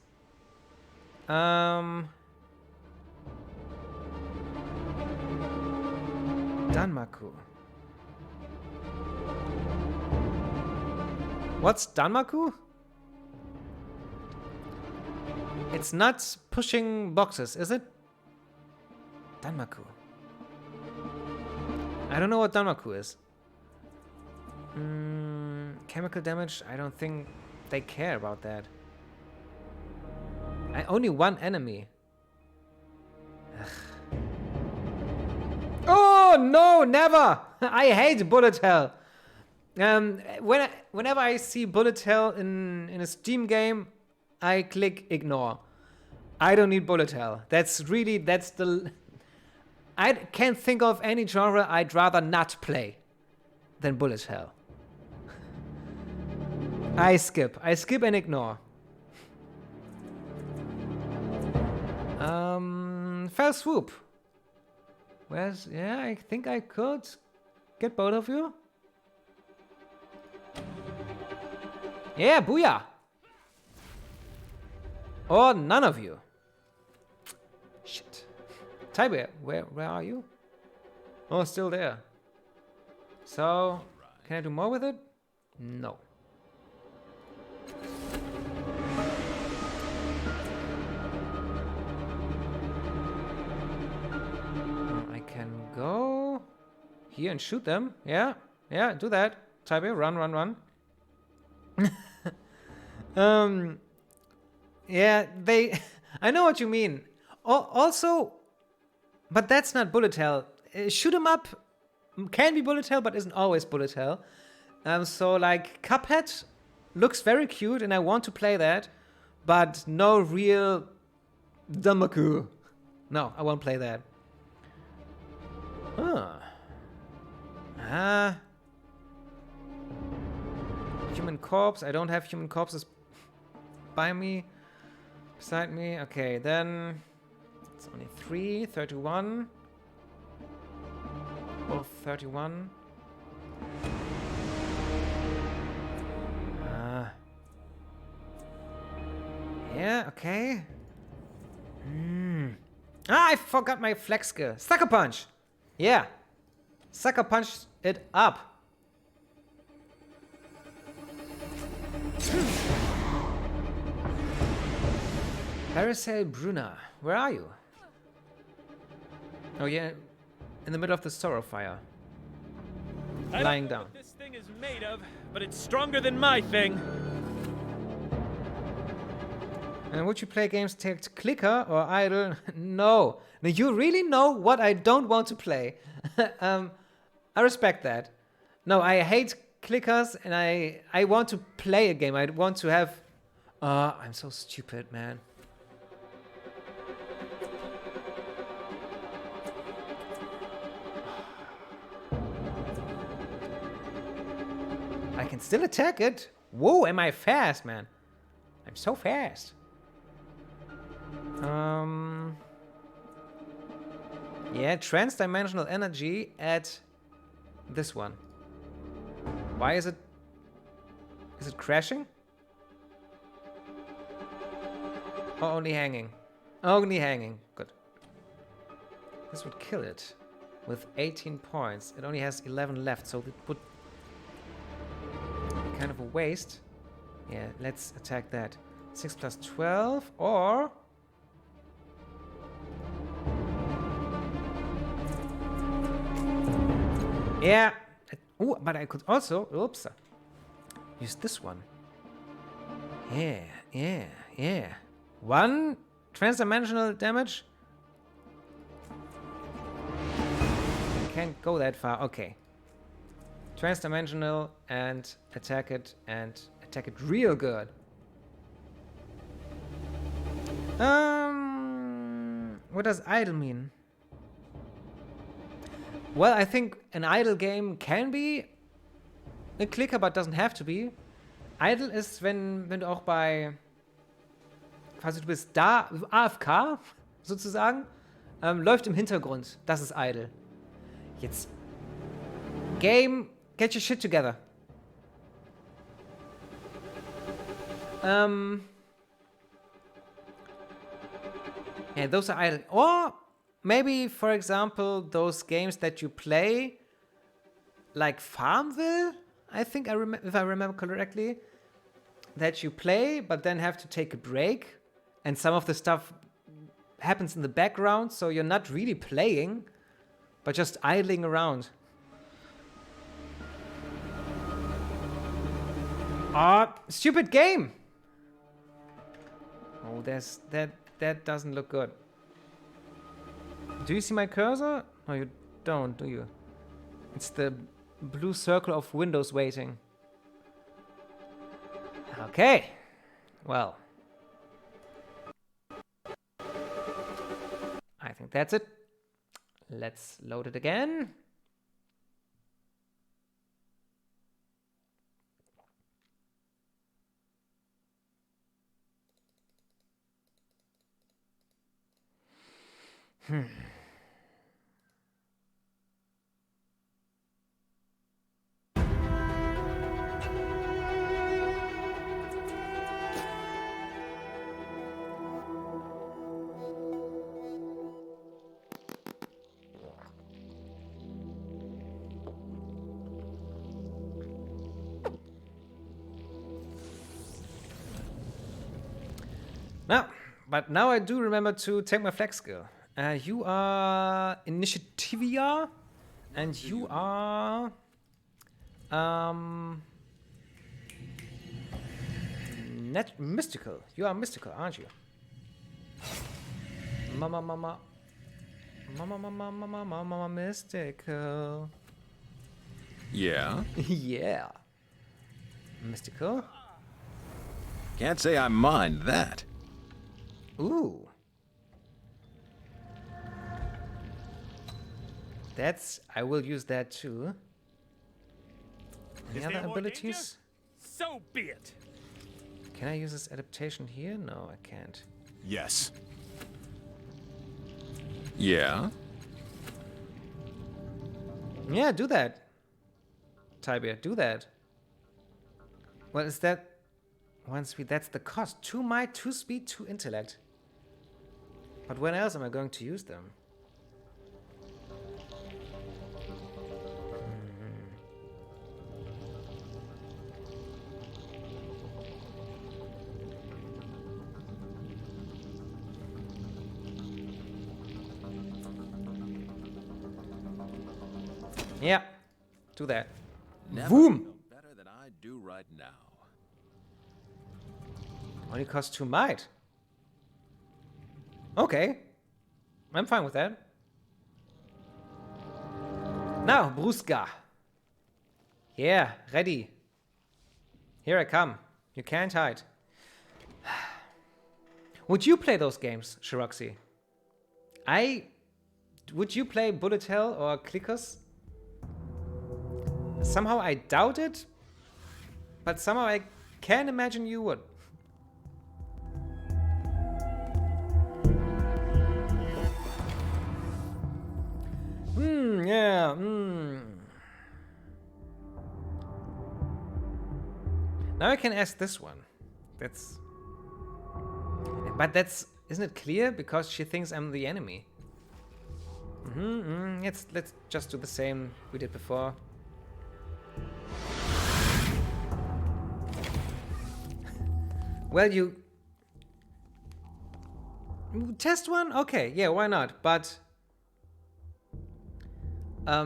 Danmaku. What's Danmaku? It's not pushing boxes, is it? Danmaku. I don't know what Danmaku is. Chemical damage, I don't think they care about that. Only one enemy. Ugh. Oh no, never! I hate bullet hell. Whenever I see bullet hell in a Steam game, I click ignore. I don't need bullet hell. That's the... I can't think of any genre I'd rather not play than bullet hell. I skip and ignore. Fell swoop. Yeah, I think I could get both of you. Yeah, booyah! Or none of you. Shit. Tybee, where are you? Oh, still there. So, can I do more with it? No. I can go here and shoot them. Yeah, do that. Tybee, run. Yeah, I know what you mean. Also, but that's not bullet hell. Shoot 'em up can be bullet hell, but isn't always bullet hell. So like Cuphead looks very cute, and I want to play that, but no real Danmaku. No, I won't play that. Human corpse. I don't have human corpses by me, beside me. Okay, then it's only 3, 31. Both 31. Yeah, okay. I forgot my flex skill. Sucker punch. Yeah. Sucker punch it up. Parasail Bruna, where are you? Oh yeah, in the middle of the Sorrow Fire. Lying down. What this thing is made of, but it's stronger than my thing. And would you play games take clicker or idle? No. Now you really know what I don't want to play. I respect that. No, I hate clickers, and I want to play a game. I want to have... I'm so stupid, man. I can still attack it. Whoa, am I fast, man? I'm so fast. Yeah, trans-dimensional energy at this one. Why is it... Is it crashing? Or only hanging? Only hanging. Good. This would kill it. With 18 points. It only has 11 left, so it would be kind of a waste. Yeah, let's attack that. 6 plus 12, or... Yeah. Oh, but I could also... Oops. Use this one. Yeah. 1 transdimensional damage. Can't go that far. Okay. Transdimensional and attack it real good. What does idle mean? Well, I think an idle game can be a clicker, but doesn't have to be. Idle ist, wenn du auch quasi du bist da, AFK, sozusagen, läuft im Hintergrund. Das ist idle. Jetzt, Game, get your shit together. Yeah, those are idle. Or maybe, for example, those games that you play, like Farmville, I think, if I remember correctly, that you play, but then have to take a break And some of the stuff happens in the background, so you're not really playing, but just idling around. Ah, stupid game! Oh, that doesn't look good. Do you see my cursor? No, you don't, do you? It's the blue circle of Windows waiting. Okay. Well. I think that's it. Let's load it again. Now, but now I do remember to take my flex skill. You are Initiativia, and you are mystical. You are mystical, aren't you? Mama, mystical. Yeah? Yeah. Mystical. Can't say I mind that. Ooh. I will use that too. Any Is other there more danger? abilities? So be it. Can I use this adaptation here? No, I can't. Yes. Yeah? Yeah, do that. Tybia, do that. What is that? 1 speed, that's the cost. 2 might, 2 speed, 2 intellect. But when else am I going to use them? Yeah, do that. Never Boom! felt better than I do right now. Only costs 2 might. Okay. I'm fine with that. Now, Bruska. Yeah, ready. Here I come. You can't hide. Would you play those games, Shiroxy? Would you play Bullet Hell or Clickers? Somehow I doubt it, but somehow I can imagine you would. Yeah, Now I can ask this one. Isn't it clear? Because she thinks I'm the enemy. Let's just do the same we did before. Well, you test one? Okay, yeah, why not? But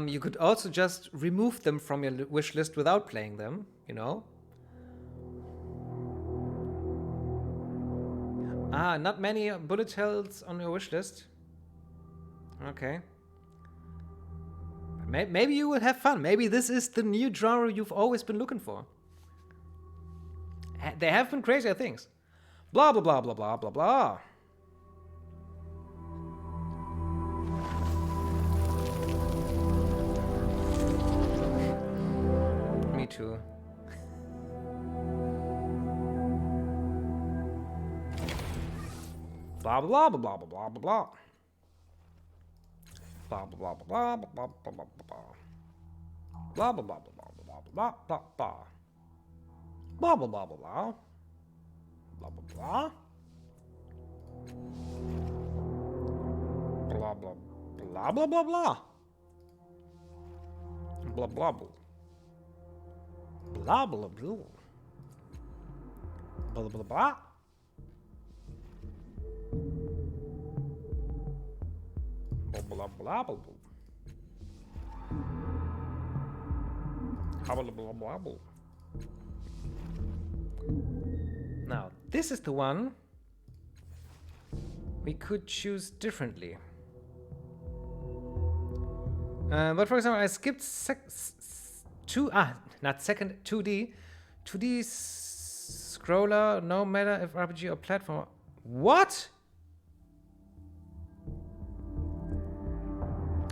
you could also just remove them from your wish list without playing them, you know? Ah, not many bullet hells on your wish list. Okay. Maybe you will have fun. Maybe this is the new genre you've always been looking for. There have been crazier things. Blah, blah, blah, blah, blah, blah, blah. Me too. Blah, blah, blah, blah, blah, blah, blah, blah. Blah, blah, blah, blah, blah, blah, blah, blah. Blah, blah, blah, blah, blah, blah, blah, blah, blah. Blah, blah, blah, blah, blah. Blah, blah, blah. Blah, blah, blah, blah, blah, blah. Blah, blah, blah. Blah, blah, blah. Blah, blah, blah. Blah, blah, blah, blah. Blah, blah, blah, blah. Now, this is the one we could choose differently. But for example, I skipped 2D. 2D scroller, no matter if RPG or platform. What?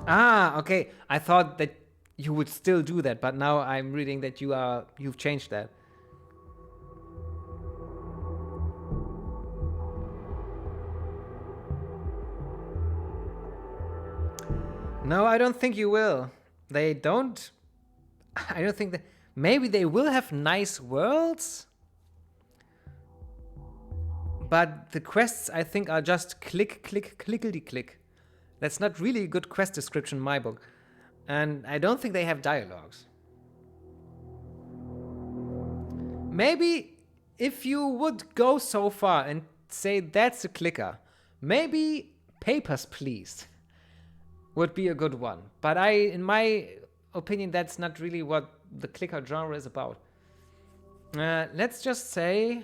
Ah, okay. I thought that you would still do that, but now I'm reading that you've changed that. No, I don't think you will. They don't. I don't think that. Maybe they will have nice worlds. But the quests, I think, are just click, click, clickety click. That's not really a good quest description in my book. And I don't think they have dialogues. Maybe if you would go so far and say that's a clicker, maybe Papers, Please would be a good one. But in my opinion, that's not really what the clicker genre is about. Let's just say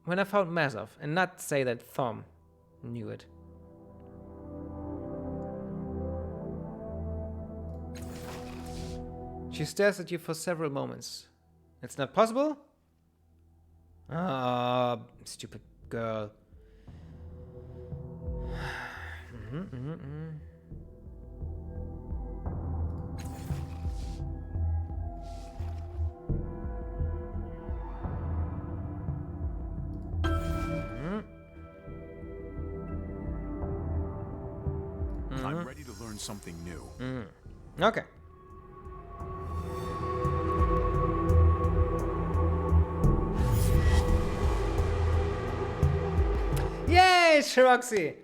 When I Found Mazov, and not say that Thom knew it. She stares at you for several moments. It's not possible? Ah, stupid girl. I'm ready to learn something new. Okay. Yay, Shiroxy!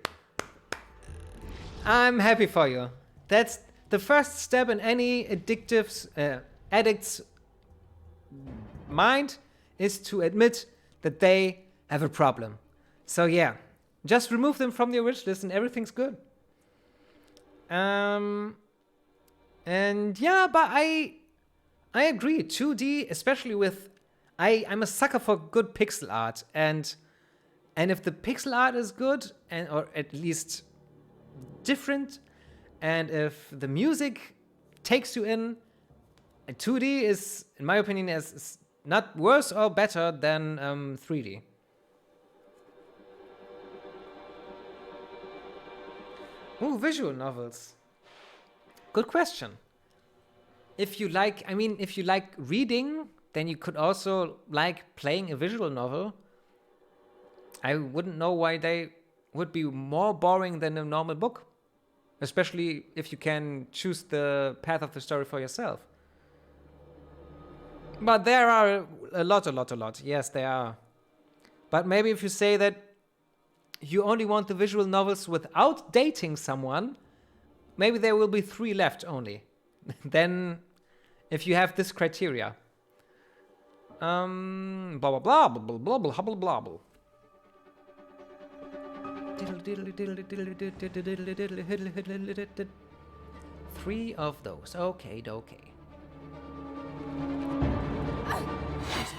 I'm happy for you. That's the first step in any addict's mind, is to admit that they have a problem. So yeah, just remove them from your wish list and everything's good. And yeah, but I agree. 2D, especially with I'm a sucker for good pixel art, and if the pixel art is good, or at least different, and if the music takes you in, 2D is, in my opinion, is not worse or better than 3D. Ooh, visual novels. Good question. If you like reading, then you could also like playing a visual novel. I wouldn't know why they would be more boring than a normal book. Especially if you can choose the path of the story for yourself. But there are a lot. Yes, there are. But maybe if you say that you only want the visual novels without dating someone, maybe there will be 3 left only. Then, if you have this criteria. Blah blah blah blah blah blah blah blah blah. 3 of those. Okay, okay.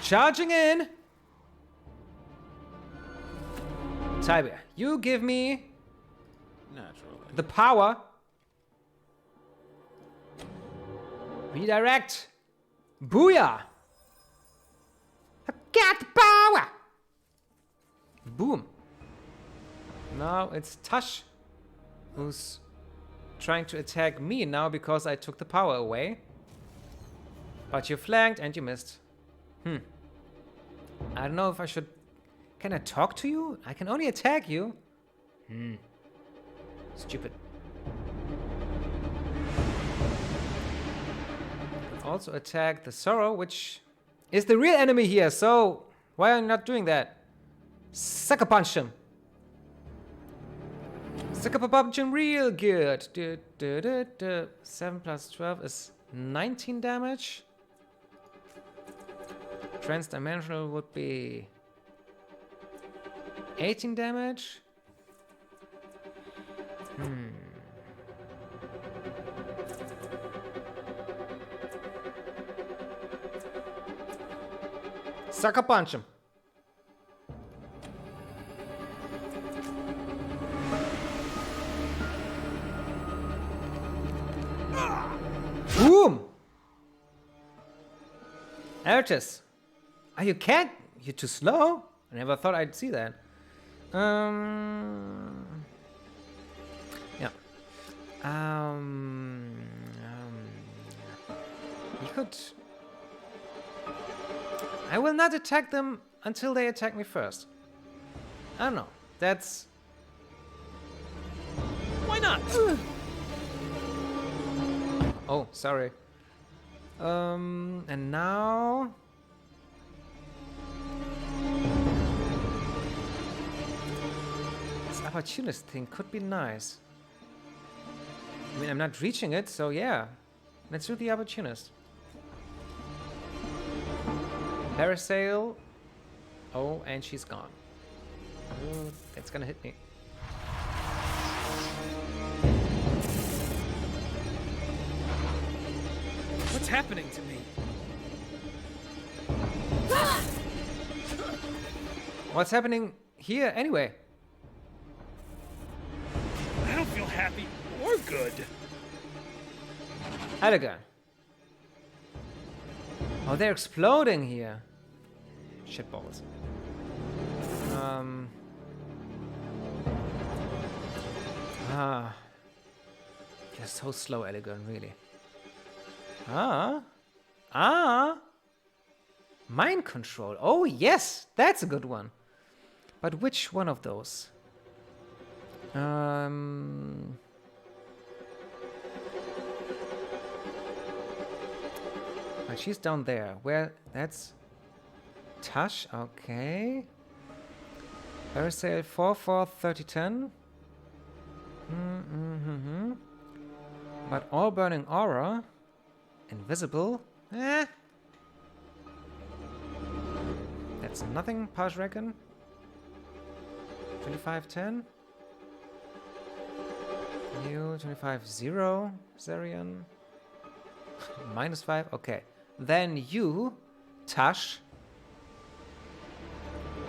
Charging in. Tybia, you give me Naturally. the power. Redirect. Booyah. I got the power. Boom. Now it's Tash who's trying to attack me now because I took the power away. But you flanked and you missed. I don't know if I should... Can I talk to you? I can only attack you. Stupid. Also attack the Sorrow, which is the real enemy here, so why are you not doing that? Sucker punch him. Sucker punch him real good. 7 plus 12 is 19 damage. Transdimensional would be 18 damage. Sucker punch him. Boom! There it is. Oh, you can't. You're too slow. I never thought I'd see that. Yeah. You could. I will not attack them until they attack me first. I don't know. That's. Why not? Oh, sorry. And now. This opportunist thing could be nice. I mean, I'm not reaching it, so yeah. Let's do the opportunist. Parasail. Oh, and she's gone. Oh, it's gonna hit me. What's happening to me? What's happening here anyway? I don't feel happy or good. Elegant. Oh, they're exploding here. Shitballs. You're so slow, Elegant, really. Mind control. Oh, yes, that's a good one. But which one of those? Well, she's down there. Where? That's Tash. Okay. Parasail 4-4-30-10. But all burning aura. Invisible. That's nothing, Pash reckon. 25-10. You 25-0, Zarian. -5. Okay. Then you, Tash,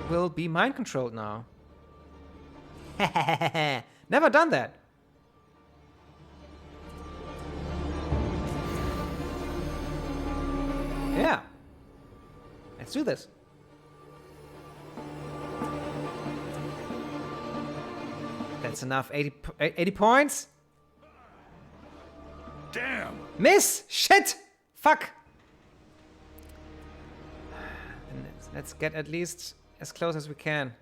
will be mind controlled now. Never done that. Yeah. Let's do this. That's enough. 80 points. Damn! Miss! Shit! Fuck! And let's get at least as close as we can.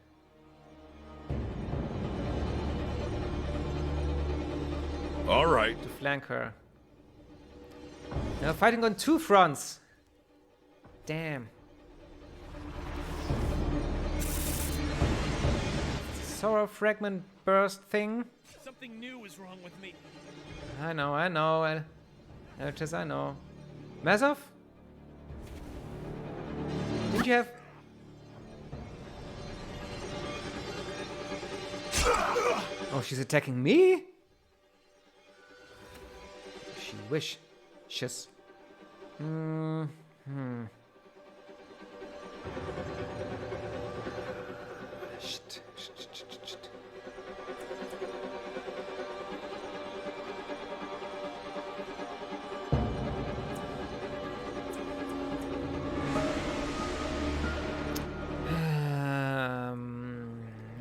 All right. To flank her. Now fighting on two fronts. Damn. Sorrow fragment burst thing. Something new is wrong with me. I know. I know. Mazov? Did you have... Oh, she's attacking me? She wishes. Shit.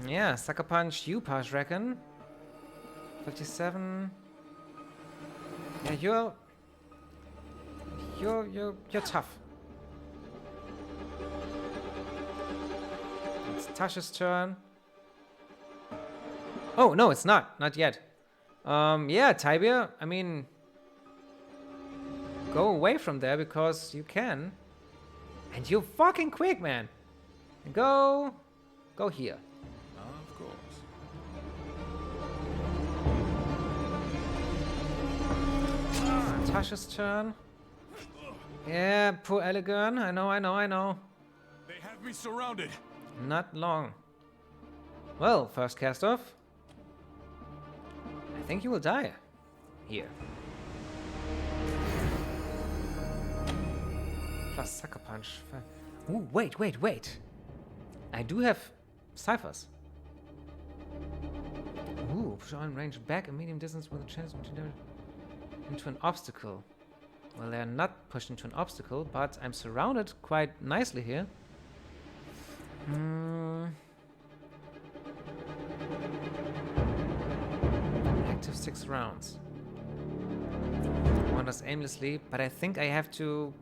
Yeah, sucker punch you, Pash reckon. 57. Yeah, you're tough. It's Tash's turn. Oh no, it's not yet. Yeah, Tibia, I mean, go away from there because you can. And you're fucking quick, man. Go here. Of course. Tasha's turn. Yeah, poor Elegant. I know. They have me surrounded. Not long. Well, first cast off. I think you will die. Here. Plus sucker punch. Ooh, wait. I do have ciphers. Ooh, push on range back a medium distance with a chance into an obstacle. Well, they're not pushed into an obstacle, but I'm surrounded quite nicely here. Active 6 rounds. Wanders aimlessly, but I think I have to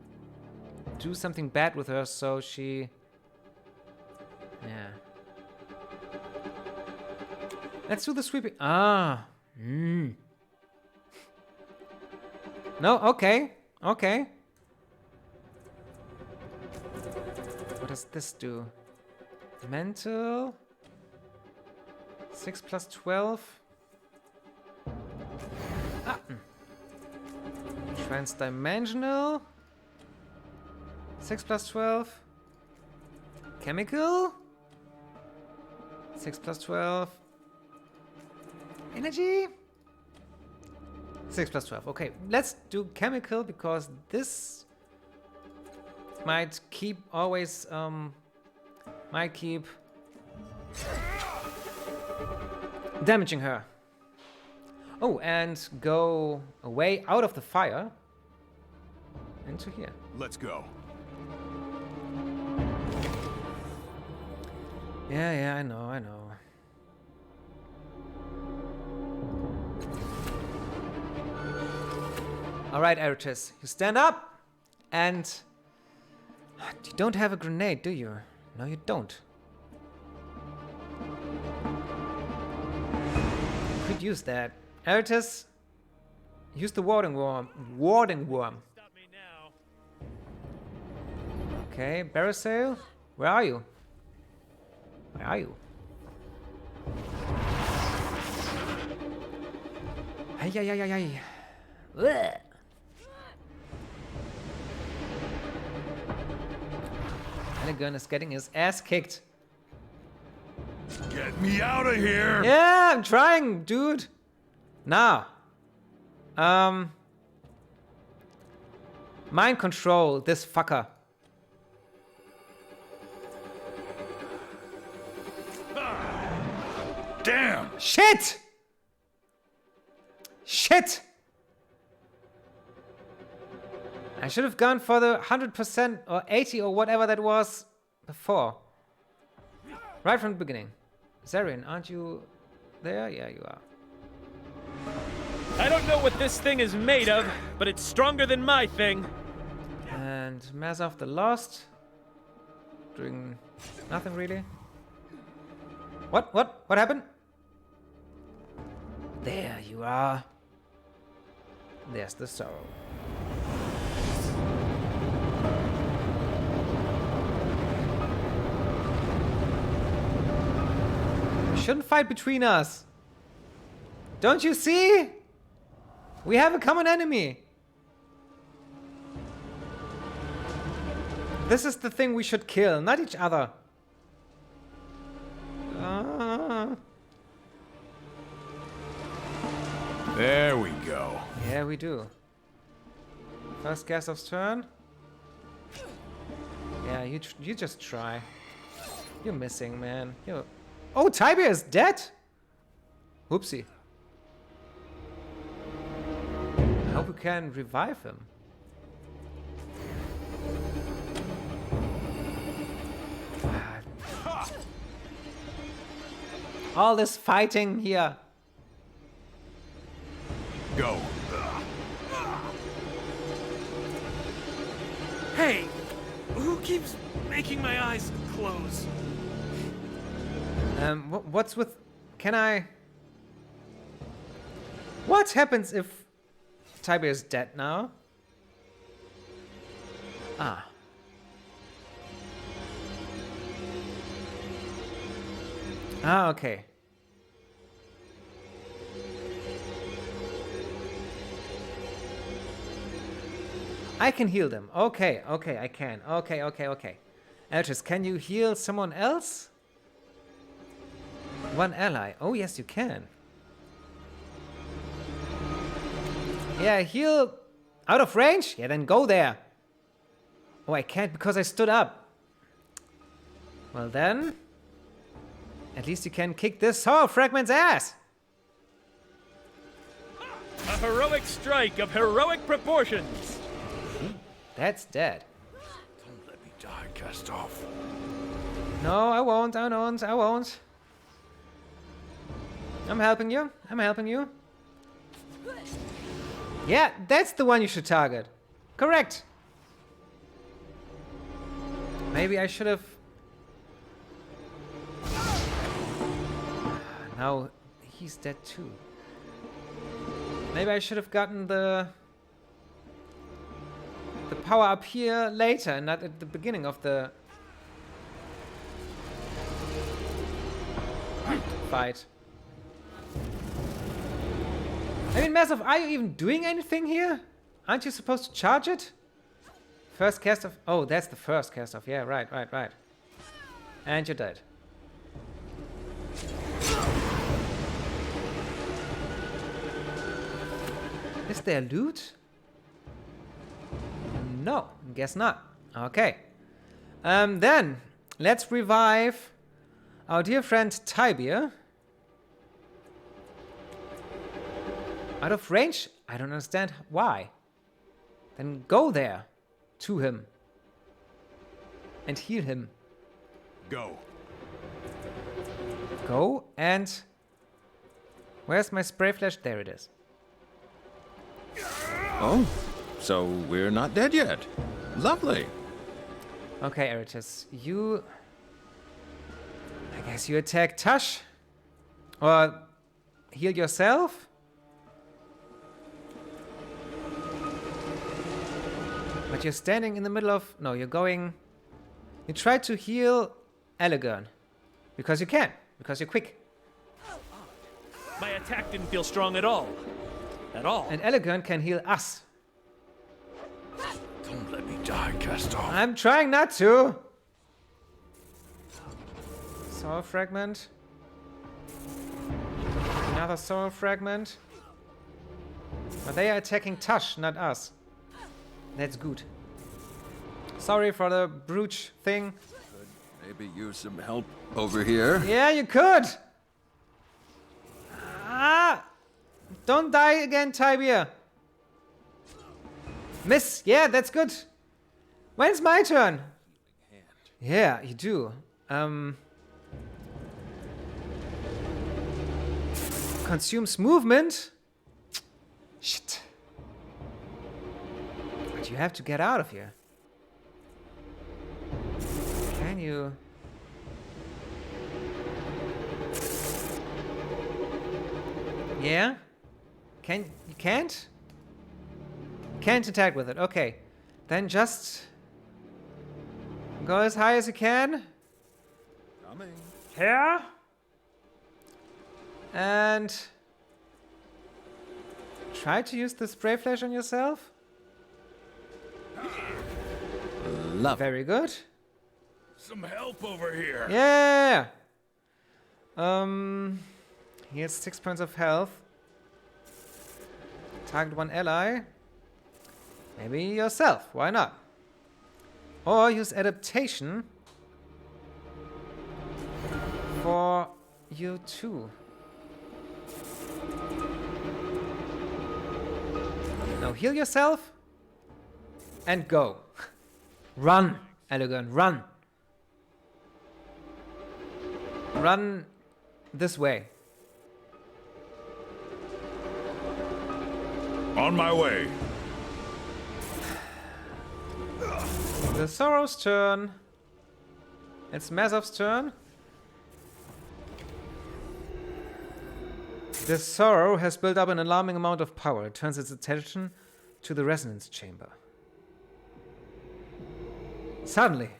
do something bad with her so she... Yeah. Let's do the sweeping. Ah. No, okay. Okay. What does this do? Mental. 6 plus 12. Ah. Transdimensional. 6 plus 12. Chemical. 6 plus 12. Energy. 6 plus 12. Okay, let's do chemical because this might keep always might keep damaging her. Oh, and go away out of the fire into here. Let's go. Yeah, I know. All right, Eritis, you stand up, and you don't have a grenade, do you? No, you don't. You could use that. Eritis, use the warding worm. Warding worm. Stop me now. Okay, Barasail, where are you? Where are you? Ay. Ugh. Anagon is getting his ass kicked. Get me out of here! Yeah, I'm trying, dude. Now. Mind control this fucker. Damn! Shit! I should have gone for the 100% or 80 or whatever that was before. Right from the beginning. Zarian, aren't you there? Yeah, you are. I don't know what this thing is made of, but it's stronger than my thing. And Mazov the Lost. Doing nothing really. What happened? There you are. There's the sorrow. We shouldn't fight between us. Don't you see? We have a common enemy. This is the thing we should kill, not each other. There we go. Yeah, we do. First Gasov's turn. Yeah, you just try. You're missing, man. Oh, Tibia is dead? Whoopsie. I hope we can revive him. All this fighting here. Go. Hey, who keeps making my eyes close? What's with... Can I... What happens if Tibia is dead now? Ah. Ah, okay. I can heal them. Okay, I can. Okay. Eltris, can you heal someone else? One ally. Oh, yes, you can. Yeah, heal out of range? Yeah, then go there. Oh, I can't because I stood up. Well then, at least you can kick this soul fragment's ass. A heroic strike of heroic proportions. That's dead. Don't let me die, cast off. No, I won't. I won't. I'm helping you. I'm helping you. Yeah, that's the one you should target. Correct. Maybe I should have... Now he's dead too. Maybe I should have gotten the power up here later and not at the beginning of the fight. I mean, Massive, are you even doing anything here? Aren't you supposed to charge it? First cast off. Oh, that's the first cast off. Yeah, right. And you're dead. Is there loot? No, guess not. Okay. Then, let's revive our dear friend Tybir. Out of range? I don't understand why. Then go there to him and heal him. Go. Go and... Where's my spray flash? There it is. Oh, so we're not dead yet. Lovely. Okay, Eritis, you... I guess you attack Tash. Or heal yourself. But you're standing in the middle of... No, you're going... You try to heal Elegern. Because you can. Because you're quick. My attack didn't feel strong at all. At all. And Elegern can heal us. Don't let me die, cast off. I'm trying not to. Soul fragment. Another soul fragment. But they are attacking Tash, not us. That's good. Sorry for the brooch thing. Maybe use some help over here. Yeah, you could. Ah! Don't die again, Tybir. Miss. Yeah, that's good. When's my turn? Yeah, you do. Consumes movement. Shit. But you have to get out of here. Can you... Yeah? You can't? Can't attack with it. Okay. Then just... go as high as you can. Coming. Here. And... try to use the spray flash on yourself. Love. Very good. Some help over here. Yeah. He has 6 points of health. Target one ally. Maybe yourself. Why not? Or use adaptation for you too. Now heal yourself and go. Run, Elegant, run. Run this way. On my way. The Sorrow's turn. It's Mazov's turn. The Sorrow has built up an alarming amount of power. It turns its attention to the resonance chamber. Suddenly,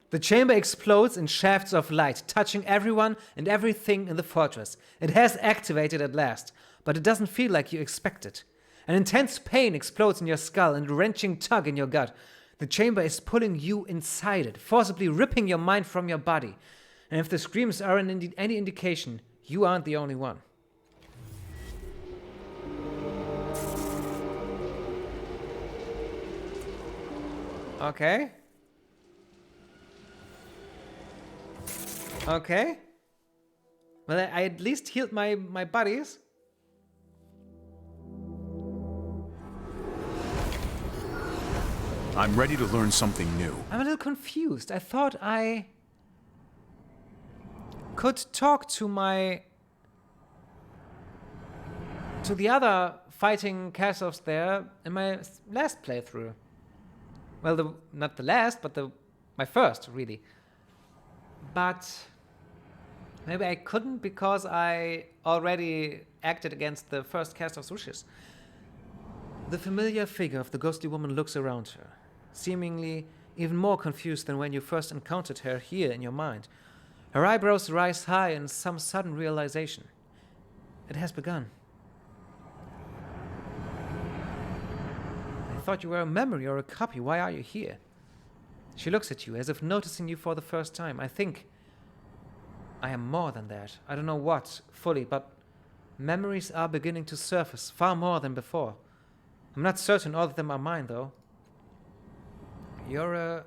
the chamber explodes in shafts of light, touching everyone and everything in the fortress. It has activated at last, but it doesn't feel like you expected. An intense pain explodes in your skull and a wrenching tug in your gut. The chamber is pulling you inside it, forcibly ripping your mind from your body. And if the screams are any indication, you aren't the only one. Okay. Okay. Well, I at least healed my buddies. I'm ready to learn something new. I'm a little confused. I thought I could talk to the other fighting castles there in my last playthrough. Well, not the last, but my first, really. But maybe I couldn't because I already acted against the first castle's wishes. The familiar figure of the ghostly woman looks around her, seemingly even more confused than when you first encountered her here in your mind. Her eyebrows rise high in some sudden realization. It has begun. I thought you were a memory or a copy. Why are you here? She looks at you as if noticing you for the first time. I think I am more than that. I don't know what fully, but memories are beginning to surface far more than before. I'm not certain all of them are mine, though. You're a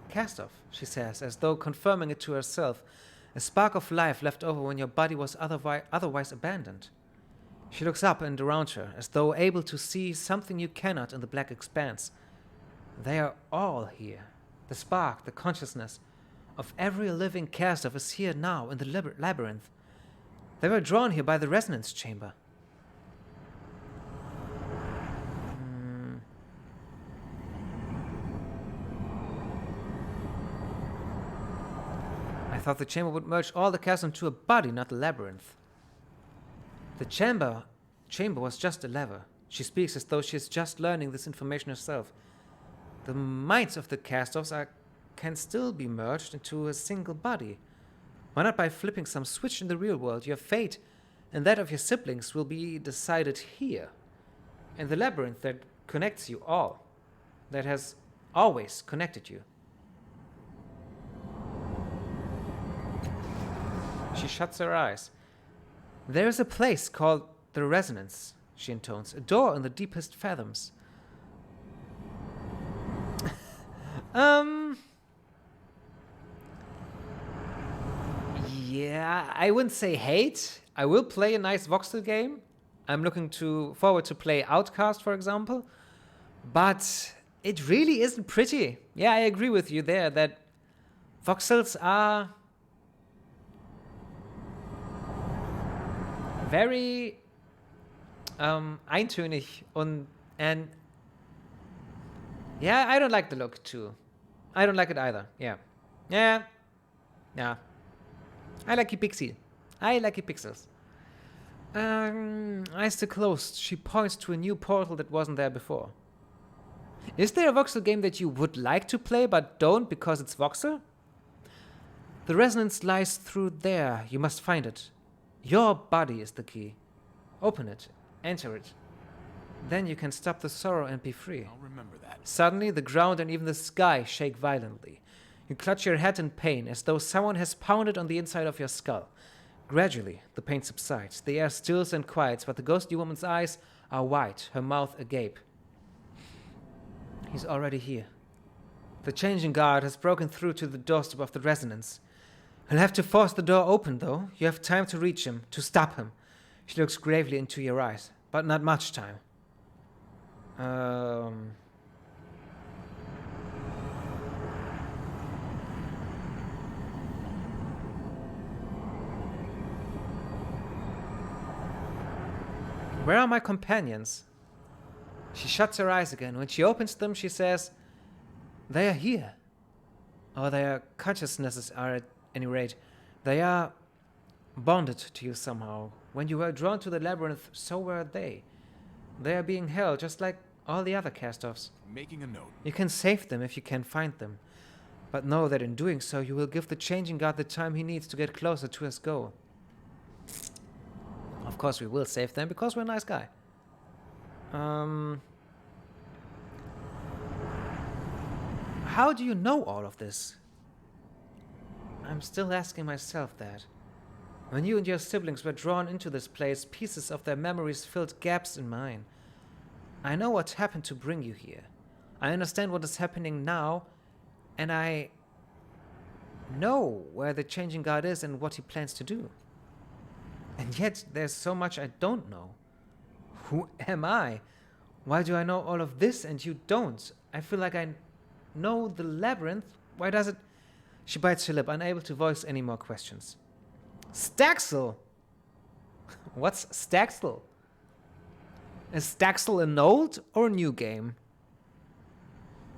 cast-off, she says, as though confirming it to herself. A spark of life left over when your body was otherwise abandoned. She looks up and around her, as though able to see something you cannot in the black expanse. They are all here. The spark, the consciousness of every living cast-off is here now in the labyrinth. They were drawn here by the resonance chamber. I thought the chamber would merge all the cast into a body, not a labyrinth. The chamber was just a lever. She speaks as though she is just learning this information herself. The minds of the cast-offs can still be merged into a single body. Why not by flipping some switch in the real world? Your fate and that of your siblings will be decided here, in the labyrinth that connects you all, that has always connected you. She shuts her eyes. There is a place called the Resonance, she intones, a door in the deepest fathoms. Yeah, I wouldn't say hate. I will play a nice voxel game. I'm looking forward to play Outcast, for example. But it really isn't pretty. Yeah, I agree with you there that voxels are very eintönig and yeah, I don't like the look too. I don't like it either. Yeah. I like it pixie. I like it pixels. Eyes still closed. She points to a new portal that wasn't there before. Is there a voxel game that you would like to play but don't because it's voxel? The resonance lies through there. You must find it. Your body is the key. Open it. Enter it. Then you can stop the sorrow and be free. I'll remember that. Suddenly, the ground and even the sky shake violently. You clutch your head in pain, as though someone has pounded on the inside of your skull. Gradually, the pain subsides. The air stills and quiets, but the ghostly woman's eyes are wide, her mouth agape. He's already here. The changing guard has broken through to the doorstep of the resonance. You'll have to force the door open, though. You have time to reach him, to stop him. She looks gravely into your eyes, but not much time. Where are my companions? She shuts her eyes again. When she opens them, she says, they are here. Or their consciousnesses are at any rate. They are bonded to you somehow. When you were drawn to the labyrinth, so were they. They are being held, just like all the other cast-offs. Making a note. You can save them if you can find them. But know that in doing so, you will give the changing guard the time he needs to get closer to his goal. Of course we will save them, because we're a nice guy. How do you know all of this? I'm still asking myself that. When you and your siblings were drawn into this place, pieces of their memories filled gaps in mine. I know what happened to bring you here. I understand what is happening now, and I know where the changing guard is and what he plans to do. And yet, there's so much I don't know. Who am I? Why do I know all of this and you don't? I feel like I know the labyrinth. Why does it... She bites her lip, unable to voice any more questions. Staxel! What's Staxel? Is Staxel an old or new game?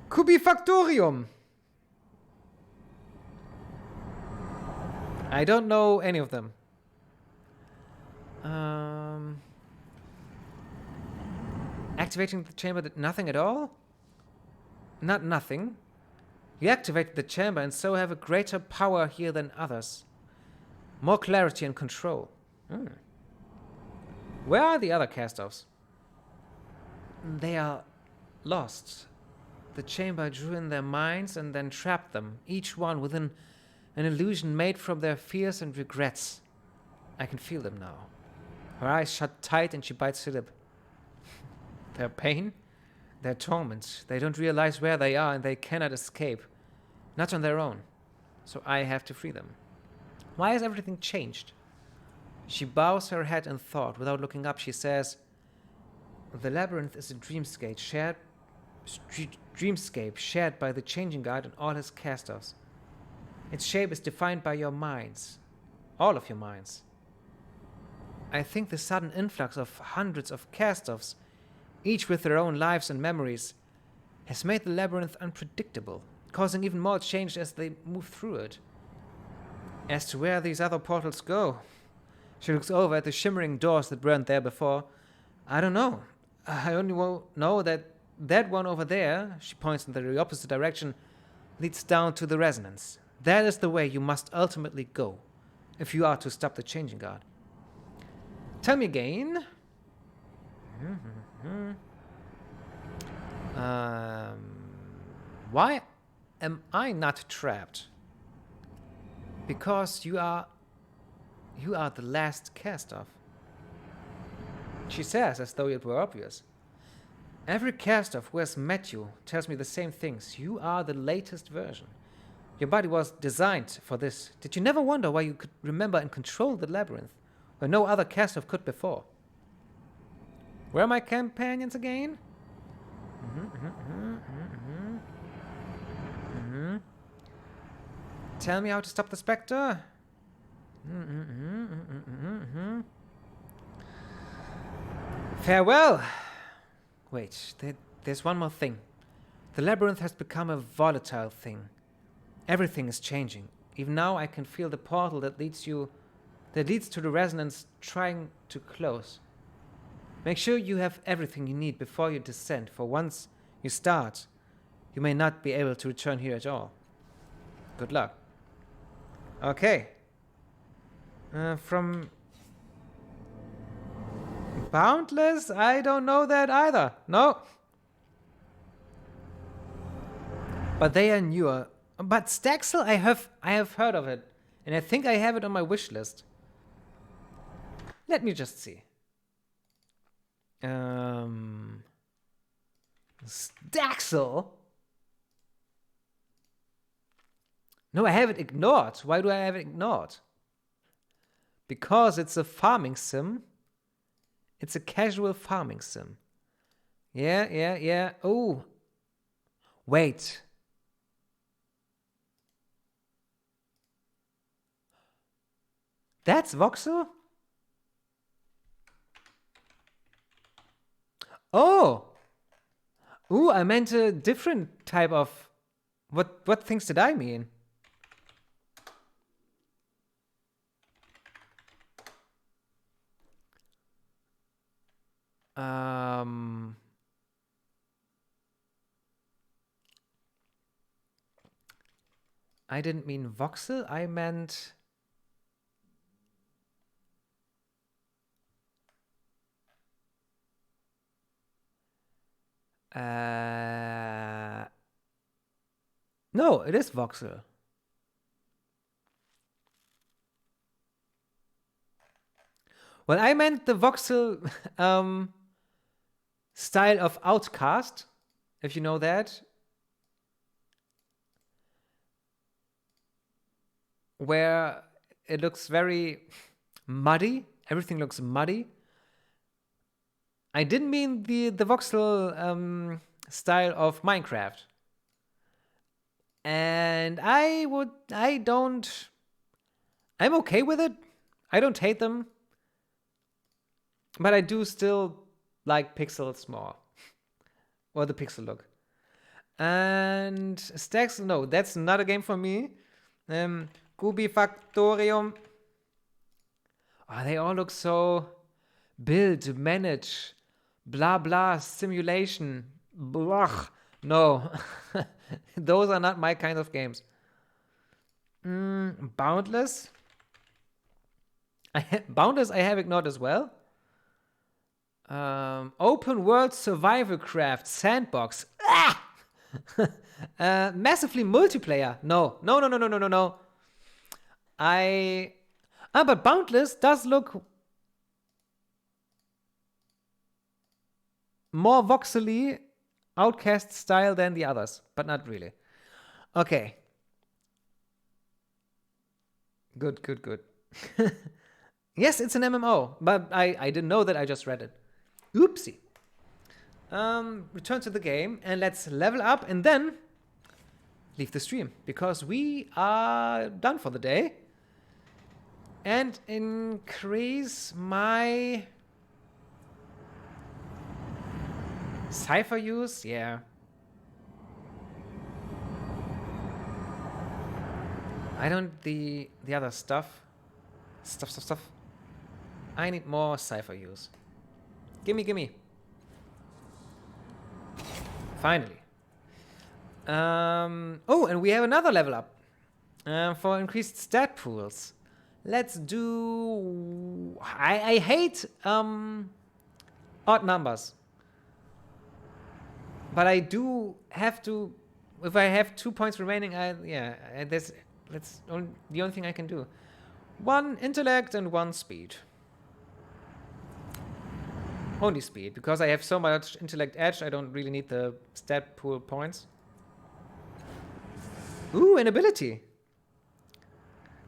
Cubifactorium! I don't know any of them. Activating the chamber did nothing at all? Not nothing. You activated the chamber and so have a greater power here than others. More clarity and control. Where are the other cast-offs? They are lost. The chamber drew in their minds and then trapped them, each one within an illusion made from their fears and regrets. I can feel them now. Her eyes shut tight and she bites her lip. Their pain, their torment. They don't realize where they are and they cannot escape. Not on their own. So I have to free them. Why has everything changed? She bows her head in thought. Without looking up, she says, the labyrinth is a dreamscape shared by the changing guard and all his cast-offs. Its shape is defined by your minds. All of your minds. I think the sudden influx of hundreds of cast-offs, each with their own lives and memories, has made the labyrinth unpredictable, causing even more change as they move through it. As to where these other portals go, she looks over at the shimmering doors that weren't there before. I don't know. I only know that that one over there, she points in the opposite direction, leads down to the resonance. That is the way you must ultimately go, if you are to stop the changing guard. Tell me again. Why am I not trapped? Because you are the last cast-off. She says as though it were obvious. Every cast-off who has met you tells me the same things. You are the latest version. Your body was designed for this. Did you never wonder why you could remember and control the labyrinth, where no other cast-off could before? Where are my companions again? Tell me how to stop the spectre. Farewell. Wait, there's one more thing. The labyrinth has become a volatile thing. Everything is changing. Even now I can feel the portal that leads to the resonance trying to close. Make sure you have everything you need before you descend, for once you start, you may not be able to return here at all. Good luck. Okay. From Boundless? I don't know that either. No. But they are newer. But Staxel, I have heard of it. And I think I have it on my wish list. Let me just see. Staxel? No, I have it ignored. Why do I have it ignored? Because it's a farming sim. It's a casual farming sim. Yeah. Oh. Wait. That's voxel? Oh. Ooh, I meant a different type of... What things did I mean? I didn't mean voxel, I meant... No, it is voxel. Well, I meant the voxel style of Outcast, if you know that. where it looks very muddy. Everything looks muddy. I didn't mean the voxel style of Minecraft. And I'm okay with it. I don't hate them. But I do still like pixels more. Or the pixel look. And Staxel, no, that's not a game for me. Cubifactorium. Oh, they all look so build, manage, blah blah, simulation. Blah. No. Those are not my kind of games. Boundless. Boundless I have ignored as well. Open world survival craft sandbox. Ah! Massively multiplayer. No. But Boundless does look more voxely Outcast style than the others, but not really. Okay. Good. Yes, it's an MMO, but I didn't know that. I just read it. Oopsie. Return to the game and let's level up and then leave the stream because we are done for the day. And increase my cipher use, yeah. I don't the other stuff. Stuff. I need more cipher use. Gimme. Finally. Oh, and we have another level up for increased stat pools. Let's do. I hate odd numbers. But I do have to. If I have 2 points remaining, that's the only thing I can do. 1 intellect and 1 speed. Only speed, because I have so much intellect edge, I don't really need the stat pool points. Ooh, an ability.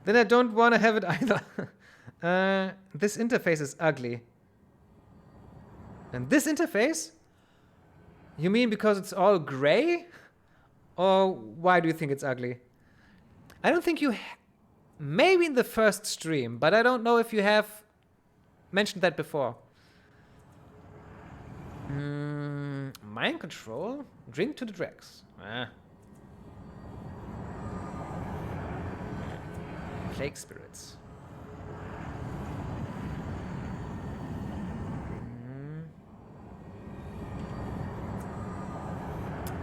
Then I don't want to have it either. This interface is ugly. And this interface? You mean because it's all gray? Or why do you think it's ugly? I don't think you... maybe in the first stream, but I don't know if you have mentioned that before. Mind control? Drink to the dregs. Plague spirits.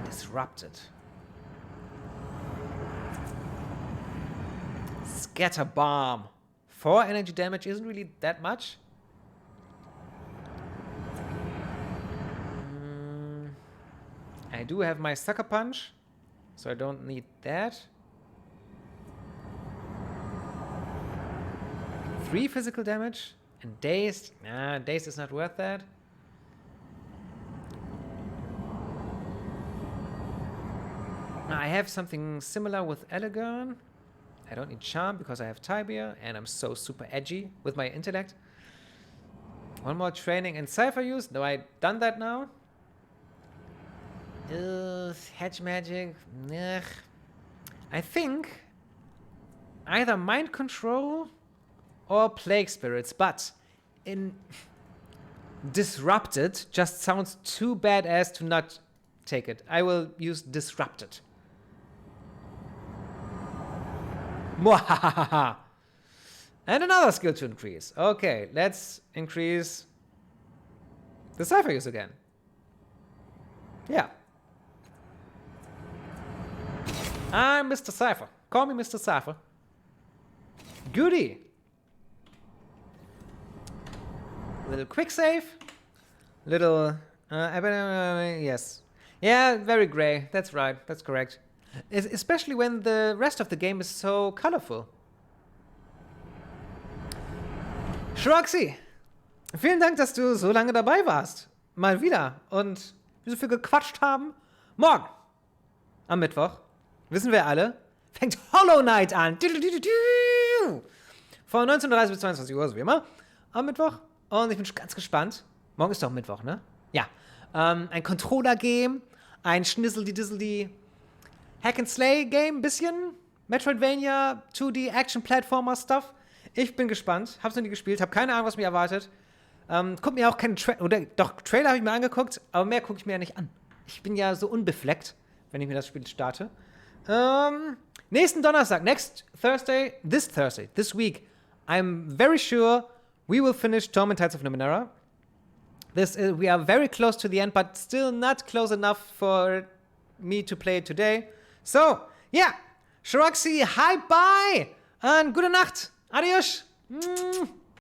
Disrupted. Scatter bomb. 4 energy damage isn't really that much. I do have my sucker punch, so I don't need that. 3 physical damage and dazed. Nah, dazed is not worth that. Now I have something similar with Elegern. I don't need charm because I have Tibia and I'm so super edgy with my intellect. 1 more training and cipher use. No, I've done that now. Hedge magic. Ugh. I think either mind control or plague spirits, but in disrupted just sounds too badass to not take it. I will use disrupted. Mwahahaha. And another skill to increase. Okay, let's increase the cipher use again. Yeah. I'm Mr. Cypher. Call me Mr. Cypher. Goody. Little quick save. Little... yes. Yeah, very gray. That's right. That's correct. Especially when the rest of the game is so colorful. Shroxy, vielen Dank, dass du so lange dabei warst. Mal wieder. Und wir so viel gequatscht haben. Morgen, am Mittwoch, wissen wir alle, fängt Hollow Knight an. Von 19:30 bis 22 Uhr, so wie immer. Am Mittwoch. Und ich bin ganz gespannt. Morgen ist doch Mittwoch, ne? Ja. Ein Controller-Game. Ein Schnizzle-die-Dizzle-die Hack-and-Slay-Game, bisschen. Metroidvania, 2D, Action-Platformer-Stuff. Ich bin gespannt. Hab's noch nie gespielt. Hab keine Ahnung, was mich erwartet. Guck mir auch keinen Trailer habe ich mir angeguckt, aber mehr gucke ich mir ja nicht an. Ich bin ja so unbefleckt, wenn ich mir das Spiel starte. Nächsten Donnerstag, this Thursday, this week, I'm very sure we will finish Torment of Numenera. We are very close to the end, but still not close enough for me to play it today. So, yeah, Shiroxi, hi, bye, und gute Nacht. Adios.